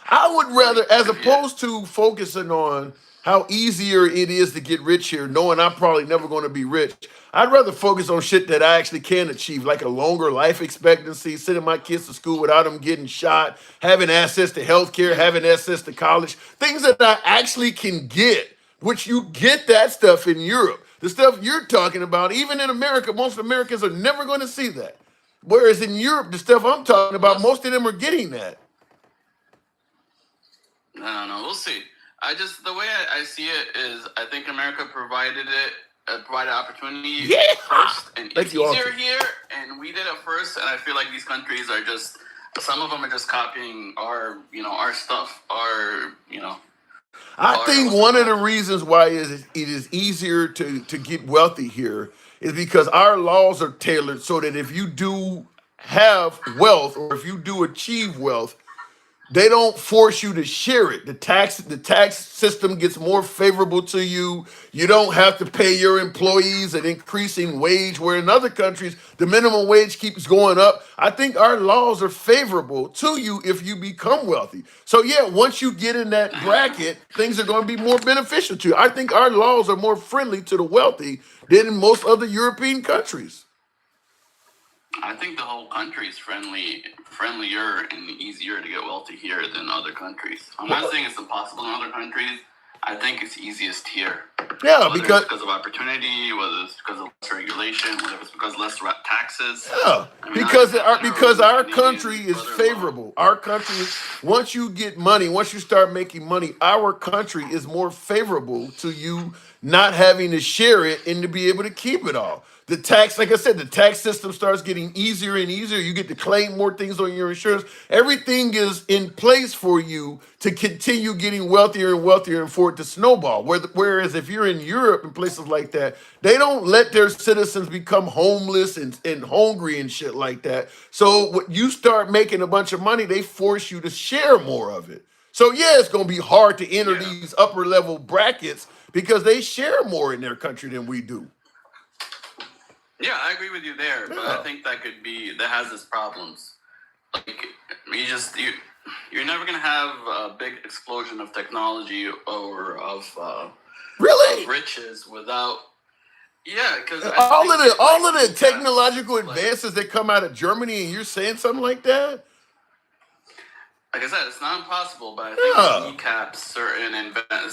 I would rather, as Yeah. opposed to focusing on how easier it is to get rich here, knowing I'm probably never going to be rich, I'd rather focus on shit that I actually can achieve, like a longer life expectancy, sending my kids to school without them getting shot, having access to healthcare, having access to college, things that I actually can get, which you get that stuff in Europe. The stuff you're talking about, even in America, most Americans are never going to see that. Whereas in Europe, the stuff I'm talking about, most of them are getting that. No, we'll see. The way I see it is, I think America provided opportunity Yeah. first, and Thank it's you, easier Arthur. here, and we did it first. And I feel like these countries are just, some of them are just copying our stuff, I Or think what's it one of the called? reasons why it is easier to get wealthy here is because our laws are tailored so that if you do have wealth or if you do achieve wealth, they don't force you to share it. The tax system gets more favorable to you. You don't have to pay your employees an increasing wage, where in other countries the minimum wage keeps going up. I think our laws are favorable to you if you become wealthy. So yeah, once you get in that bracket, things are going to be more beneficial to you. I think our laws are more friendly to the wealthy than in most other European countries. I think the whole country is friendlier and easier to get wealthy here than other countries. I'm not saying it's impossible in other countries. I think it's easiest here. Yeah, Whether because it's because of opportunity, whether it's because of less regulation, whether it's because of less taxes. yeah, I mean, because our Canadian country is brother-in-law. favorable. Our country, once you get money, once you start making money, our country is more favorable to you not having to share it and to be able to keep it all. The tax, like I said, the tax system starts getting easier and easier. You get to claim more things on your insurance. Everything is in place for you to continue getting wealthier and wealthier and for it to snowball. Whereas if you're in Europe and places like that, they don't let their citizens become homeless and hungry and shit like that. So when you start making a bunch of money, they force you to share more of it. So yeah, it's going to be hard to enter Yeah. these upper level brackets because they share more in their country than we do. Yeah, I agree with you there, but Yeah. I think that has its problems. Like you're never gonna have a big explosion of technology or of Really? riches without. Yeah, because All of the technological advances that come out of Germany, and you're saying something like that? Like I said, it's not impossible, but I think Yeah. it kneecaps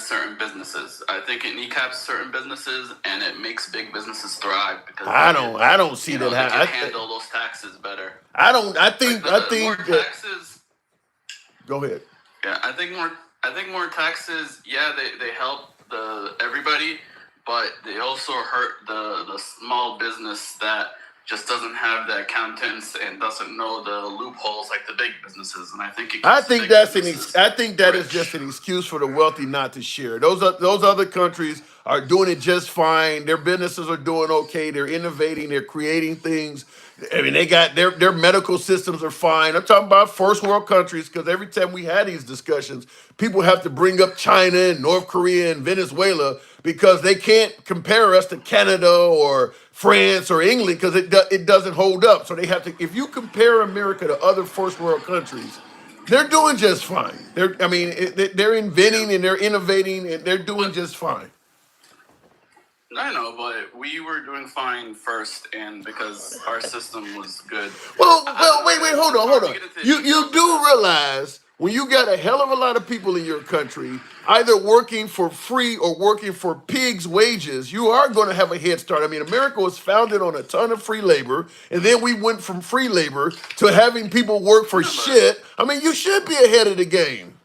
certain businesses. I think it kneecaps certain businesses, and it makes big businesses thrive because I don't see that they happen. can handle those taxes better. I think More that. taxes. Go ahead. Yeah, I think more taxes. Yeah, they help everybody, but they also hurt the small business that just doesn't have the accountants and doesn't know the loopholes like the big businesses. And I think it I keeps think big that businesses is rich. just an excuse for the wealthy not to share. Those other countries are doing it just fine. Their businesses are doing okay. They're innovating. They're creating things. I mean, they got their medical systems are fine. I'm talking about first world countries because every time we had these discussions, people have to bring up China and North Korea and Venezuela because they can't compare us to Canada or France or England because it doesn't hold up. So they have to. If you compare America to other first world countries, they're doing just fine. They're inventing and they're innovating and they're doing just fine. I know, but we were doing fine first, and because our system was good. Well, wait, hold on. You do realize when you got a hell of a lot of people in your country either working for free or working for pigs' wages, you are going to have a head start. I mean, America was founded on a ton of free labor, and then we went from free labor to having people work for shit. I mean, you should be ahead of the game.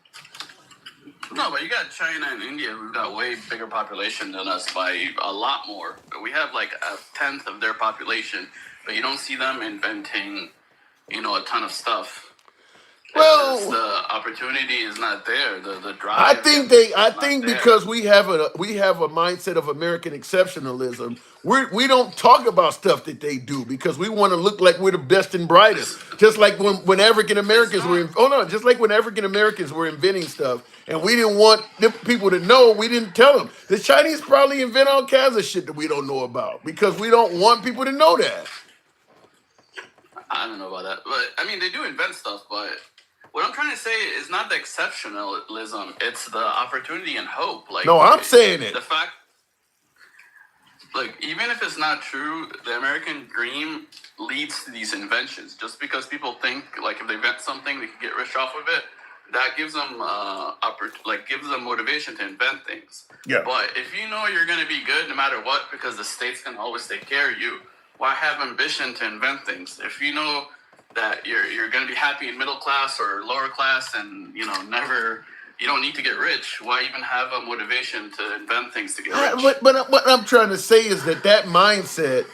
No, but you got China and India who've got way bigger population than us by a lot more. We have like 1/10 of their population, but you don't see them inventing, a ton of stuff. Well, the opportunity is not there. The drive. I think because we have a mindset of American exceptionalism, we don't talk about stuff that they do because we want to look like we're the best and brightest. Just like when African Americans were inventing stuff, and we didn't want people to know. We didn't tell them. The Chinese probably invent all kinds of shit that we don't know about because we don't want people to know that. I don't know about that, but I mean they do invent stuff, but. What I'm trying to say is not the exceptionalism; it's the opportunity and hope. Like, no, I'm saying it. The fact, like, even if it's not true, the American dream leads to these inventions. Just because people think, like, if they invent something, they can get rich off of it. That gives them, gives them motivation to invent things. Yeah. But if you know you're going to be good no matter what, because the state's can always take care of you, why have ambition to invent things? If you know that you're going to be happy in middle class or lower class and, you don't need to get rich. Why even have a motivation to invent things to get rich? But what I'm trying to say is that mindset,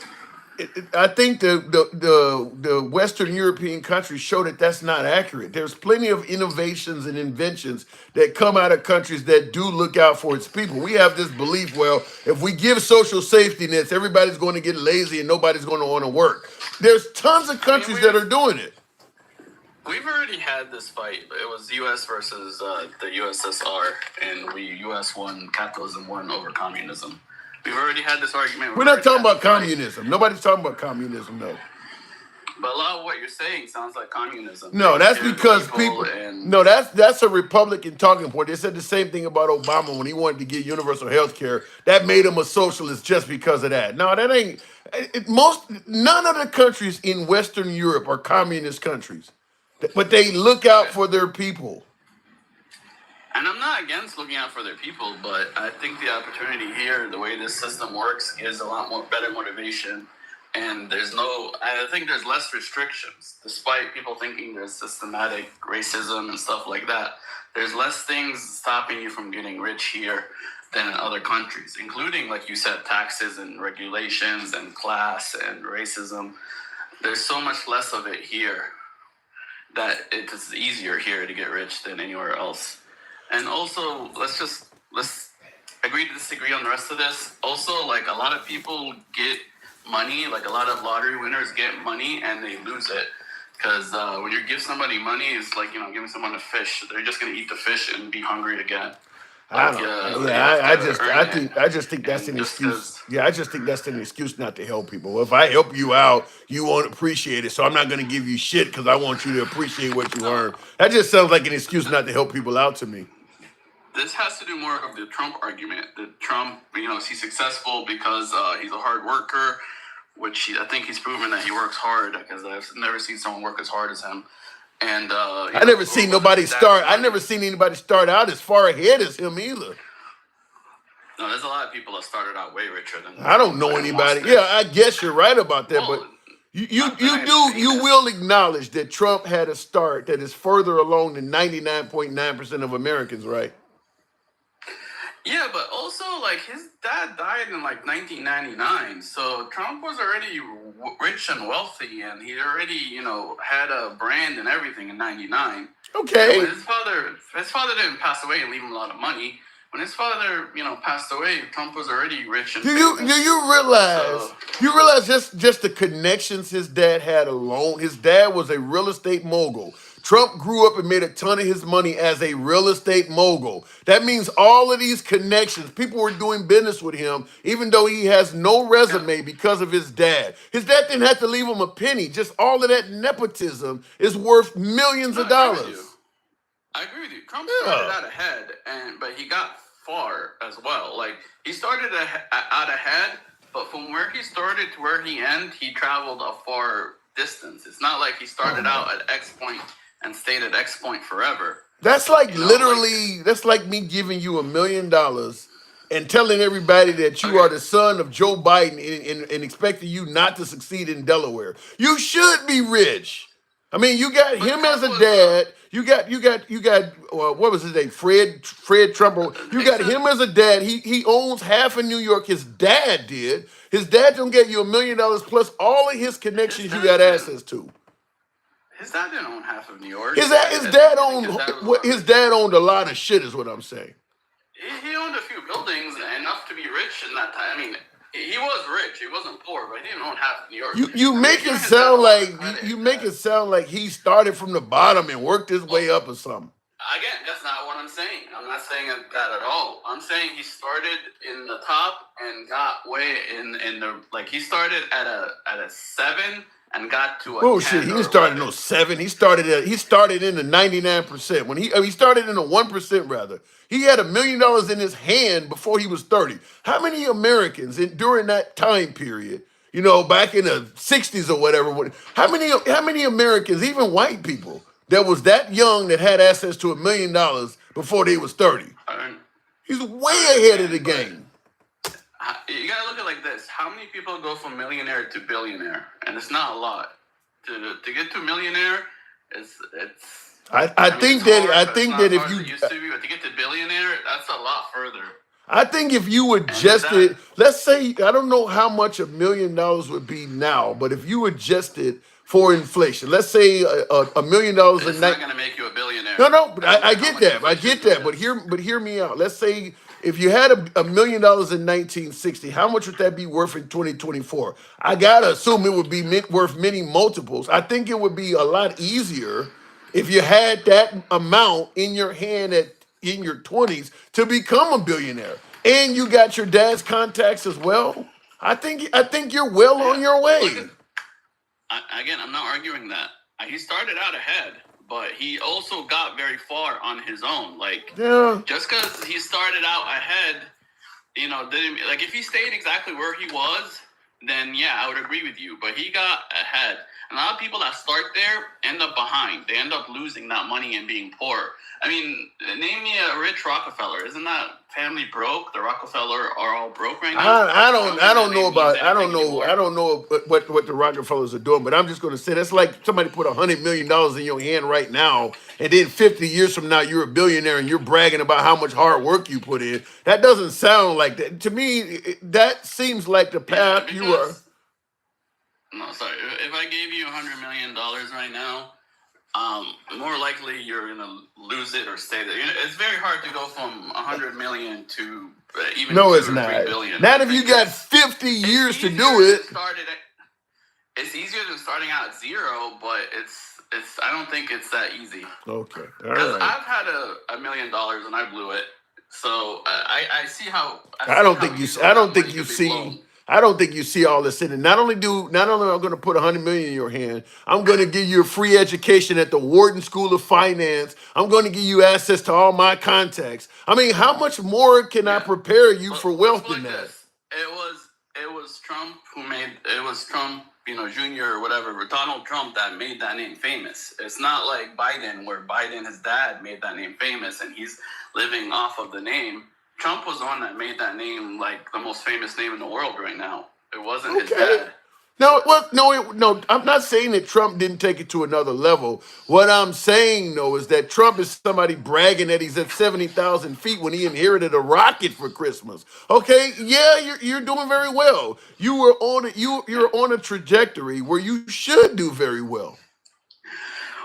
I think the Western European countries show that that's not accurate. There's plenty of innovations and inventions that come out of countries that do look out for its people. We have this belief, well, if we give social safety nets, everybody's going to get lazy and nobody's going to want to work. There's tons of countries that are doing it. We've already had this fight. It was U.S. versus the USSR, and U.S. won, capitalism won over communism. We've already had this argument. We're not talking about communism. Nobody's talking about communism, though. But a lot of what you're saying sounds like communism. No, that's because people. No, that's a Republican talking point. They said the same thing about Obama when he wanted to get universal health care. That made him a socialist just because of that. No, that ain't. None of the countries in Western Europe are communist countries, but they look out for their people. And I'm not against looking out for their people, but I think the opportunity here, the way this system works, is a lot more better motivation. And I think there's less restrictions, despite people thinking there's systematic racism and stuff like that. There's less things stopping you from getting rich here than in other countries, including, like you said, taxes and regulations and class and racism. There's so much less of it here that it's easier here to get rich than anywhere else. And also, let's agree to disagree on the rest of this. Also, like, a lot of people get money, like a lot of lottery winners get money and they lose it. Because when you give somebody money, it's like, giving someone a fish. They're just going to eat the fish and be hungry again. I just think that's an excuse. Yeah, I just think that's an excuse not to help people. Well, if I help you out, you won't appreciate it. So I'm not going to give you shit because I want you to appreciate what you earn. That just sounds like an excuse not to help people out to me. This has to do more of the Trump argument. That Trump, he's successful because he's a hard worker, which I think he's proven that he works hard, because I've never seen someone work as hard as him. And I never seen anybody start out as far ahead as him either. No, there's a lot of people that started out way richer than. I don't know anybody. Yeah, I guess you're right about that, but you will acknowledge that Trump had a start that is further along than 99.9% of Americans, right? Yeah, but also, like, his dad died in, 1999, so Trump was already rich and wealthy, and he already, had a brand and everything in 99. Okay. When his father didn't pass away and leave him a lot of money. When his father, passed away, Trump was already rich and famous. Do you realize? You realize just the connections his dad had alone? His dad was a real estate mogul. Trump grew up and made a ton of his money as a real estate mogul. That means all of these connections, people were doing business with him, even though he has no resume because of his dad. His dad didn't have to leave him a penny. Just all of that nepotism is worth millions of dollars. I agree with you. Trump started out ahead, but he got far as well. Like, he started out ahead, but from where he started to where he ended, he traveled a far distance. It's not like he started out at X point and stayed at X point forever. That's like literally, that's like me giving you $1 million and telling everybody that you are the son of Joe Biden and expecting you not to succeed in Delaware. You should be rich. I mean, you got him as a dad. You got what was his name? Fred Trump. You got him as a dad. He owns half of New York. His dad did. His dad don't get you $1 million plus all of his connections you got access to. His dad didn't own half of New York. His dad owned a lot of shit, is what I'm saying. He owned a few buildings, enough to be rich in that time. I mean, he was rich. He wasn't poor, but he didn't own half of New York. You make it sound like he started from the bottom and worked his way up or something. Again, that's not what I'm saying. I'm not saying that at all. I'm saying he started in the top and got way in the he started at a 7 and got to a 10. Shit, he didn't start at 7. He started in the 99%. When he started in the 1% rather. He had $1 million in his hand before he was 30. How many Americans during that time period, back in the 60s or whatever, how many Americans, even white people, that was that young that had access to $1 million before they was 30? He's way ahead of the game. You gotta look at it like this: how many people go from millionaire to billionaire? And it's not a lot. To get to millionaire, it's. I think that if you used to be, but to get to billionaire, that's a lot further. I think if you adjusted, let's say, I don't know how much $1 million would be now, but if you adjusted for inflation, let's say $1 million it's not going to make you a billionaire. No, but I get that. But hear me out. Let's say if you had $1 million in 1960, how much would that be worth in 2024? I gotta assume it would be worth many multiples. I think it would be a lot easier if you had that amount in your hand in your 20s to become a billionaire, and you got your dad's contacts as well. I think you're well on your way. Again, I'm not arguing that. He started out ahead, but he also got very far on his own. Just because he started out ahead, if he stayed exactly where he was, then yeah, I would agree with you. But he got ahead. A lot of people that start there end up behind. They end up losing that money and being poor. I mean, name me a rich Rockefeller. Isn't that family broke? The Rockefeller are all broke right now. I don't know what the Rockefellers are doing, but I'm just going to say that's like somebody put $100 million in your hand right now, and then 50 years from now you're a billionaire and you're bragging about how much hard work you put in. That doesn't sound like that to me. That seems like the path you are. No, sorry. If I gave you $100 million right now, more likely you're gonna lose it or stay there. It's very hard to go from 100 million to even no, 2 it's or not. 3 billion. Not if you got 50 years to do it. It's easier than starting out at 0, but it's. I don't think it's that easy. Okay, because I've had $1 million and I blew it. So I see how. I don't think you see all this in it. Not only am I going to put $100 million in your hand, I'm going to give you a free education at the Wharton School of Finance. I'm going to give you access to all my contacts. I mean, how much more can I prepare you for wealth than that? It was Trump who made it. Was Trump, Jr. or whatever, Donald Trump that made that name famous. It's not like Biden, where Biden, his dad, made that name famous, and he's living off of the name. Trump was the one that made that name like the most famous name in the world right now. It wasn't his dad. No, I'm not saying that Trump didn't take it to another level. What I'm saying, though, is that Trump is somebody bragging that he's at 70,000 feet when he inherited a rocket for Christmas. Okay, yeah, you're doing very well. You're on a trajectory where you should do very well.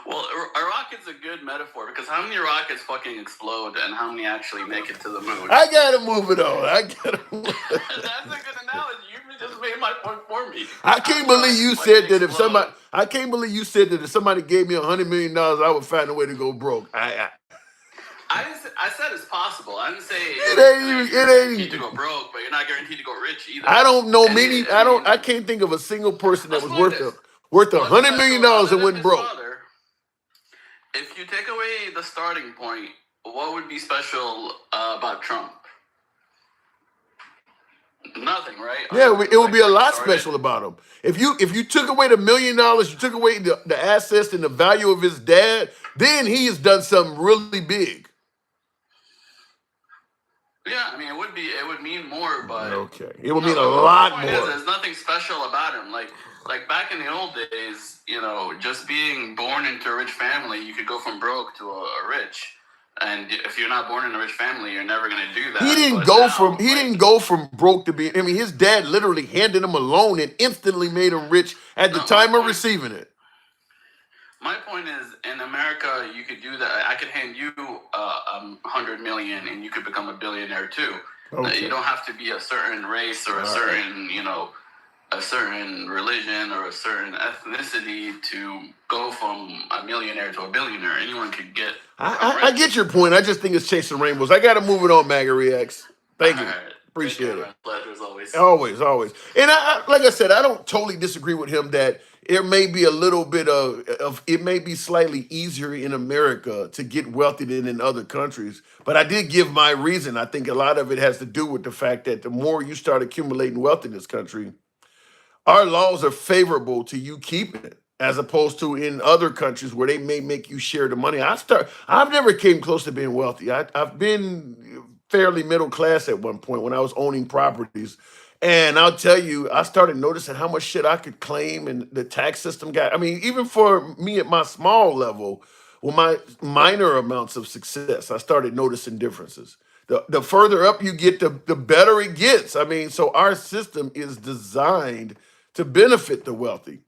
Well, a rocket's a good metaphor because how many rockets fucking explode and how many actually make it to the moon? I gotta move it on. That's a good analogy. You just made my work for me. I can't believe you said that if somebody. I can't believe you said that if somebody gave me $100 million, I would find a way to go broke. I said it's possible. I didn't say it ain't guaranteed to go broke, but you're not guaranteed to go rich either. I don't know many. I can't think of a single person that was worth $100 million and went broke. Father, if you take away the starting point, what would be special about Trump? Nothing, right? Yeah, it would be a lot special about him. If you took away the $1 million, you took away the assets and the value of his dad, then he has done something really big. Yeah, I mean, it would mean more, but okay, it would mean a lot more. There's nothing special about him. Like back in the old days, just being born into a rich family, you could go from broke to a rich. And if you're not born in a rich family, you're never going to do that. He didn't go from broke to being. I mean, his dad literally handed him a loan and instantly made him rich at the time of receiving it. My point is, in America, you could do that. I could hand you $100 million, and you could become a billionaire too. Okay. You don't have to be a certain race or a certain, a certain religion or a certain ethnicity to go from a millionaire to a billionaire. Anyone could get. I get your point. I just think it's chasing rainbows. I got to move it on, MAGA Reacts. Thank you. Right. Appreciate it. Pleasure as always. Always. And I like I said, I don't totally disagree with him that there may be a little bit of it may be slightly easier in America to get wealthy than in other countries. But I did give my reason. I think a lot of it has to do with the fact that the more you start accumulating wealth in this country, our laws are favorable to you keeping it, as opposed to in other countries where they may make you share the money. I've never came close to being wealthy. I've been fairly middle class at one point when I was owning properties. And I'll tell you, I started noticing how much shit I could claim, and the tax system got, I mean, even for me at my small level, with my minor amounts of success, I started noticing differences. The further up you get, the better it gets. I mean, so our system is designed to benefit the wealthy.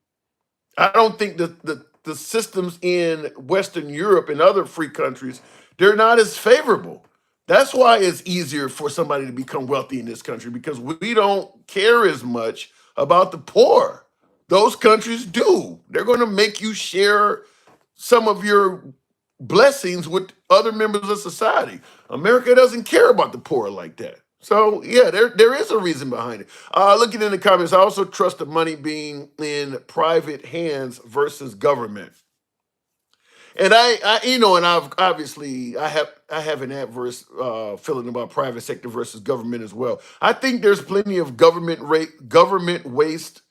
I don't think that the systems in Western Europe and other free countries, they're not as favorable. That's why it's easier for somebody to become wealthy in this country, because we don't care as much about the poor. Those countries do. They're going to make you share some of your blessings with other members of society. America doesn't care about the poor like that. So, yeah, there is a reason behind it. Looking in the comments, I also trust the money being in private hands versus government. And I've obviously I have an adverse feeling about private sector versus government as well. I think there's plenty of government waste.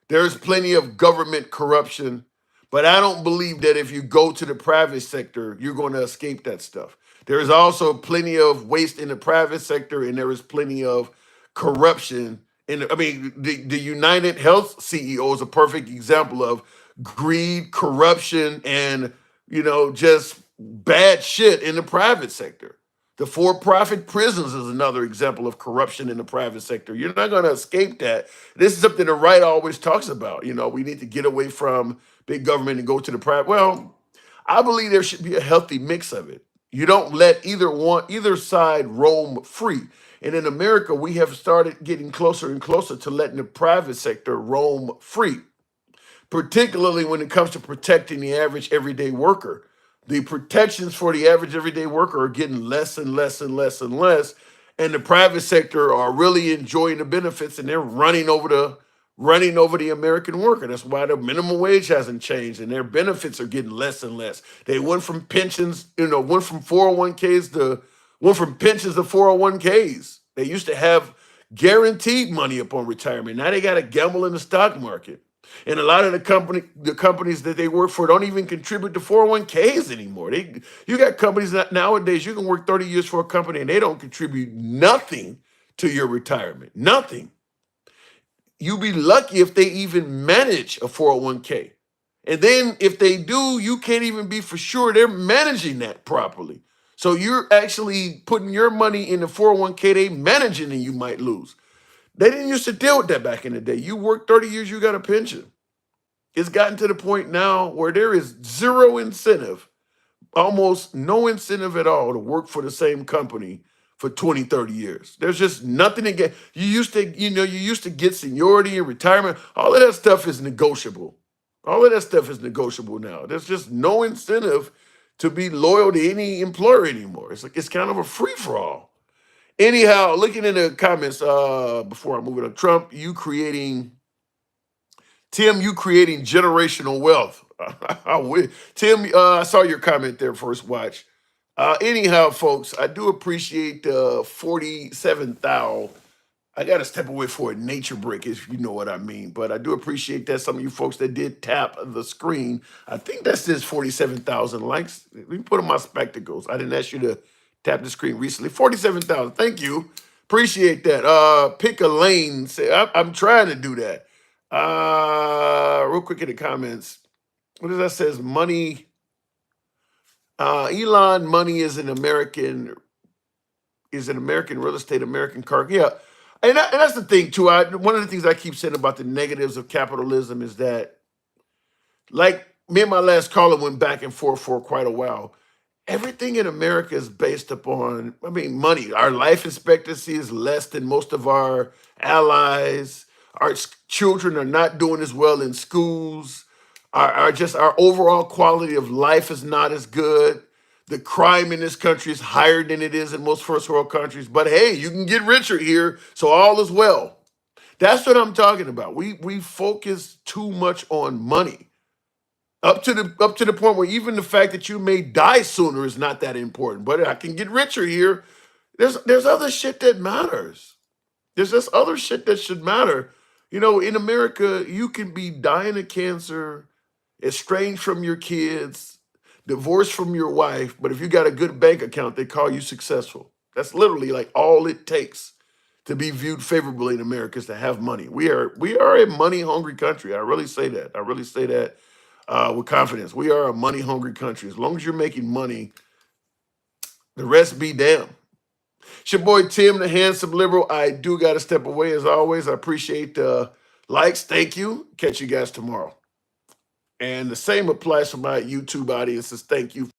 There's plenty of government corruption, but I don't believe that if you go to the private sector, you're going to escape that stuff. There is also plenty of waste in the private sector, and there is plenty of corruption. The United Health CEO is a perfect example of greed, corruption, and just bad shit in the private sector. The for-profit prisons is another example of corruption in the private sector. You're not going to escape that. This is something the right always talks about. We need to get away from big government and go to the private. Well, I believe there should be a healthy mix of it. You don't let either side roam free. And in America, we have started getting closer and closer to letting the private sector roam free, particularly when it comes to protecting the average everyday worker. The protections for the average everyday worker are getting less and less and less and less, and the private sector are really enjoying the benefits, and they're running over the American worker. That's why the minimum wage hasn't changed, and their benefits are getting less and less. They went from pensions, went from 401ks to 401ks. They used to have guaranteed money upon retirement. Now they got to gamble in the stock market. And a lot of the companies that they work for don't even contribute to 401ks anymore. You got companies that nowadays you can work 30 years for a company and they don't contribute nothing to your retirement. Nothing. You'll be lucky if they even manage a 401k. And then if they do, you can't even be for sure they're managing that properly. So you're actually putting your money in the 401k they managing, and you might lose. They didn't used to deal with that back in the day. You work 30 years, you got a pension. It's gotten to the point now where there is zero incentive, almost no incentive at all, to work for the same company for 20, 30 years. There's just nothing to get. You used to get seniority and retirement. All of that stuff is negotiable. All of that stuff is negotiable now. There's just no incentive to be loyal to any employer anymore. It's kind of a free-for-all. Anyhow, looking in the comments, before I move it up, Trump, you creating generational wealth. Tim, I saw your comment there, First Watch. Anyhow, folks, I do appreciate 47,000. I got to step away for a nature break, if you know what I mean. But I do appreciate that. Some of you folks that did tap the screen, I think that says 47,000 likes. Let me put on my spectacles. I didn't ask you to tap the screen recently. 47,000. Thank you. Appreciate that. Pick a lane. Say, I'm trying to do that. Real quick in the comments. What does that says? Money. Elon money is an American real estate, American car. Yeah. And that's the thing too. One of the things I keep saying about the negatives of capitalism is that, like me and my last caller went back and forth for quite a while. Everything in America is based upon, money. Our life expectancy is less than most of our allies. Our children are not doing as well in schools. Our overall quality of life is not as good. The crime in this country is higher than it is in most first world countries. But hey, you can get richer here, so all is well. That's what I'm talking about. We focus too much on money. Up to the point where even the fact that you may die sooner is not that important. But I can get richer here. There's other shit that matters. There's this other shit that should matter. In America, you can be dying of cancer, estranged from your kids, divorced from your wife, but if you got a good bank account, they call you successful. That's literally like all it takes to be viewed favorably in America is to have money. We are a money-hungry country. I really say that. I really say that with confidence. We are a money-hungry country. As long as you're making money, the rest be damned. It's your boy Tim, the handsome liberal. I do got to step away as always. I appreciate the likes. Thank you. Catch you guys tomorrow. And the same applies for my YouTube audiences. Thank you.